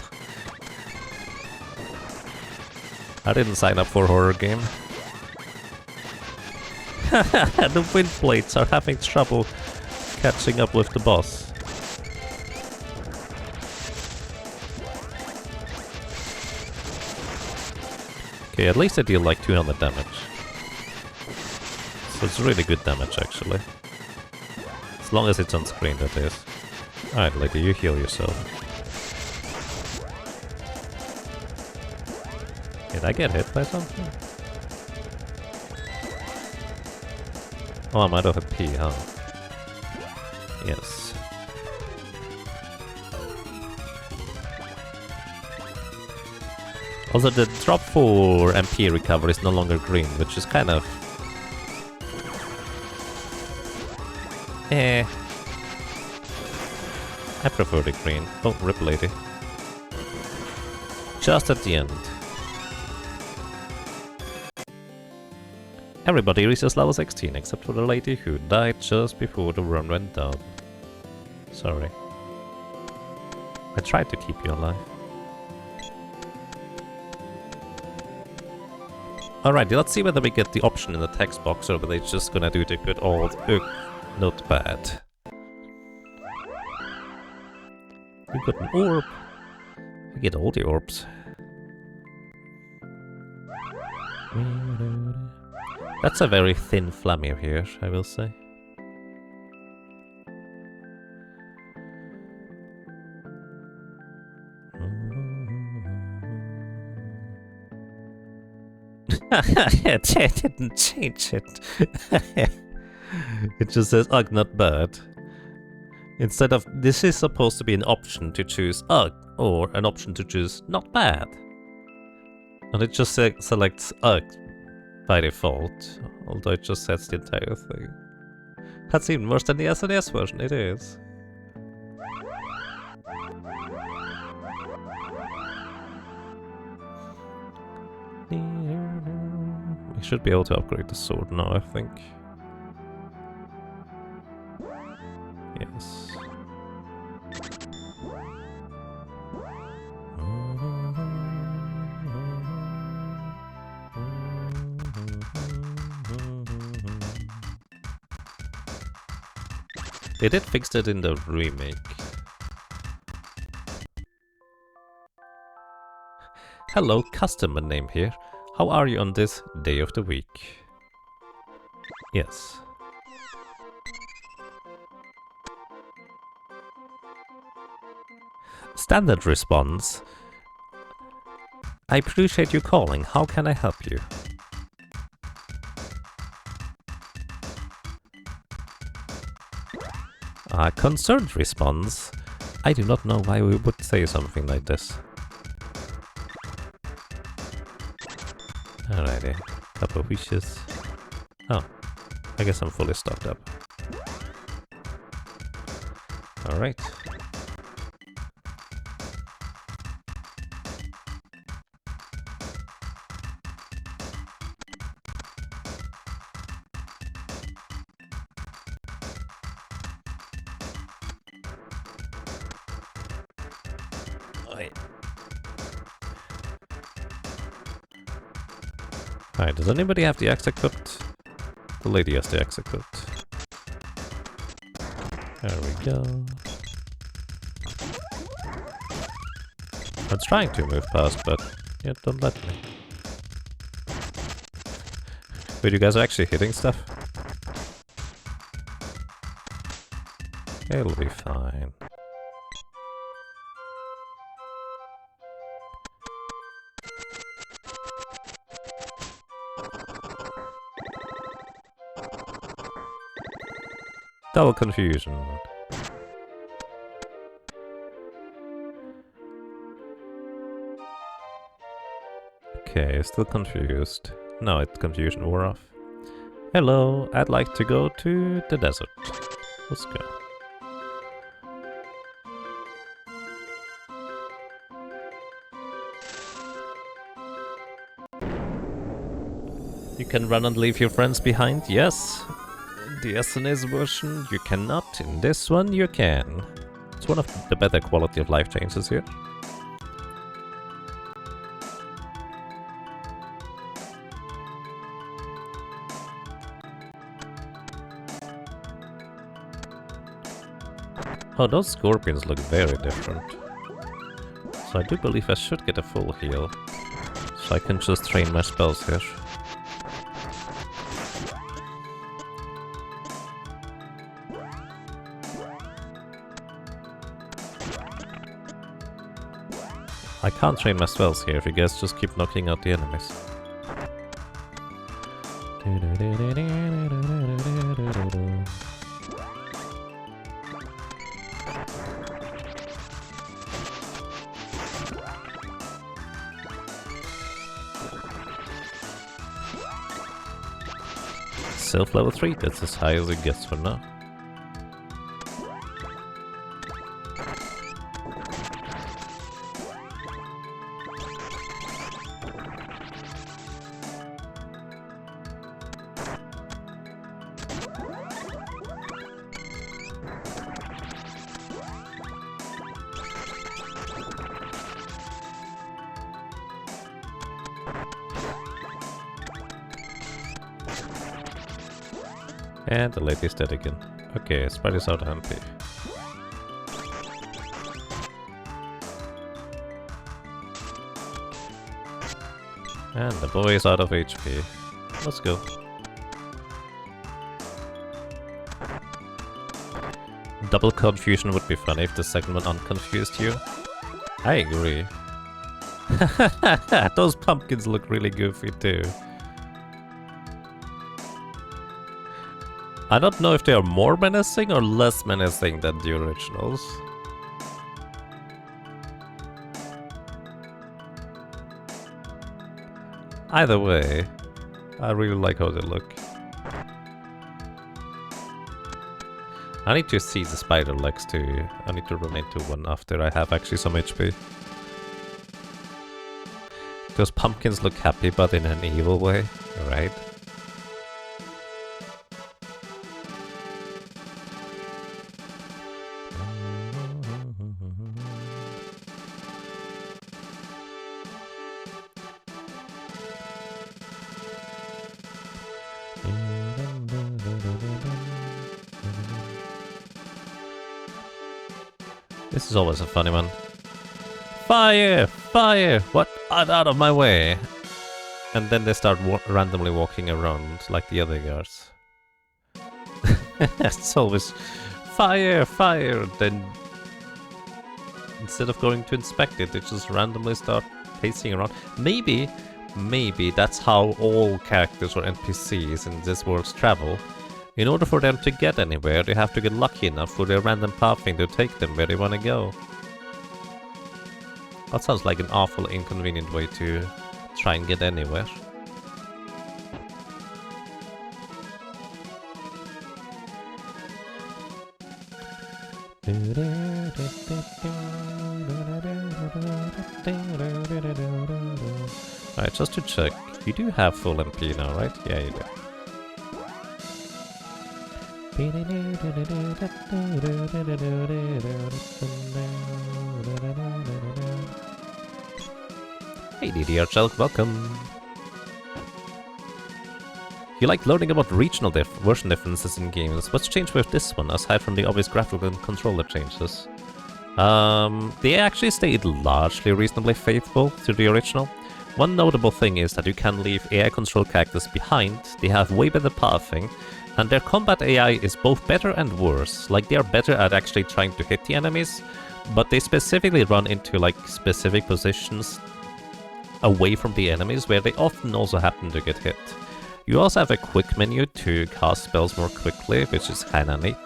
S1: I didn't sign up for a horror game. The wind blades are having trouble catching up with the boss. Okay, at least I deal like 200 damage. So it's really good damage actually. As long as it's on screen, that is. Alright, lady, you heal yourself. Did I get hit by something? Oh, I'm out of a P, huh? Yes. Also, the drop for MP recovery is no longer green, which is kind of... I prefer the green. Oh, rip lady. Just at the end. Everybody reaches level 16 except for the lady who died just before the run went down. Sorry. I tried to keep you alive. Alrighty, let's see whether we get the option in the text box or whether it's just gonna do the good old not bad. We got an orb. We get all the orbs. That's a very thin Flammy here, I will say. It didn't change it. It just says, ugh, not bad. Instead of, this is supposed to be an option to choose ugh, or an option to choose not bad. And it just selects ugh by default, although it just sets the entire thing. That's even worse than the SNES version, it is. We should be able to upgrade the sword now, I think. Yes. They did fix that in the remake. Hello, customer name here. How are you on this day of the week? Yes. Standard response. I appreciate you calling. How can I help you? Concerned response. I do not know why we would say something like this. Alrighty, couple of wishes. Oh, I guess I'm fully stocked up. Alright. Alright, does anybody have the axe equipped? The lady has the axe equipped. There we go. I was trying to move past, but yeah, don't let me. Wait, you guys are actually hitting stuff? It'll be fine. Double confusion. Okay, still confused. No, it's confusion wore off. Hello, I'd like to go to the desert. Let's go. You can run and leave your friends behind, yes. The SNES version, you cannot. In this one, you can. It's one of the better quality of life changes here. Oh, those scorpions look very different. So I do believe I should get a full heal. So I can just train my spells here. I can't train my spells here if you guys just keep knocking out the enemies. Self level 3, that's as high as it gets for now. And the lady's dead again. Okay, Spider's out of MP. And the boy is out of HP. Let's go. Double confusion would be funny if the second one unconfused you. I agree. Those pumpkins look really goofy too. I don't know if they are more menacing or less menacing than the originals. Either way, I really like how they look. I need to see the spider legs too. I need to run into one after I have actually some HP. Those pumpkins look happy, but in an evil way, right? This is always a funny one. Fire! Fire! What? Out of my way! And then they start randomly walking around like the other guards. It's always fire! Fire! Then instead of going to inspect it, they just randomly start pacing around. Maybe that's how all characters or NPCs in this world travel. In order for them to get anywhere, they have to get lucky enough for their random pathing to take them where they want to go. That sounds like an awful inconvenient way to try and get anywhere. Alright, just to check, you do have full MP now, right? Yeah, you do. Hey DDR Shell, welcome! You like learning about regional version differences in games. What's changed with this one, aside from the obvious graphical and controller changes? They actually stayed largely reasonably faithful to the original. One notable thing is that you can leave AI-controlled characters behind, they have way better pathing, and their combat AI is both better and worse. Like, they are better at actually trying to hit the enemies, but they specifically run into, like, specific positions away from the enemies where they often also happen to get hit. You also have a quick menu to cast spells more quickly, which is kinda neat.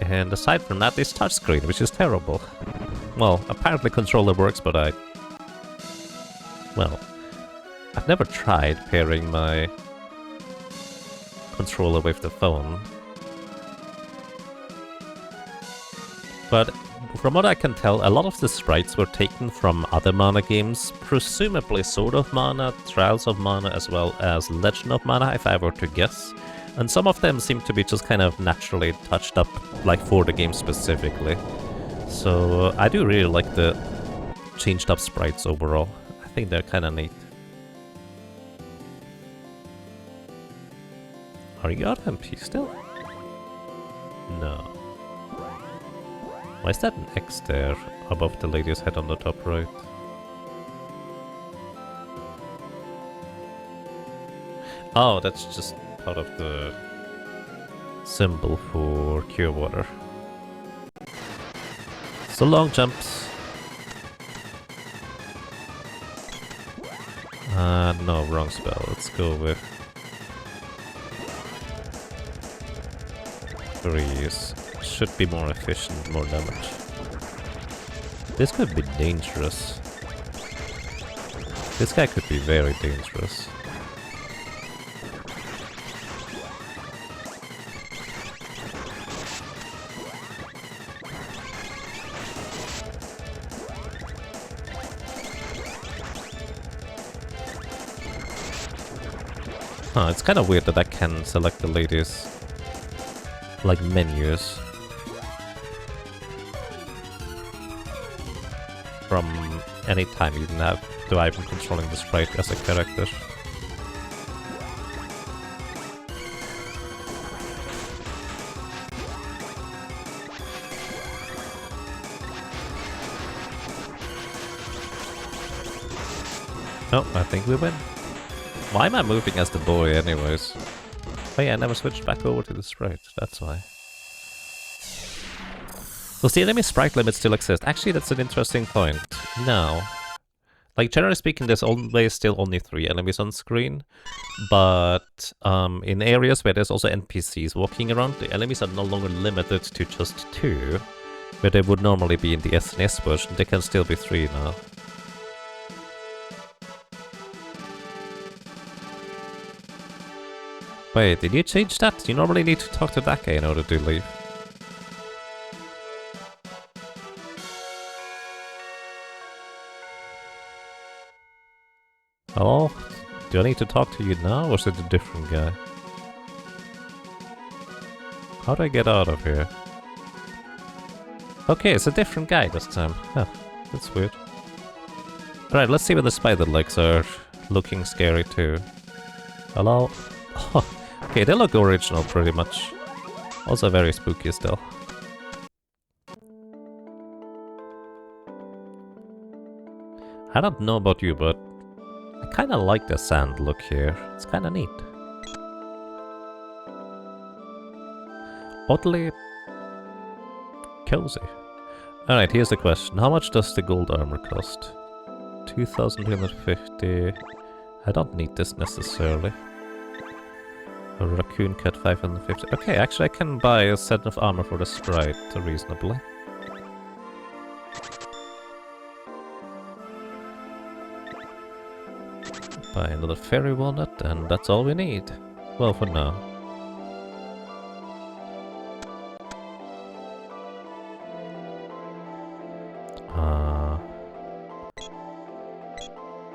S1: And aside from that, it's touchscreen, which is terrible. Well, apparently controller works, but well, I've never tried pairing my controller with the phone. But from what I can tell, a lot of the sprites were taken from other Mana games, presumably Sword of Mana, Trials of Mana, as well as Legend of Mana, if I were to guess. And some of them seem to be just kind of naturally touched up, like for the game specifically. So I do really like the changed up sprites overall. I think they're kind of neat. Are you out of MP still? No. Why is that an X there above the lady's head on the top right? Oh, that's just part of the symbol for Cure Water. So long jumps. No, wrong spell. Let's go with Freeze. Should be more efficient, more damage. This could be dangerous. This guy could be very dangerous. Huh, it's kind of weird that I can select the lady's, like, menus from any time, even though I've been controlling the sprite as a character. Oh, I think we win. Why am I moving as the boy anyways? Oh yeah, I never switched back over to the sprite, that's why. Does the enemy sprite limit still exist? Actually, that's an interesting point. No. Like, generally speaking, there's always still only 3 enemies on screen, but in areas where there's also NPCs walking around, the enemies are no longer limited to just 2, where they would normally be in the SNES version. They can still be 3 now. Wait, did you change that? You normally need to talk to that guy in order to leave. Hello? Do I need to talk to you now, or is it a different guy? How do I get out of here? Okay, it's a different guy this time. Huh, that's weird. Alright, let's see where the spider legs are looking scary too. Hello? Oh, okay, they look original pretty much. Also very spooky still. I don't know about you, but I kinda like the sand look here. It's kinda neat. Oddly cozy. Alright, here's the question. How much does the gold armor cost? 2,250. I don't need this necessarily. A raccoon cat 550. Okay, actually I can buy a set of armor for the sprite reasonably. Buy another fairy walnut, and that's all we need. Well, for now.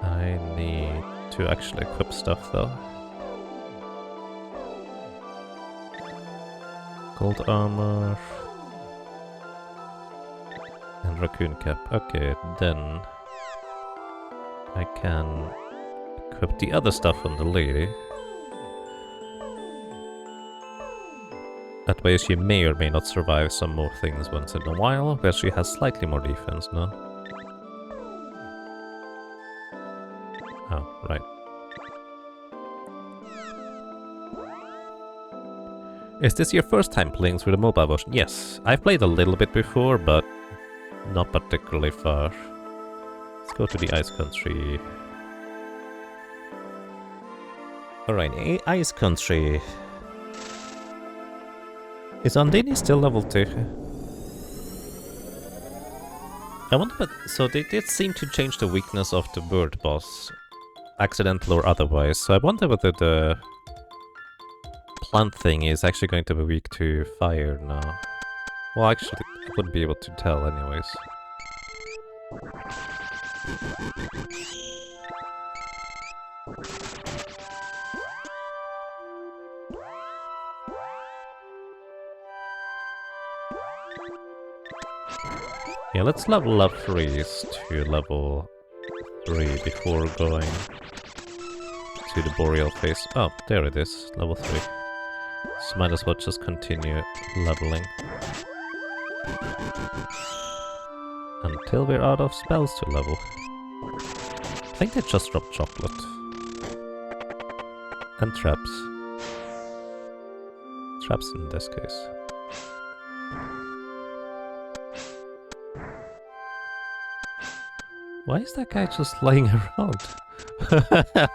S1: I need to actually equip stuff though. Gold armor. And raccoon cap. Okay, then I can equip the other stuff on the lady. That way she may or may not survive some more things once in a while, where she has slightly more defense now. Oh, right. Is this your first time playing through the mobile version? Yes, I've played a little bit before, but not particularly far. Let's go to the ice country. Alright, ice country. Is Andini still level 2? I wonder, but so they did seem to change the weakness of the bird boss, accidental or otherwise, so I wonder whether the plant thing is actually going to be weak to fire now. Well, actually, I wouldn't be able to tell anyways. Yeah, let's level up Freeze to level 3 before going to the Boreal phase. Oh, there it is, level 3. So might as well just continue leveling until we're out of spells to level. I think they just dropped chocolate. And traps. Traps in this case. Why is that guy just laying around?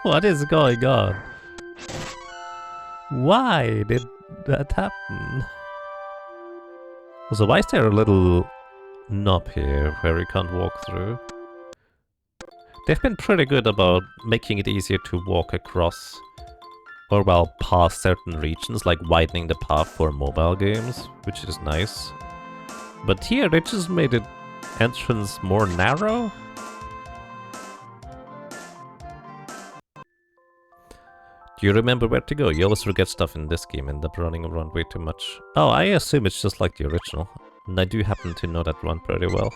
S1: What is going on? Why did that happen? Also, why is there a little knob here where we can't walk through? They've been pretty good about making it easier to walk across, or well, past certain regions, like widening the path for mobile games, which is nice. But here, they just made the entrance more narrow? Do you remember where to go? You always forget stuff in this game and end up running around way too much. Oh, I assume it's just like the original. And I do happen to know that one pretty well.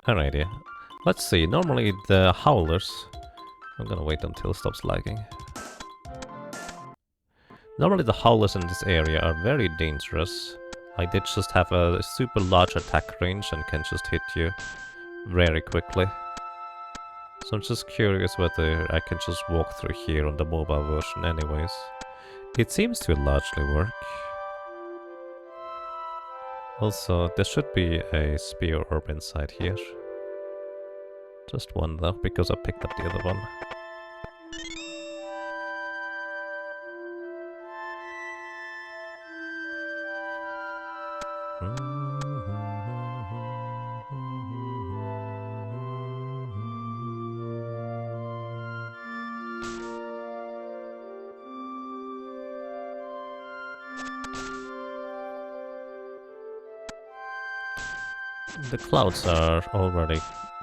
S1: Alrighty. Let's see. Normally the howlers... I'm gonna wait until it stops lagging. Normally the howlers in this area are very dangerous. I did just have a super large attack range and can just hit you very quickly. So I'm just curious whether I can just walk through here on the mobile version anyways. It seems to largely work. Also, there should be a spear orb inside here. Just one though, because I picked up the other one. The clouds are already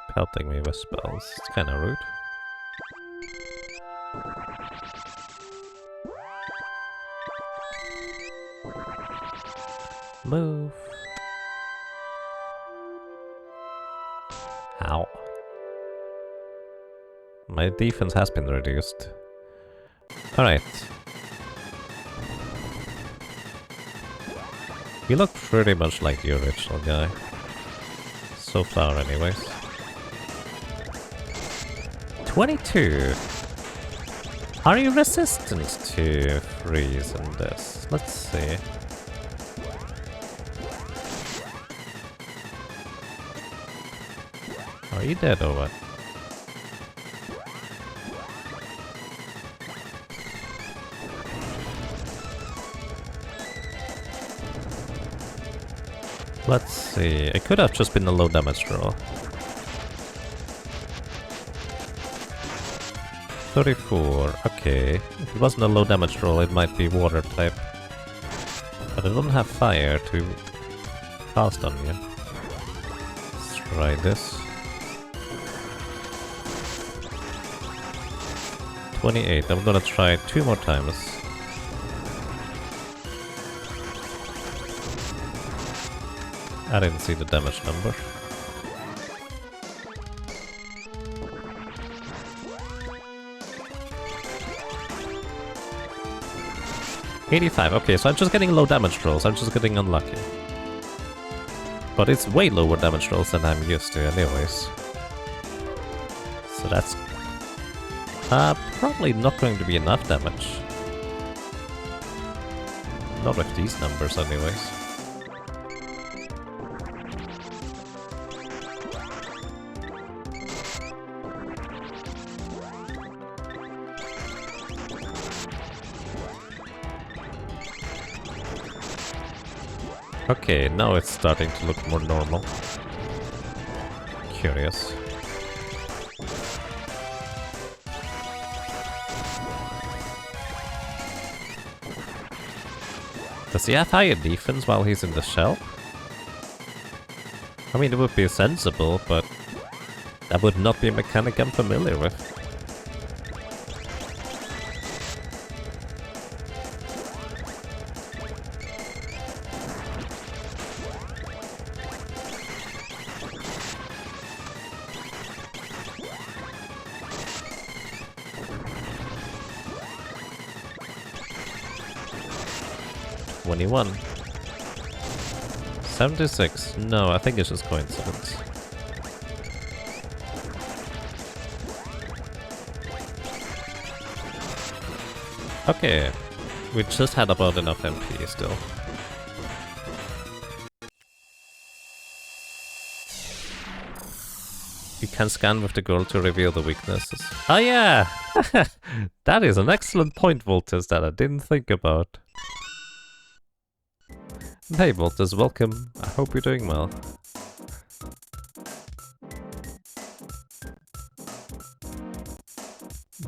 S1: pelting me with spells. It's kinda rude. Move. Ow. My defense has been reduced. Alright. You look pretty much like the original guy. So far anyways. 22! Are you resistant to freeze in this? Let's see. Are you dead or what? Let's see. It could have just been a low damage roll. 34. Okay. If it wasn't a low damage roll, it might be water type. But I don't have fire to cast on you. Let's try this. 28. I'm gonna try it 2 more times. I didn't see the damage number. $85. Okay, so I'm just getting low damage rolls. I'm just getting unlucky. But it's way lower damage rolls than I'm used to anyways. So that's probably not going to be enough damage. Not with these numbers anyways. Okay, now it's starting to look more normal. Curious. Does he have higher defense while he's in the shell? I mean, it would be sensible, but that would not be a mechanic I'm familiar with. $21. 76. No, I think it's just coincidence. Okay, we just had about enough MP still. You can scan with the girl to reveal the weaknesses. Oh yeah! That is an excellent point, Voltus, that I didn't think about. Hey Voltus, welcome. I hope you're doing well.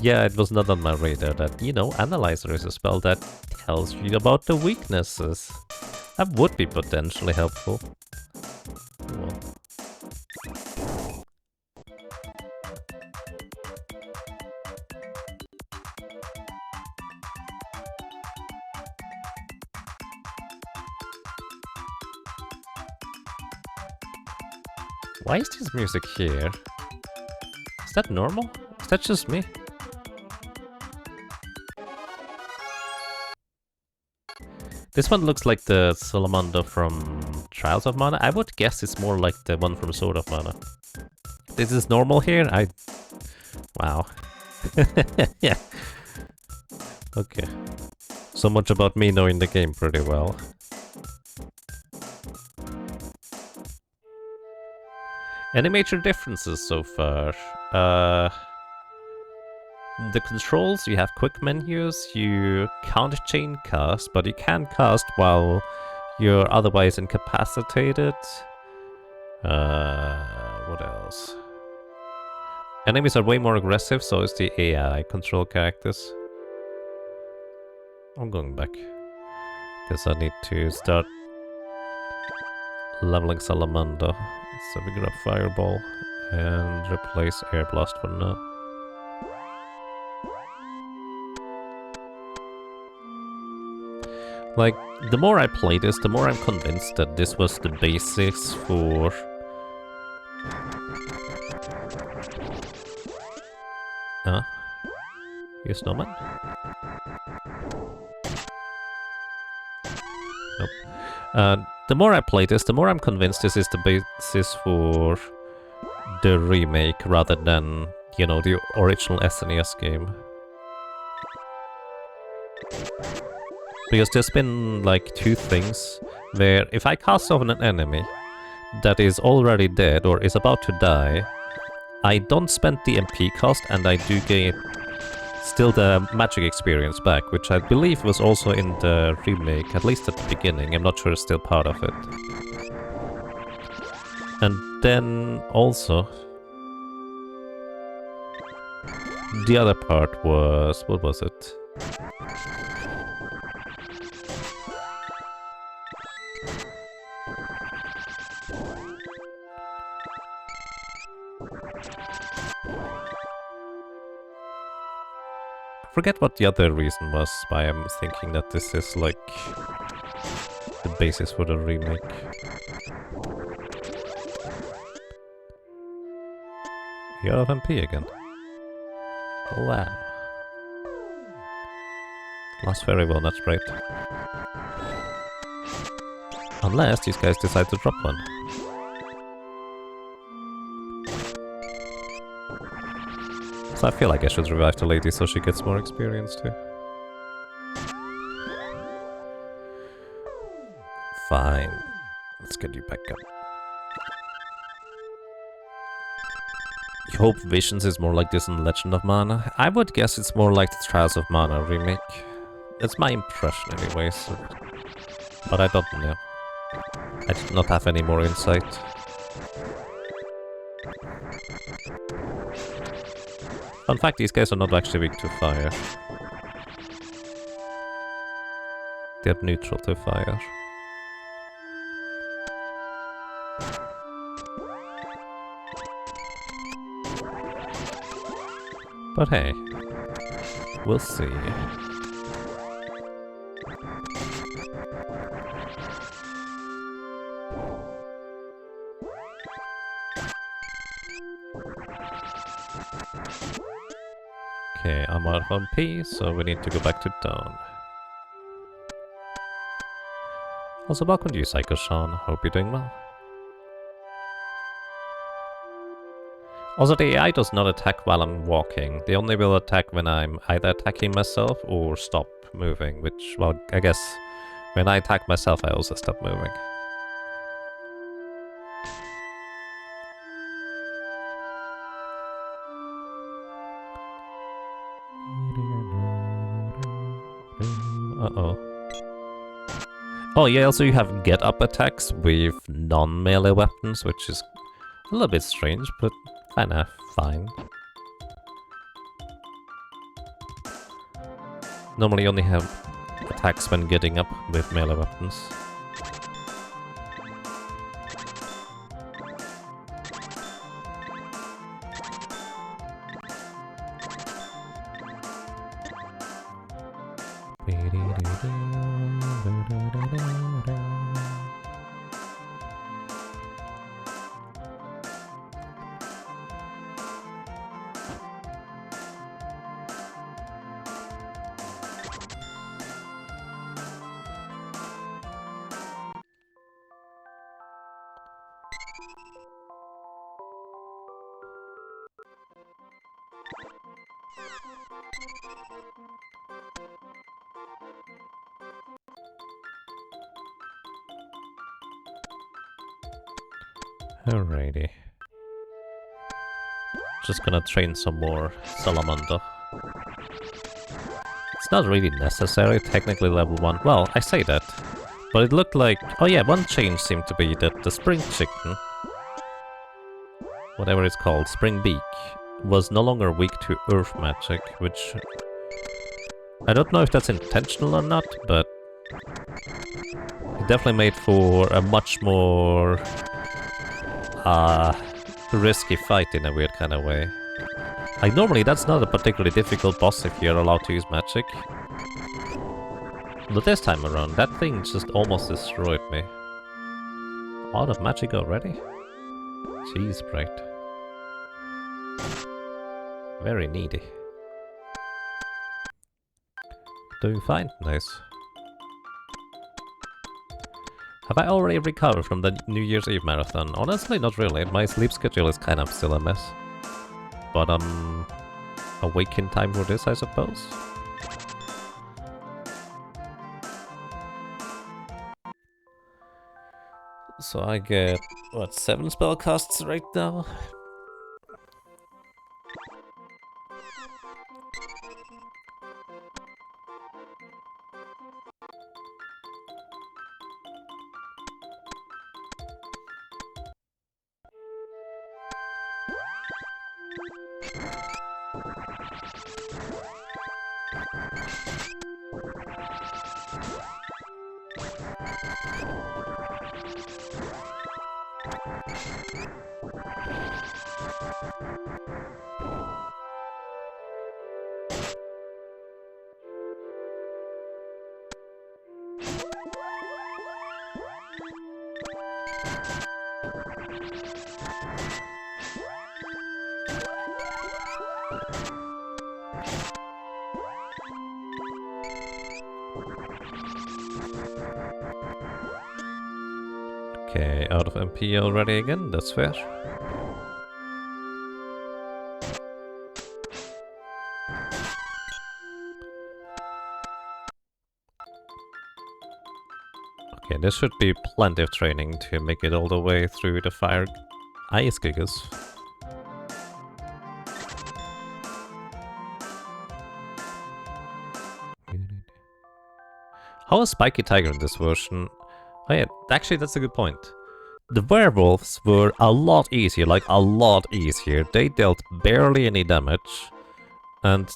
S1: Yeah, it was not on my radar that, you know, Analyzer is a spell that tells you about the weaknesses. That would be potentially helpful. Well. Why is this music here? Is that normal? Is that just me? This one looks like the salamander from Trials of Mana. I would guess it's more like the one from Sword of Mana. This is normal here? Wow. Yeah. Okay. So much about me knowing the game pretty well. Any major differences so far? The controls, you have quick menus, you can't chain cast, but you can cast while you're otherwise incapacitated. What else? Enemies are way more aggressive, so is the AI control characters. I'm going back. Because I need to start leveling Salamander. So we grab Fireball and replace Air Blast for now. Like, the more I play this, the more I'm convinced that this was the basis for... You snowman? Nope. The more I play this, the more I'm convinced this is the basis for the remake rather than, you know, the original SNES game. Because there's been like two things where if I cast on an enemy that is already dead or is about to die, I don't spend the MP cost and I do get still the magic experience back, which I believe was also in the remake, at least at the beginning. I'm not sure it's still part of it. And then also the other part was... what was it? Forget what the other reason was why I'm thinking that this is like the basis for the remake. You're out of MP again. Wow. Last very well, that's great. Unless these guys decide to drop one. So I feel like I should revive the lady so she gets more experience too. Fine. Let's get you back up. You hope Visions is more like this in Legend of Mana? I would guess it's more like the Trials of Mana remake. That's my impression anyways. But I don't know. I did not have any more insight. Fun fact, these guys are not actually weak to fire. They're neutral to fire. But hey, we'll see. Okay, I'm out of MP, so we need to go back to Dawn. Also, welcome to you, Psycho Sean. Hope you're doing well. Also, the AI does not attack while I'm walking. They only will attack when I'm either attacking myself or stop moving, which, well, I guess when I attack myself, I also stop moving. Uh-oh. Oh yeah, also you have get-up attacks with non-melee weapons, which is a little bit strange, but kinda fine. Normally you only have attacks when getting up with melee weapons. Alrighty. Just gonna train some more Salamander. It's not really necessary, technically level 1. Well, I say that. But it looked like... Oh yeah, one change seemed to be that the spring chicken, whatever it's called, spring beak, was no longer weak to earth magic, which... I don't know if that's intentional or not, but... it definitely made for a much more... risky fight in a weird kind of way. Like, normally that's not a particularly difficult boss if you're allowed to use magic. But this time around, that thing just almost destroyed me. Out of magic already? Jeez, Bright. Very needy. Doing fine, nice. Have I already recovered from the New Year's Eve marathon? Honestly, not really. My sleep schedule is kind of still a mess. But I'm awake in time for this, I suppose. So I get, what, 7 spell casts right now? Okay, out of MP already again, that's fair. Okay, this should be plenty of training to make it all the way through the fire ice gigas. How is Spiky Tiger in this version? Oh yeah, actually that's a good point. The werewolves were a lot easier, like a lot easier. They dealt barely any damage and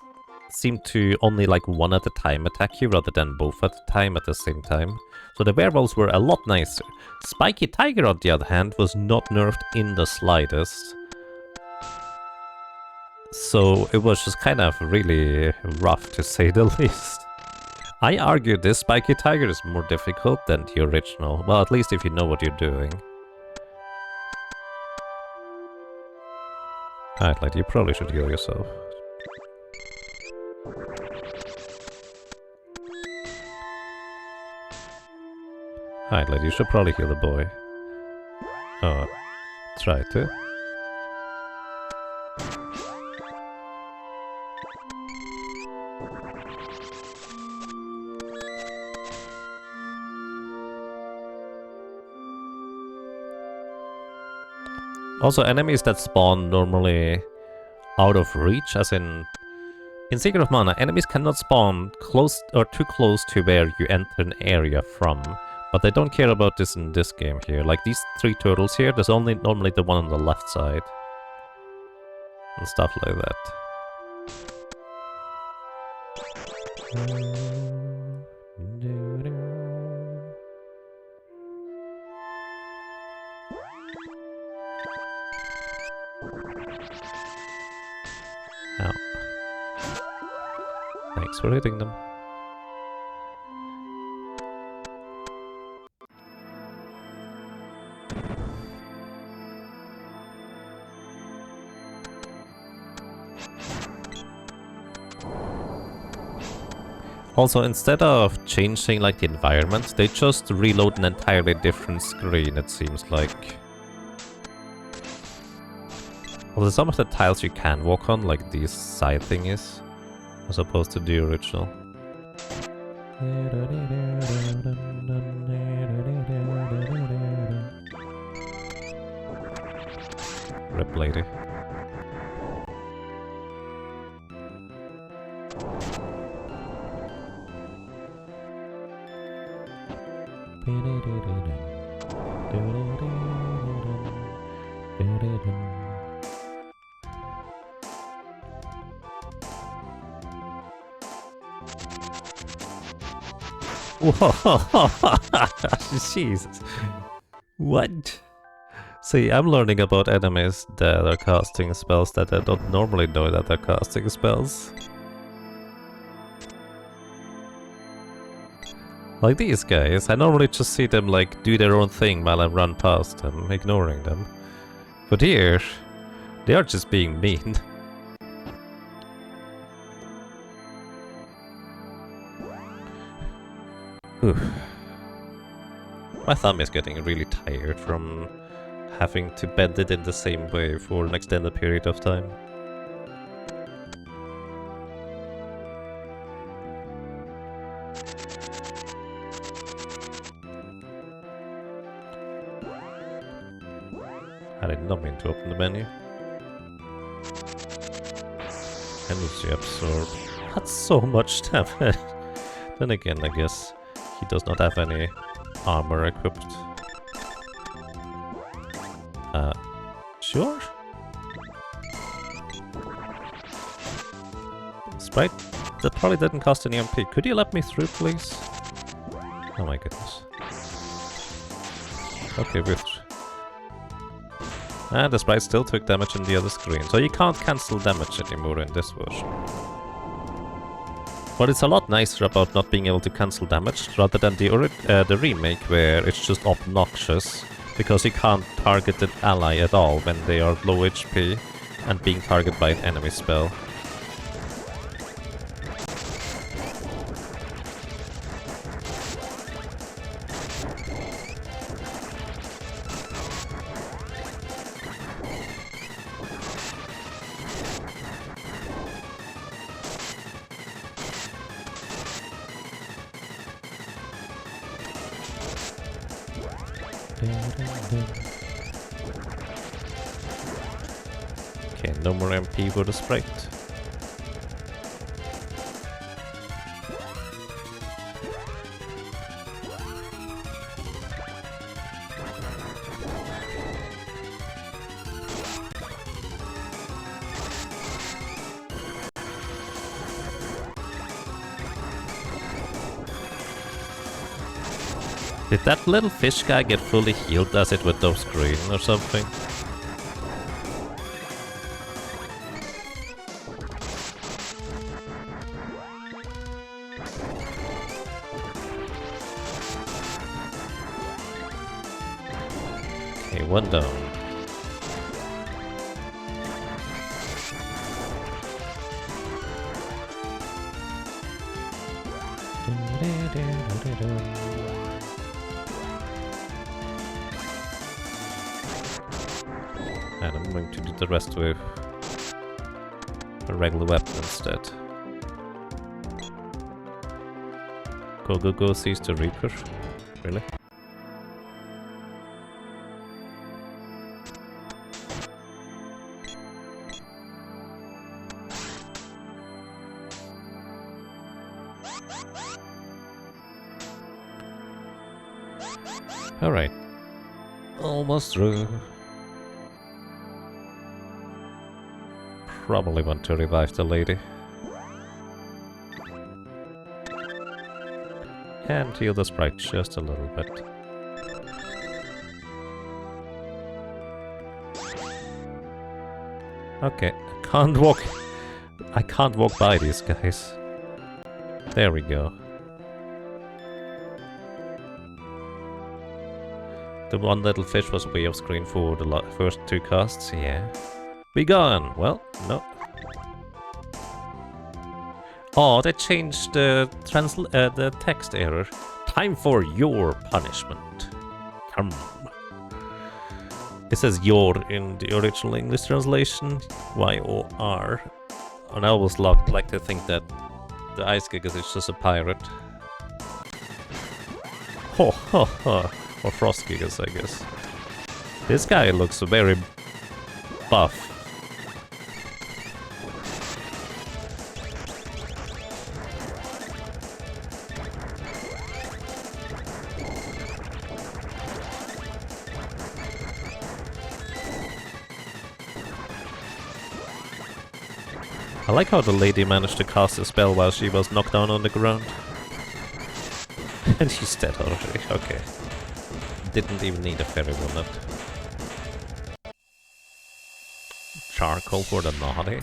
S1: seemed to only like one at a time attack you rather than both at a time at the same time. So the werewolves were a lot nicer. Spiky Tiger on the other hand was not nerfed in the slightest. So it was just kind of really rough to say the least. I argue this Spiky Tiger is more difficult than the original. Well, at least if you know what you're doing. Alright, like, you probably should heal yourself. Alright, lad, you should probably heal the boy. Oh, try to. Also, enemies that spawn normally out of reach, as in Secret of Mana, enemies cannot spawn close or too close to where you enter an area from. But they don't care about this in this game here. Like these 3 turtles here, there's only normally the one on the left side. And stuff like that. Ow. Thanks for hitting them. Also, instead of changing like the environment, they just reload an entirely different screen, it seems like. Although some of the tiles you can walk on, like these side thingies, as opposed to the original. Rip lady. Jesus. What? See, I'm learning about enemies that are casting spells that I don't normally know that they're casting spells. Like these guys, I normally just see them like do their own thing while I run past them, ignoring them. But here, they are just being mean. My thumb is getting really tired from having to bend it in the same way for an extended period of time. I did not mean to open the menu. Energy absorb. That's so much damage. Then again, I guess he does not have any armor equipped. Sure? Sprite, that probably didn't cost any MP. Could you let me through, please? Oh my goodness. Okay, with... And the sprite still took damage in the other screen, so you can't cancel damage anymore in this version. But it's a lot nicer about not being able to cancel damage, rather than the remake, where it's just obnoxious, because you can't target an ally at all when they are low HP and being targeted by an enemy spell. Okay, no more MP for the sprite. Did that little fish guy get fully healed as it went off screen or something? Okay, one down. And I'm going to do the rest with a regular weapon instead. Go, seize the Reaper. Really? Alright. Almost through. Probably want to revive the lady. And heal the sprite just a little bit. Okay, I can't walk by these guys. There we go. The one little fish was way off screen for the first two casts, yeah. Be gone! Well, no. Oh, they changed the text error. Time for your punishment. Come. It says yor in the original English translation, Y-O-R. And I always like to think that the Ice Gigas is just a pirate. Ho ho ho. Or Frost Gigas, I guess. This guy looks very buff. I like how the lady managed to cast a spell while she was knocked down on the ground. And she's dead already, okay. Didn't even need a fairy walnut. Charcoal for the naughty.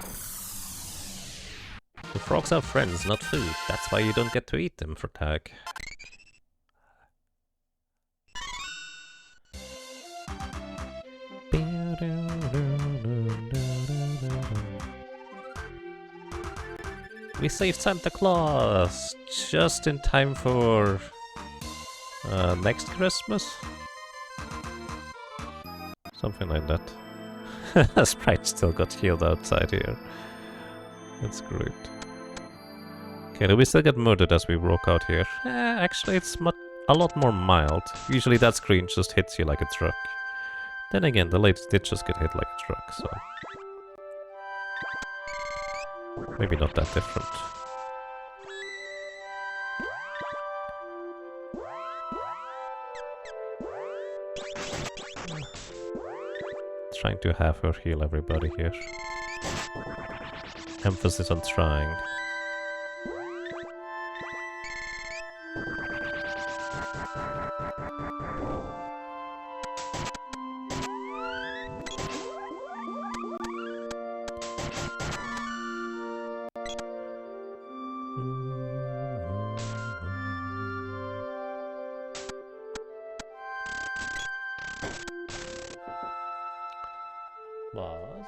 S1: The frogs are friends, not food. That's why you don't get to eat them for tag. We saved Santa Claus just in time for next Christmas? Something like that. Sprite still got healed outside here. That's great. Okay, do we still get murdered as we walk out here? Actually, it's a lot more mild. Usually that screen just hits you like a truck. Then again, the ladies did just get hit like a truck, so... maybe not that different. Trying to have her heal everybody here. Emphasis on trying. Was.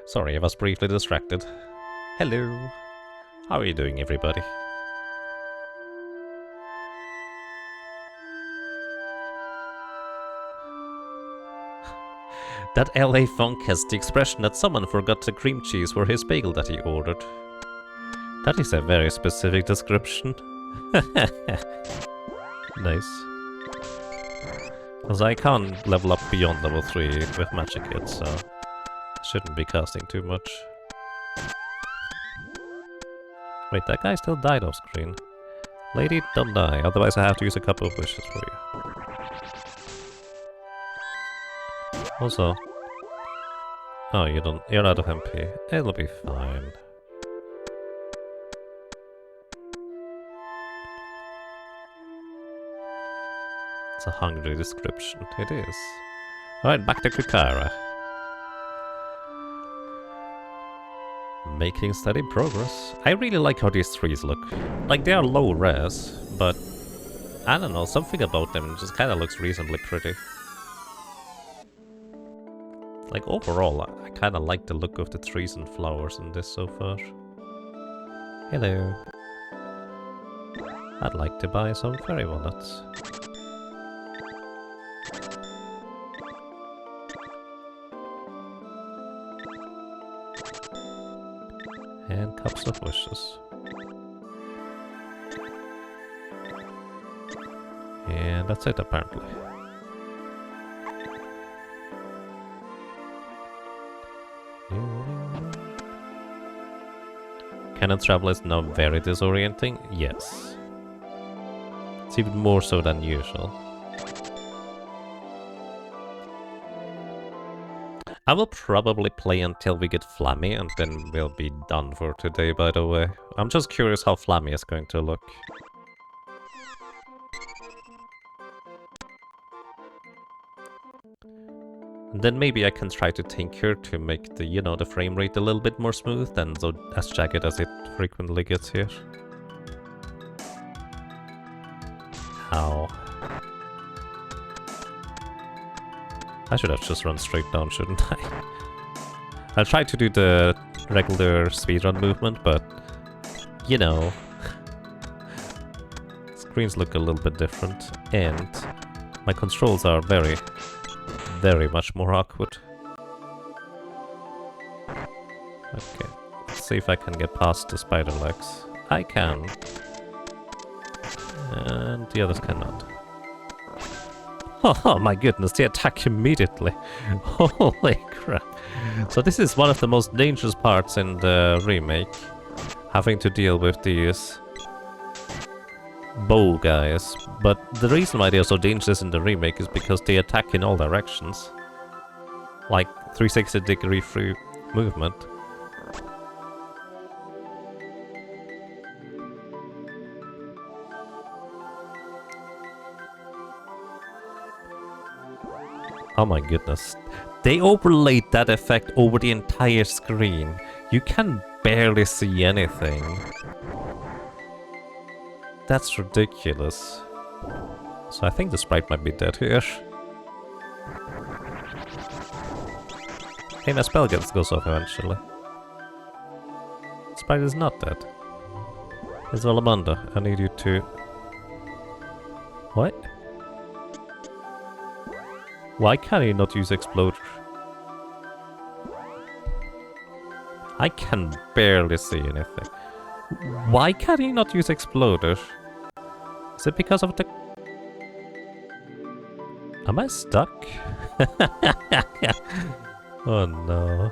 S1: Sorry, I was briefly distracted. Hello. How are you doing, everybody? That LA funk has the expression that someone forgot the cream cheese for his bagel that he ordered. That is a very specific description. Nice. Because I can't level up beyond level 3 with magic yet, so... shouldn't be casting too much. Wait, that guy still died off screen. Lady, don't die, otherwise I have to use a couple of wishes for you. Also... oh, you're out of MP. It'll be fine. It's a hungry description, it is. Alright, back to Kukara. Making steady progress. I really like how these trees look. Like, they are low res, but... I don't know, something about them just kinda looks reasonably pretty. Like, overall, I kinda like the look of the trees and flowers in this so far. Hello. I'd like to buy some fairy walnuts. And cups of wishes. And that's it, apparently. Canon travel is now very disorienting? Yes. It's even more so than usual. I will probably play until we get Flammy, and then we'll be done for today, by the way. I'm just curious how Flammy is going to look. And then maybe I can try to tinker to make the, you know, the frame rate a little bit more smooth and so as jagged as it frequently gets here. Ow. I should have just run straight down, shouldn't I? I'll try to do the regular speedrun movement, but, you know, screens look a little bit different, and my controls are very much more awkward. Okay, let's see if I can get past the spider legs. I can. And the others cannot. Oh my goodness, they attack immediately. Holy crap. So this is one of the most dangerous parts in the remake. Having to deal with these bow guys. But the reason why they are so dangerous in the remake is because they attack in all directions. Like 360-degree free movement. Oh my goodness. They overlaid that effect over the entire screen. You can barely see anything. That's ridiculous. So I think the sprite might be dead here. Hey, my spell goes off eventually. Sprite is not dead. It's Alamanda. I need you to... What? Why can he not use Exploder? I can barely see anything. Why can he not use Exploder? Is it because of the... Am I stuck? Oh no.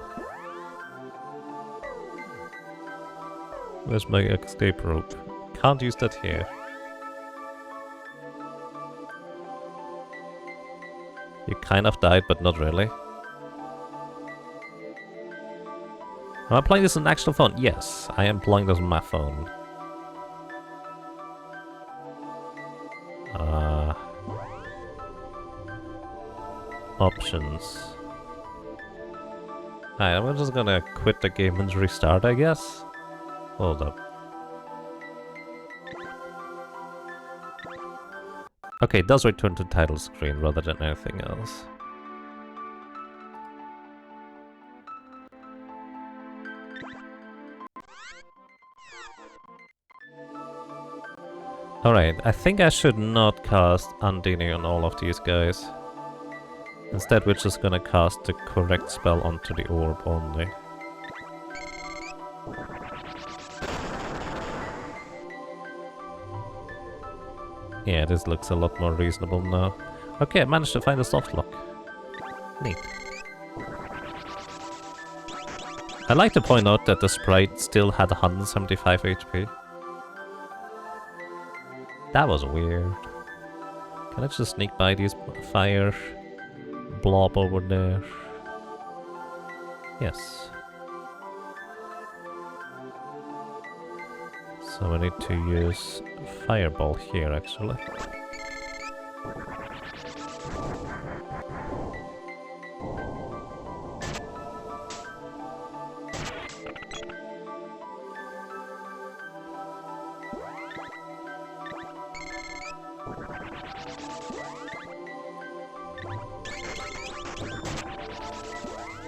S1: Where's my escape rope? Can't use that here. You kind of died, but not really. Am I playing this on an actual phone? Yes, I am playing this on my phone. Options. Alright, I'm just gonna quit the game and restart, I guess. Hold up. Okay, it does return to title screen rather than anything else. Alright, I think I should not cast Undine on all of these guys. Instead, we're just gonna cast the correct spell onto the orb only. Yeah, this looks a lot more reasonable now. Okay, I managed to find a soft lock. Neat. I'd like to point out that the sprite still had 175 HP. That was weird. Can I just sneak by these fire blob over there? Yes. So I need to use fireball here, actually.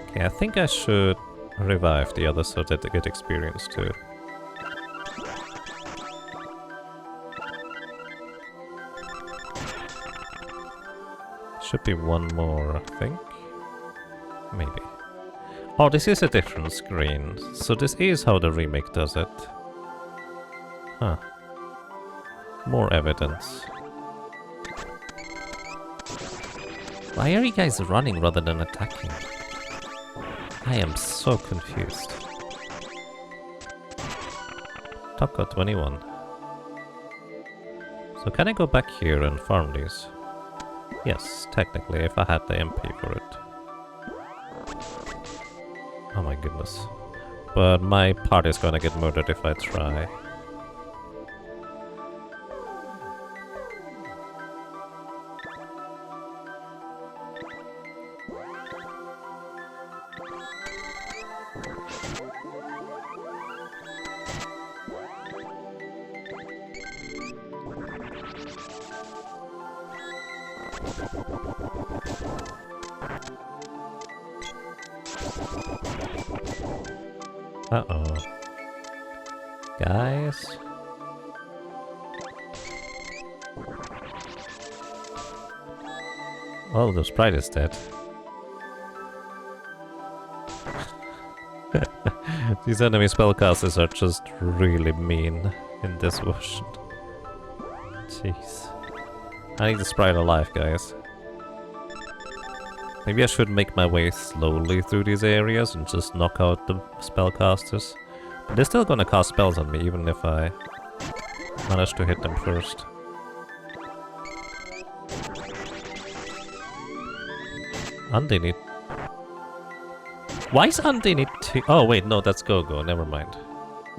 S1: Okay, I think I should revive the others so that they get experience too. Should be one more, I think. Maybe. Oh, this is a different screen. So this is how the remake does it. Huh. More evidence. Why are you guys running rather than attacking? I am so confused. Taco 21. So can I go back here and farm these? Yes, technically, if I had the MP for it. Oh my goodness. But my party is gonna get murdered if I try. Uh-oh. Guys? Oh, the sprite is dead. These enemy spellcasters are just really mean in this version. Jeez. I need the sprite alive, guys. Maybe I should make my way slowly through these areas and just knock out the spellcasters. But they're still gonna cast spells on me even if I manage to hit them first. Andy need... Why is Andy need to... Oh wait, no, that's Go-Go, never mind.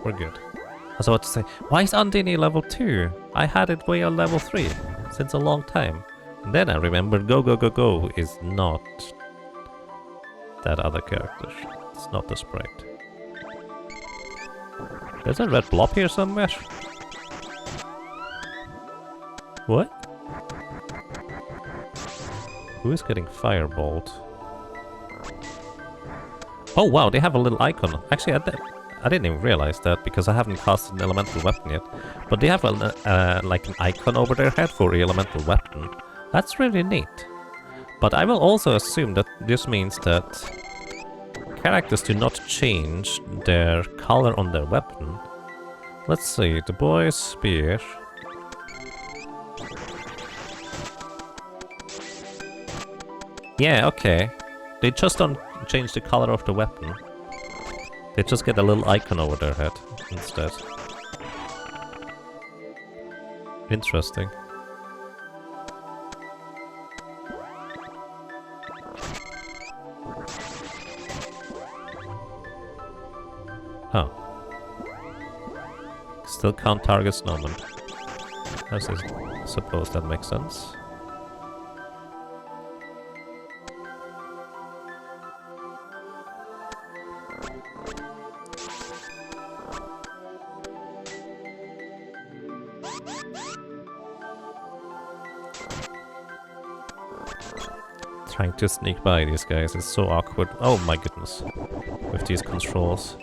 S1: We're good. I was about to say, why is Andini level 2? I had it way on level 3 since a long time. And then I remembered Go is not that other character. It's not the sprite. There's a red blob here somewhere. What? Who is getting fireballed? Oh wow, they have a little icon. Actually, I didn't even realize that because I haven't cast an elemental weapon yet. But they have a, like an icon over their head for the elemental weapon. That's really neat. But I will also assume that this means that characters do not change their color on their weapon. Let's see, the boy's spear. Yeah, okay. They just don't change the color of the weapon. They just get a little icon over their head instead. Interesting. Oh. Still can't target snowmen. I suppose that makes sense. Trying to sneak by these guys is so awkward. Oh my goodness. With these controls.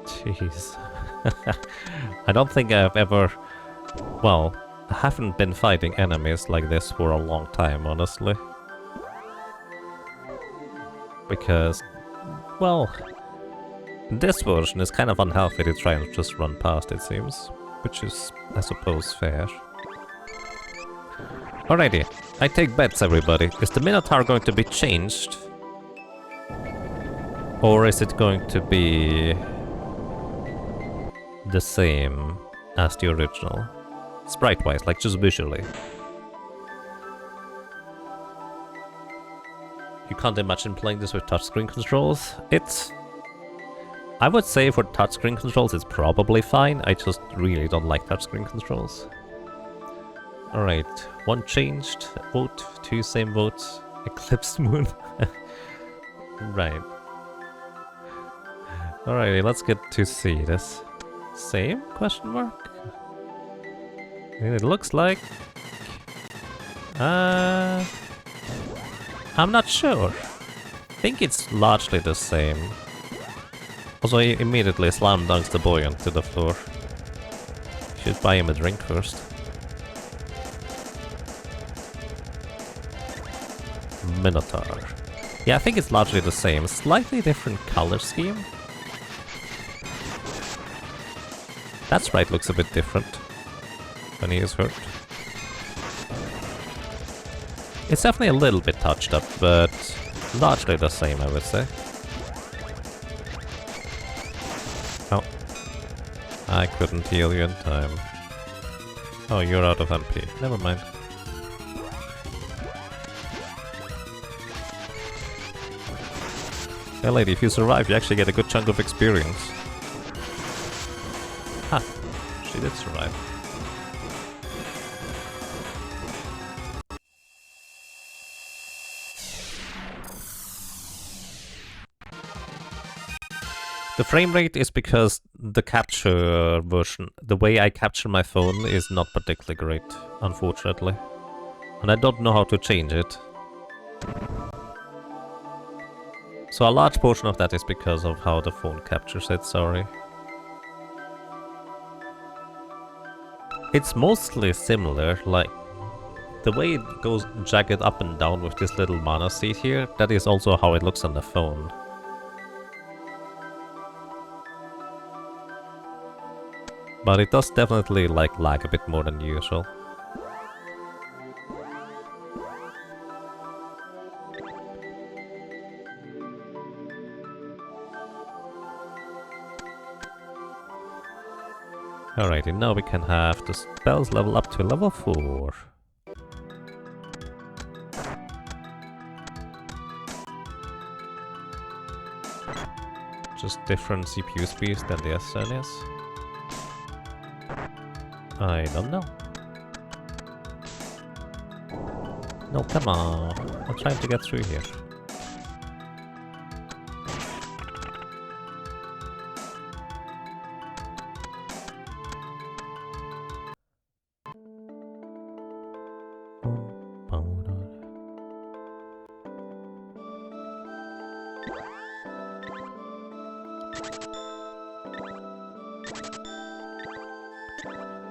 S1: Jeez. I don't think I've ever... Well, I haven't been fighting enemies like this for a long time, honestly. Because, well, this version is kind of unhealthy to try and just run past, it seems. Which is, I suppose, fair. Alrighty, I take bets, everybody. Is the Minotaur going to be changed? Or is it going to be the same as the original? Sprite-wise, like just visually. You can't imagine playing this with touchscreen controls? I would say for touchscreen controls it's probably fine, I just really don't like touchscreen controls. Alright, one changed vote, two same votes, Eclipsed Moon. Right. Alrighty, let's get to see this. Same? Question mark? It looks like... I'm not sure. I think it's largely the same. Also, he immediately slam dunks the boy onto the floor. Should buy him a drink first. Minotaur. Yeah, I think it's largely the same. Slightly different color scheme. That sprite looks a bit different when he is hurt. It's definitely a little bit touched up, but largely the same, I would say. Oh. I couldn't heal you in time. Oh, you're out of MP. Never mind. Hey lady, if you survive, you actually get a good chunk of experience. Ha! She did survive. The frame rate is because the capture version, the way I capture my phone is not particularly great, unfortunately. And I don't know how to change it. So a large portion of that is because of how the phone captures it, sorry. It's mostly similar, like the way it goes jagged up and down with this little mana seed here, that is also how it looks on the phone. But it does definitely like lag a bit more than usual. Alrighty, now we can have the spells level up to level 4. Just different CPU speeds than the SN is. I don't know. No, come on. I'm trying to get through here.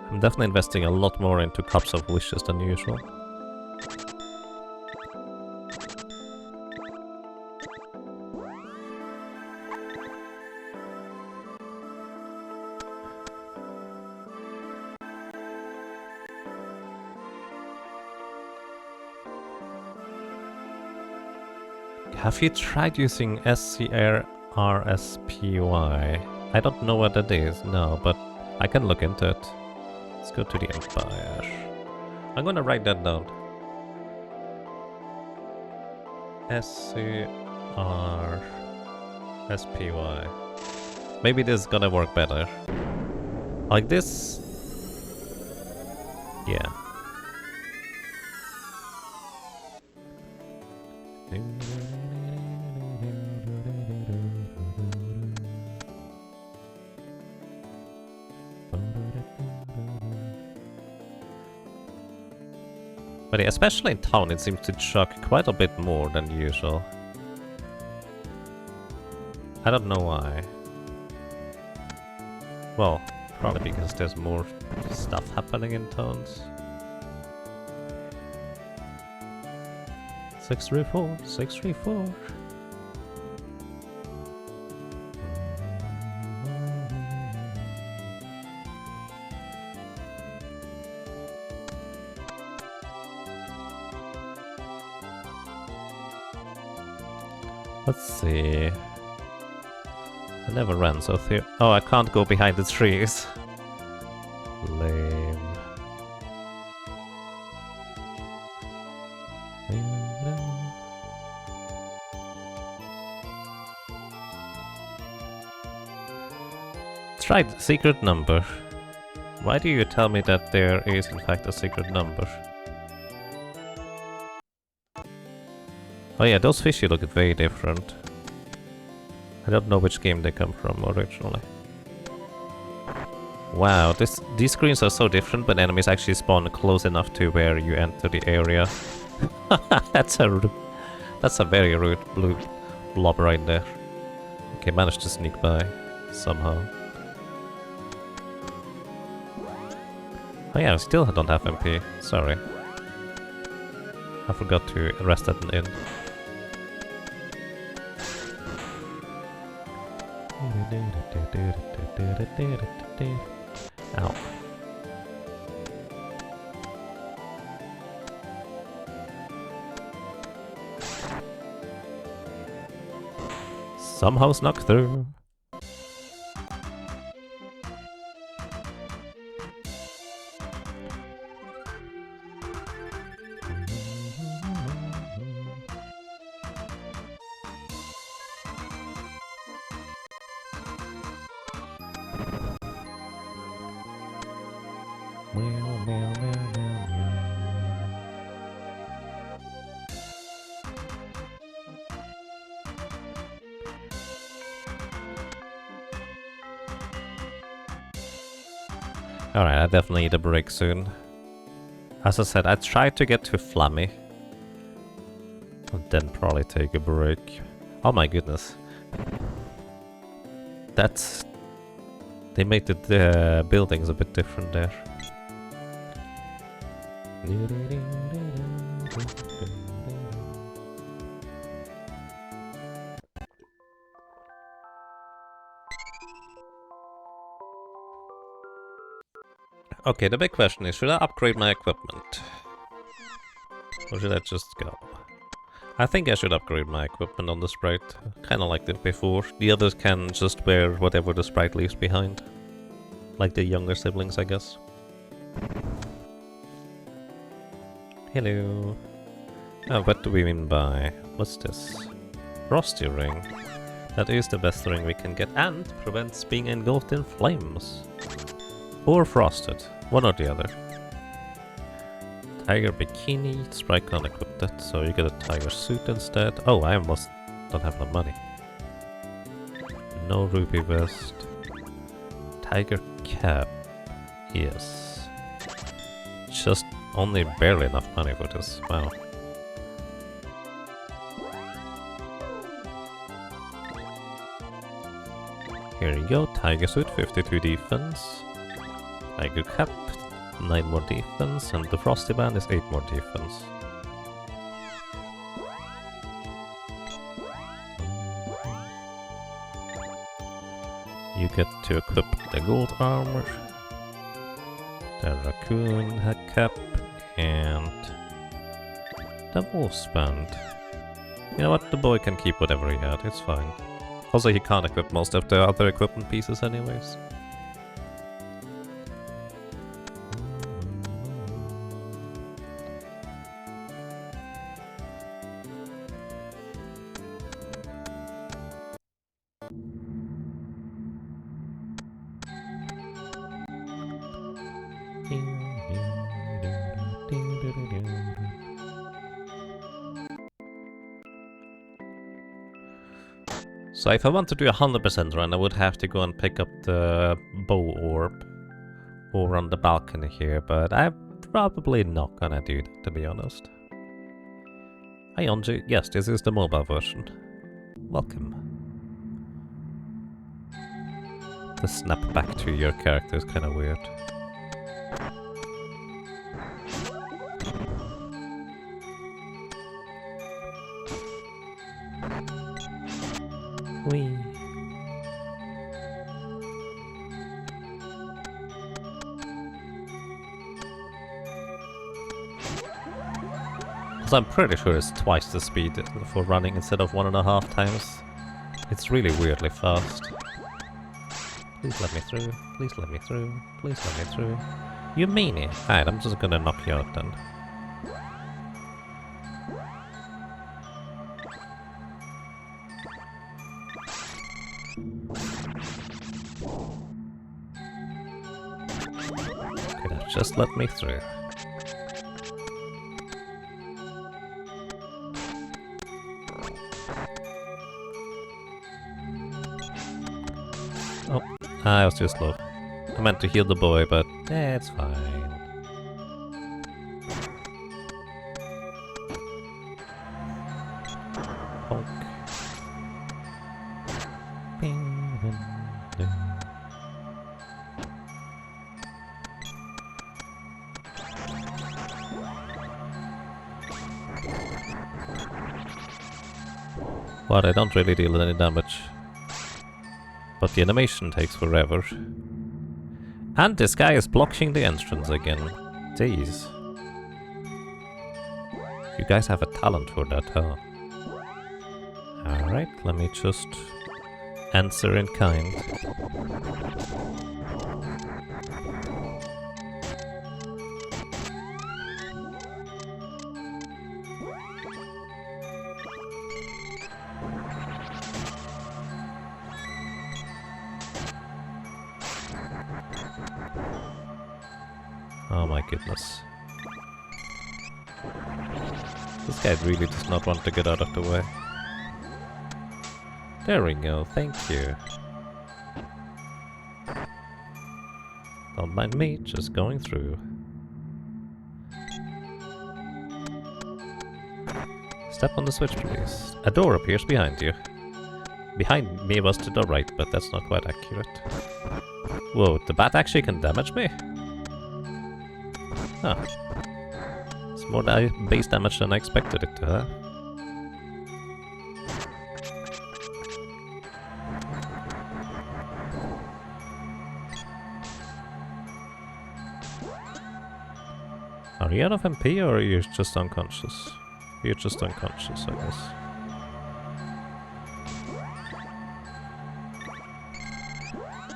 S1: I'm definitely investing a lot more into Cups of Wishes than usual. Have you tried using SCRRSPY? I don't know what that is, no, but I can look into it. Let's go to the Empire. I'm gonna write that down. SCRSPY. Maybe this is gonna work better. Like this. Yeah. But yeah, especially in town, it seems to chuck quite a bit more than usual. I don't know why. Well, probably because there's more stuff happening in towns. 634, 634. Let's see. I never ran, so oh, I can't go behind the trees. Lame. That's right, secret number. Why do you tell me that there is in fact a secret number? Oh yeah, those fishy look very different. I don't know which game they come from originally. Wow, these screens are so different, but enemies actually spawn close enough to where you enter the area. That's a very rude blue blob right there. Okay, managed to sneak by. Somehow. Oh yeah, I still don't have MP. Sorry. I forgot to rest at an inn. Ow. Somehow snuck through. Alright, I definitely need a break soon. As I said, I tried to get to Flammy. And then probably take a break. Oh my goodness. That's... They made the buildings a bit different there. Okay, the big question is, should I upgrade my equipment? Or should I just go? I think I should upgrade my equipment on the sprite, kinda like it before. The others can just wear whatever the sprite leaves behind. Like the younger siblings, I guess. Hello. Oh, what do we mean by... what's this? Frosty ring. That is the best ring we can get, and prevents being engulfed in flames. Or frosted, one or the other. Tiger bikini, sprite can't equip that, so you get a tiger suit instead. Oh, I almost don't have enough money. No ruby vest. Tiger cap. Yes. Just only barely enough money for this. Wow. Here you go, tiger suit, 52 defense. Tiger cap, 9 more defense, and the frosty band is 8 more defense. You get to equip the gold armor, the raccoon hat cap, and the wolf's band. You know what, the boy can keep whatever he had, it's fine. Also, he can't equip most of the other equipment pieces anyways. So if I want to do 100% run, I would have to go and pick up the bow orb or on the balcony here, but I'm probably not gonna do that, to be honest. Hi Onji, yes, this is the mobile version. Welcome. The snap back to your character is kinda weird. Whee. So I'm pretty sure it's twice the speed for running instead of 1.5 times. It's really weirdly fast. Please let me through, please let me through, please let me through. You meanie! Alright, I'm just gonna knock you out then. Just let me through. Oh, I was too slow. I meant to heal the boy, but it's fine. Bonk. Well, I don't really deal any damage. But the animation takes forever. And this guy is blocking the entrance again. Jeez. You guys have a talent for that, huh? Alright, let me just answer in kind. Oh my goodness. This guy really does not want to get out of the way. There we go, thank you. Don't mind me, just going through. Step on the switch, please. A door appears behind you. Behind me was to the right, but that's not quite accurate. Whoa, the bat actually can damage me? Huh. It's more base damage than I expected it to have. Are you out of MP or are you just unconscious? You're just unconscious, I guess.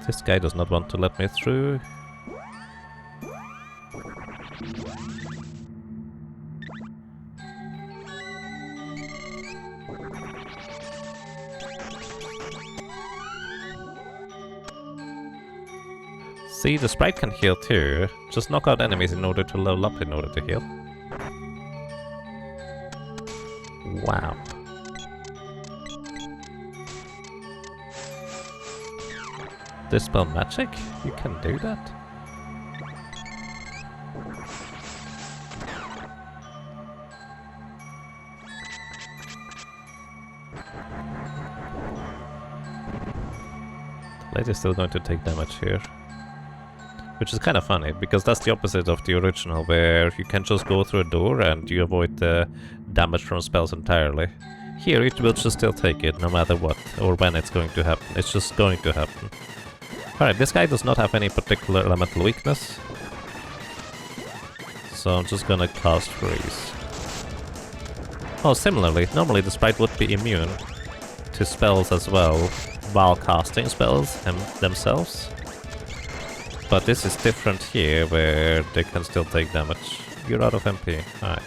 S1: This guy does not want to let me through. See, the sprite can heal too. Just knock out enemies in order to level up in order to heal. Wow. Dispel magic? You can do that? The lady's still going to take damage here. Which is kind of funny, because that's the opposite of the original, where you can just go through a door and you avoid the damage from spells entirely. Here it will just still take it, no matter what, or when it's going to happen. It's just going to happen. Alright, this guy does not have any particular elemental weakness. So I'm just gonna cast Freeze. Oh, similarly, normally the sprite would be immune to spells as well, while casting spells themselves. But this is different here, where they can still take damage. You're out of MP. Alright.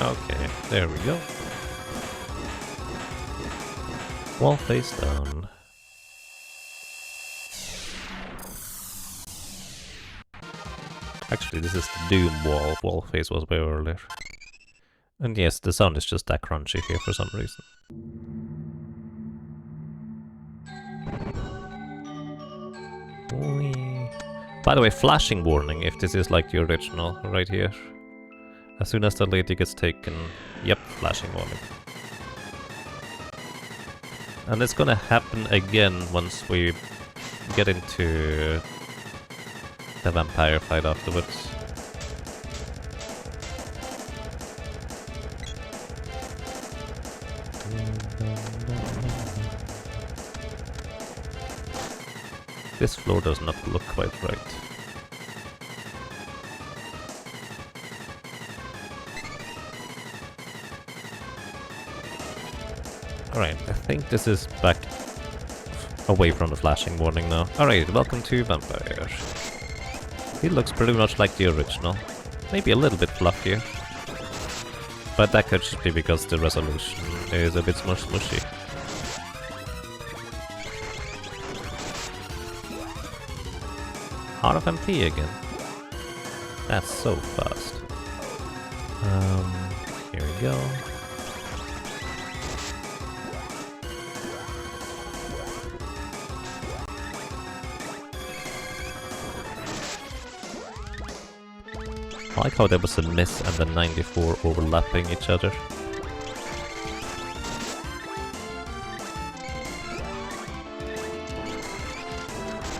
S1: Okay, there we go. Wall face down. Actually, this is the Doom wall. Wall face was way earlier. And yes, the sound is just that crunchy here for some reason. Whee. By the way, flashing warning if this is like the original right here. As soon as the lady gets taken, yep, flashing warning. And it's gonna happen again once we get into the vampire fight afterwards. This floor does not look quite right. Alright, I think this is back away from the flashing warning now. Alright, welcome to Vampire. He looks pretty much like the original. Maybe a little bit fluffier. But that could just be because the resolution is a bit smushy. Out of MP again. That's so fast. Here we go. I like how there was a miss and the 94 overlapping each other.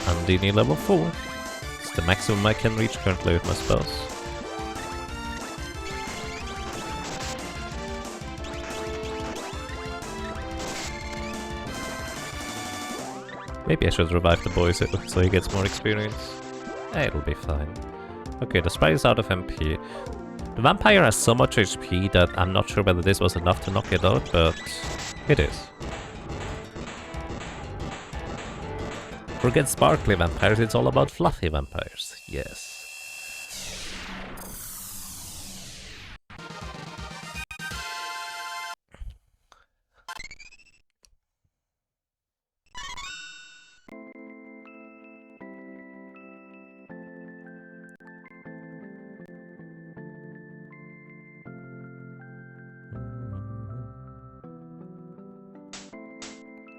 S1: I'm Dini level 4. It's the maximum I can reach currently with my spells. Maybe I should revive the boy so he gets more experience. It'll be fine. Okay, the sprite is out of MP. The vampire has so much HP that I'm not sure whether this was enough to knock it out, but it is. Forget sparkly vampires, it's all about fluffy vampires. Yes.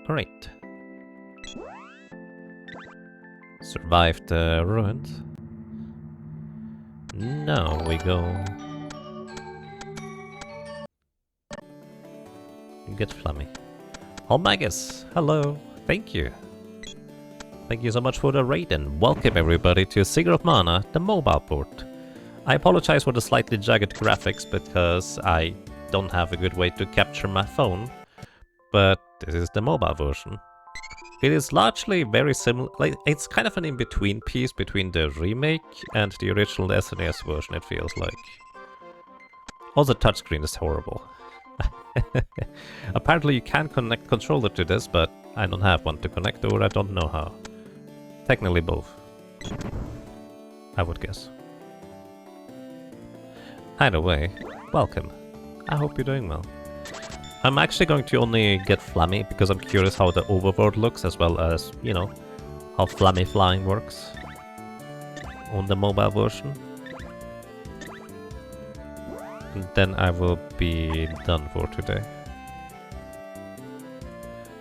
S1: Alright. Survived the ruins. Now we go... get Flammy. Oh Magus, hello, thank you. Thank you so much for the raid and welcome everybody to Singer of Mana, the mobile port. I apologize for the slightly jagged graphics because I don't have a good way to capture my phone, but this is the mobile version. It is largely very similar, like it's kind of an in-between piece between the remake and the original SNES version, it feels like. Also, touchscreen is horrible. Apparently you can connect controller to this, but I don't have one to connect, or I don't know how. Technically both, I would guess. Either way, welcome. I hope you're doing well. I'm actually going to only get Flammy because I'm curious how the overworld looks, as well as, you know, how Flammy flying works on the mobile version. And then I will be done for today.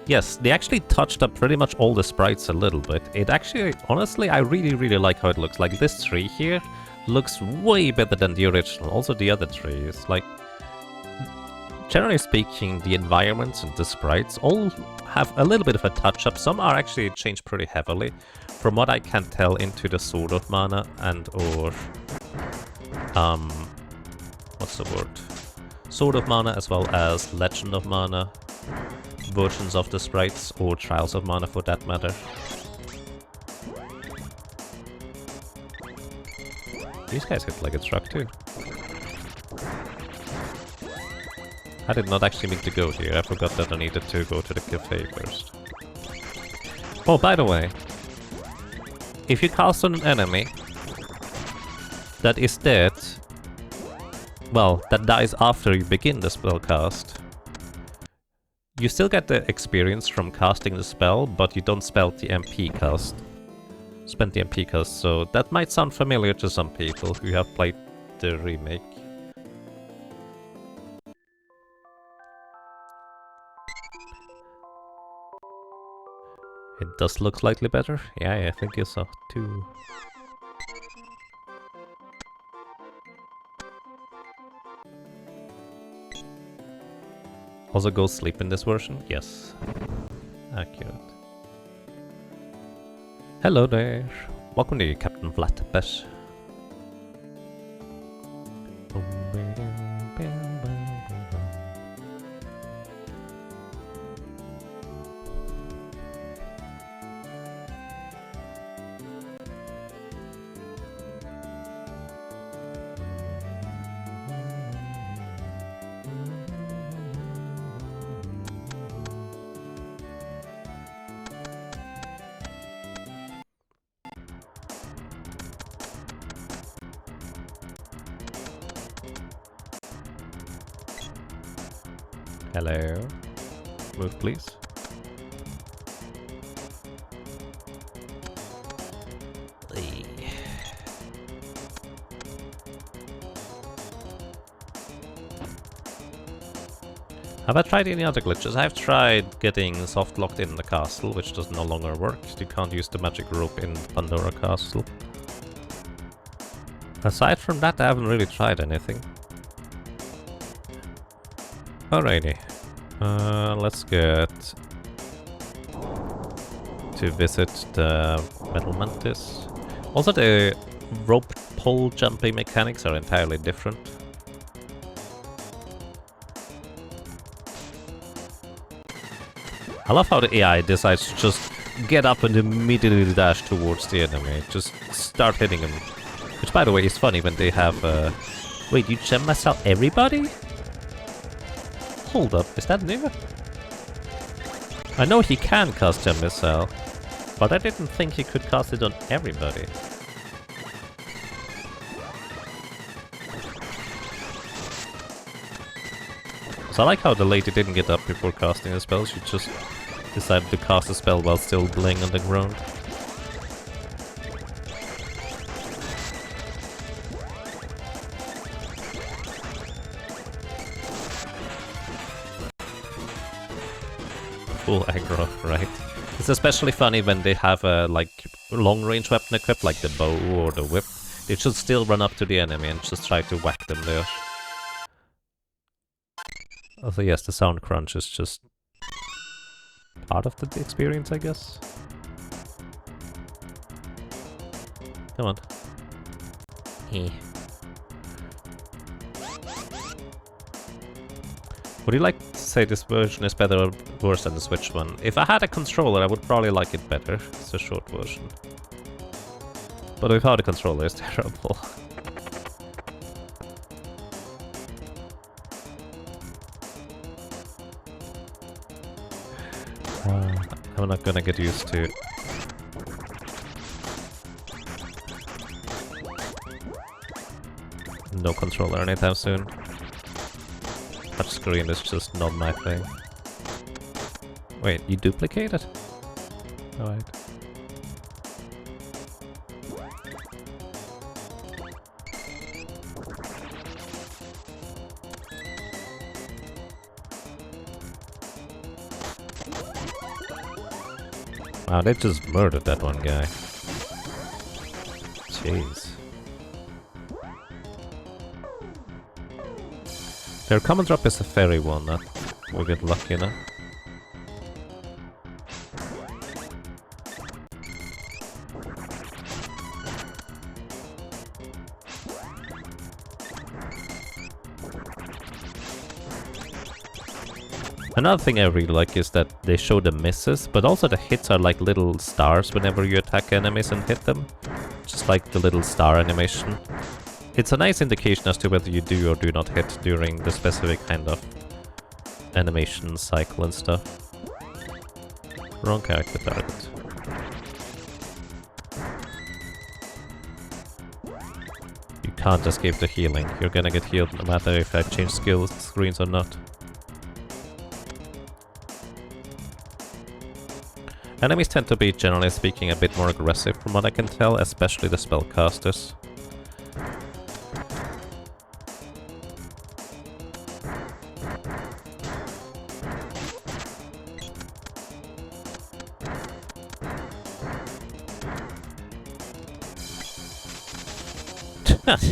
S1: Yes, they actually touched up pretty much all the sprites a little bit. It actually, honestly, I really like how it looks. Like this tree here looks way better than the original. Also the other trees, like... Generally speaking, the environments and the sprites all have a little bit of a touch-up. Some are actually changed pretty heavily, from what I can tell, into the Sword of Mana and or... what's the word? Sword of Mana as well as Legend of Mana versions of the sprites, or Trials of Mana for that matter. These guys hit like a truck too. I did not actually mean to go here, I forgot that I needed to go to the cafe first. Oh, by the way, if you cast on an enemy that is dead, well, that dies after you begin the spell cast, you still get the experience from casting the spell, but you don't spend the MP cast, so that might sound familiar to some people who have played the remake. It does look slightly better. Yeah, I think you saw too. Also go sleep in this version? Yes. Accurate. Hello there. Welcome to you, Captain Flatbush. Hello. Move, please. Have I tried any other glitches? I've tried getting soft locked in the castle, which does no longer work. You can't use the magic rope in Pandora Castle. Aside from that, I haven't really tried anything. Alrighty. Let's get to visit the Metal Mantis. Also, the rope pole jumping mechanics are entirely different. I love how the AI decides to just get up and immediately dash towards the enemy. Just start hitting him. Which, by the way, is funny when they have... Wait, you gem missile everybody? Hold up, is that new? I know he can cast gem missile, but I didn't think he could cast it on everybody. So I like how the lady didn't get up before casting a spell, she just decided to cast a spell while still laying on the ground. Full aggro, right? It's especially funny when they have a like long-range weapon equipped, like the bow or the whip. They should still run up to the enemy and just try to whack them there. Also, yes, the sound crunch is just part of the experience, I guess. Come on. Would you like to say this version is better or worse than the Switch one? If I had a controller, I would probably like it better. It's a short version. But without a controller, it's terrible. I'm not gonna get used to... No controller anytime soon. Touchscreen is just not my thing. Wait, you duplicate it? Alright. Wow, they just murdered that one guy. Jeez. Their common drop is a fairy one, that we get lucky now. Another thing I really like is that they show the misses, but also the hits are like little stars whenever you attack enemies and hit them. Just like the little star animation. It's a nice indication as to whether you do or do not hit during the specific kind of animation cycle and stuff. Wrong character target. You can't escape the healing. You're gonna get healed no matter if I change skill screens or not. Enemies tend to be, generally speaking, a bit more aggressive from what I can tell, especially the spellcasters.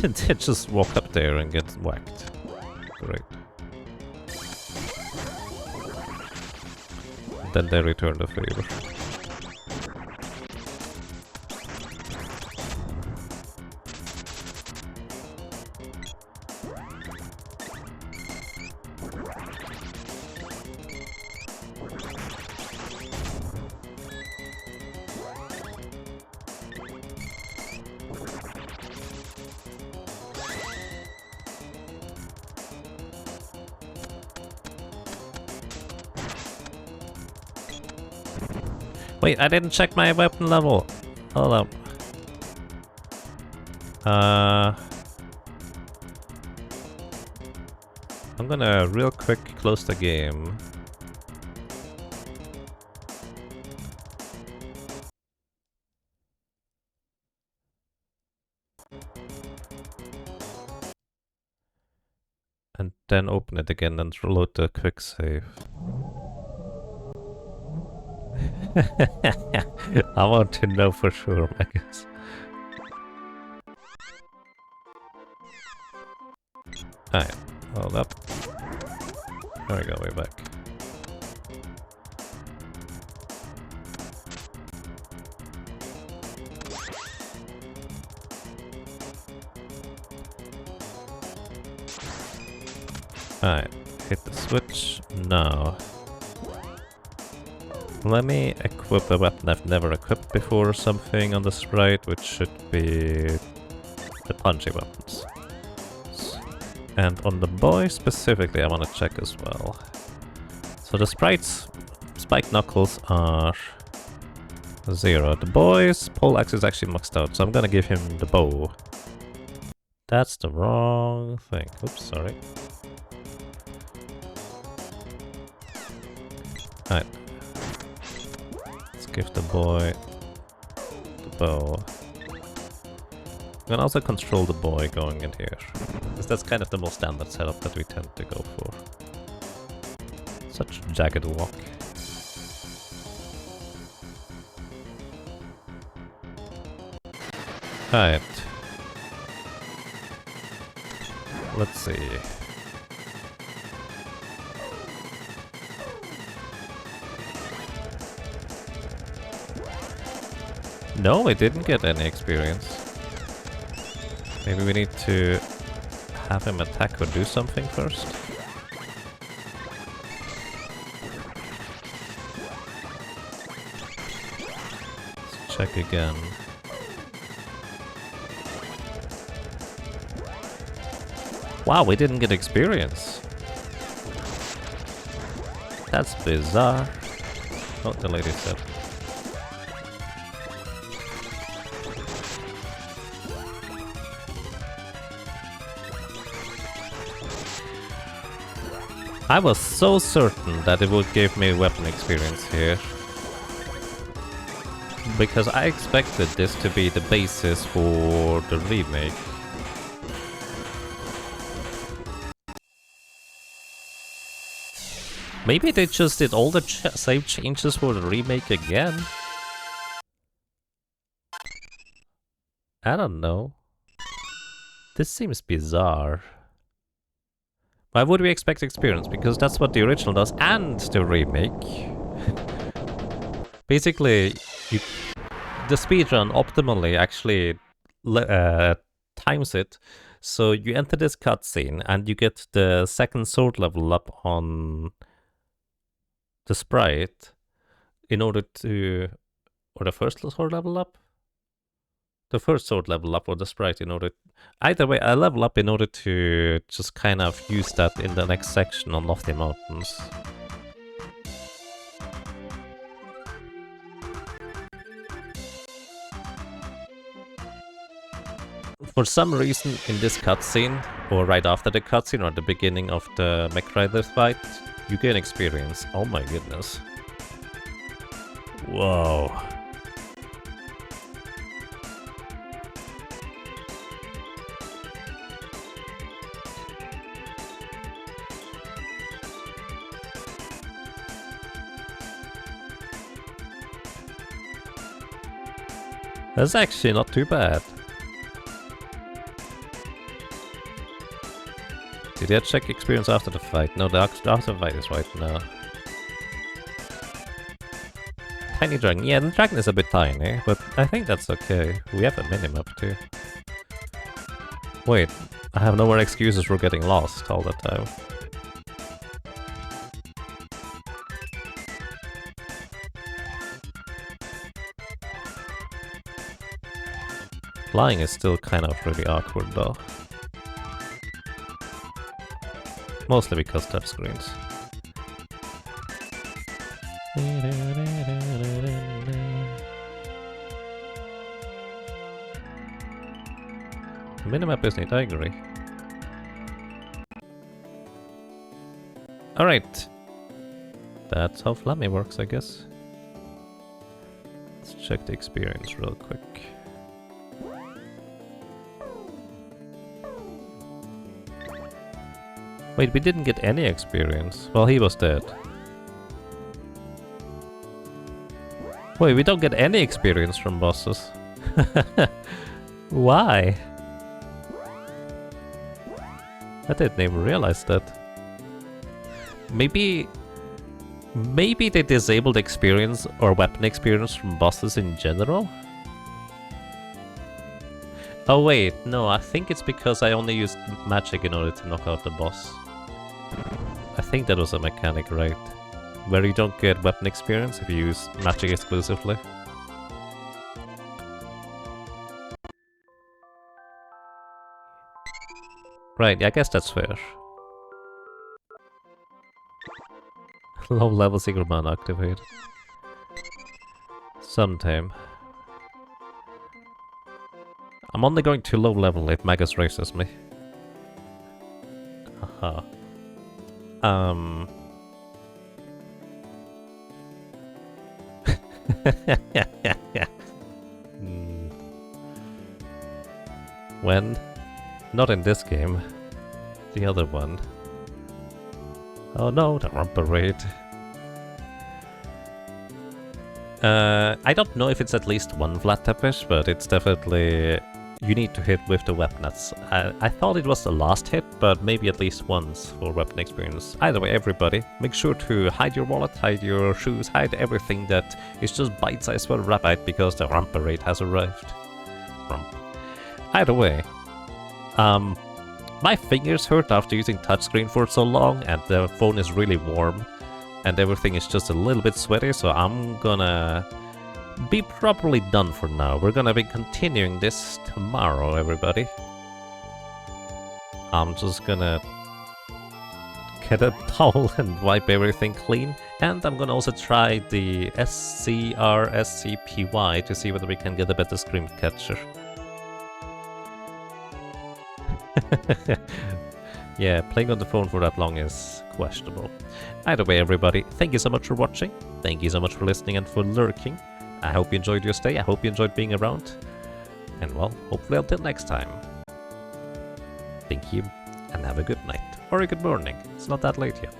S1: They just walk up there and get whacked. Great. Then they return the favor. Wait, I didn't check my weapon level. Hold up. I'm gonna real quick close the game. and then open it again and reload the quick save. I want to know for sure, I guess. Alright, hold up. There we go, we're back. Alright, hit the switch now. Let me equip a weapon I've never equipped before or something on the sprite, which should be the punchy weapons. And on the boy specifically I want to check as well. So the sprites, spike knuckles are 0. The boy's pole axe is actually maxed out, so I'm gonna give him the bow. That's the wrong thing. Oops, sorry. Alright. Let's give the boy the bow. We can also control the boy going in here, because that's kind of the most standard setup that we tend to go for. Such jagged walk. Alright. Let's see. No, we didn't get any experience. Maybe we need to have him attack or do something first. Let's check again. Wow, we didn't get experience. That's bizarre. Oh, the lady said. I was so certain that it would give me weapon experience here. Because I expected this to be the basis for the remake. Maybe they just did all the same changes for the remake again? I don't know. This seems bizarre. Why would we expect experience? Because that's what the original does, and the remake. Basically, the speedrun optimally actually times it. So you enter this cutscene, and you get the second sword level up on the sprite in order to... Or the first sword level up? The first sword level up or the sprite in order... Either way, I level up in order to just kind of use that in the next section on Lofty Mountains. For some reason in this cutscene, or right after the cutscene, or the beginning of the Mech Rider fight, you gain experience. Oh my goodness. Whoa. That's actually not too bad. Did I check experience after the fight? No, the after the fight is right now. Tiny dragon. Yeah, the dragon is a bit tiny, but I think that's okay. We have a minimap too. Wait, I have no more excuses for getting lost all the time. Flying is still kind of really awkward though. Mostly because touchscreens. The minimap is neat, I agree. Alright. That's how Flammy works, I guess. Let's check the experience real quick. Wait, we didn't get any experience. Well, he was dead. Wait, we don't get any experience from bosses. Why? I didn't even realize that. Maybe they disabled experience or weapon experience from bosses in general? Oh wait, no, I think it's because I only used magic in order to knock out the boss. I think that was a mechanic, right? Where you don't get weapon experience if you use magic exclusively. Right, yeah, I guess that's fair. Low level secret mana activated. Sometime. I'm only going to low level if Magus races me. Haha. When? Not in this game. The other one. Oh no, the rump parade. I don't know if it's at least one flat tapish, but it's definitely... You need to hit with the weapons. I thought it was the last hit, but maybe at least once for weapon experience. Either way, everybody, make sure to hide your wallet, hide your shoes, hide everything that is just bite-sized for a rabbit because the rump parade has arrived. Rump. Either way, my fingers hurt after using touchscreen for so long, and the phone is really warm, and everything is just a little bit sweaty, so I'm gonna be properly done for now. We're gonna be continuing this tomorrow, everybody. I'm just gonna get a towel and wipe everything clean, and I'm gonna also try the SCRSCPY to see whether we can get a better screen catcher. Yeah, playing on the phone for that long is questionable. Either way, everybody, thank you so much for watching. Thank you so much for listening and for lurking. I hope you enjoyed your stay. I hope you enjoyed being around. And well, hopefully until next time. Thank you, and have a good night. Or a good morning. It's not that late yet.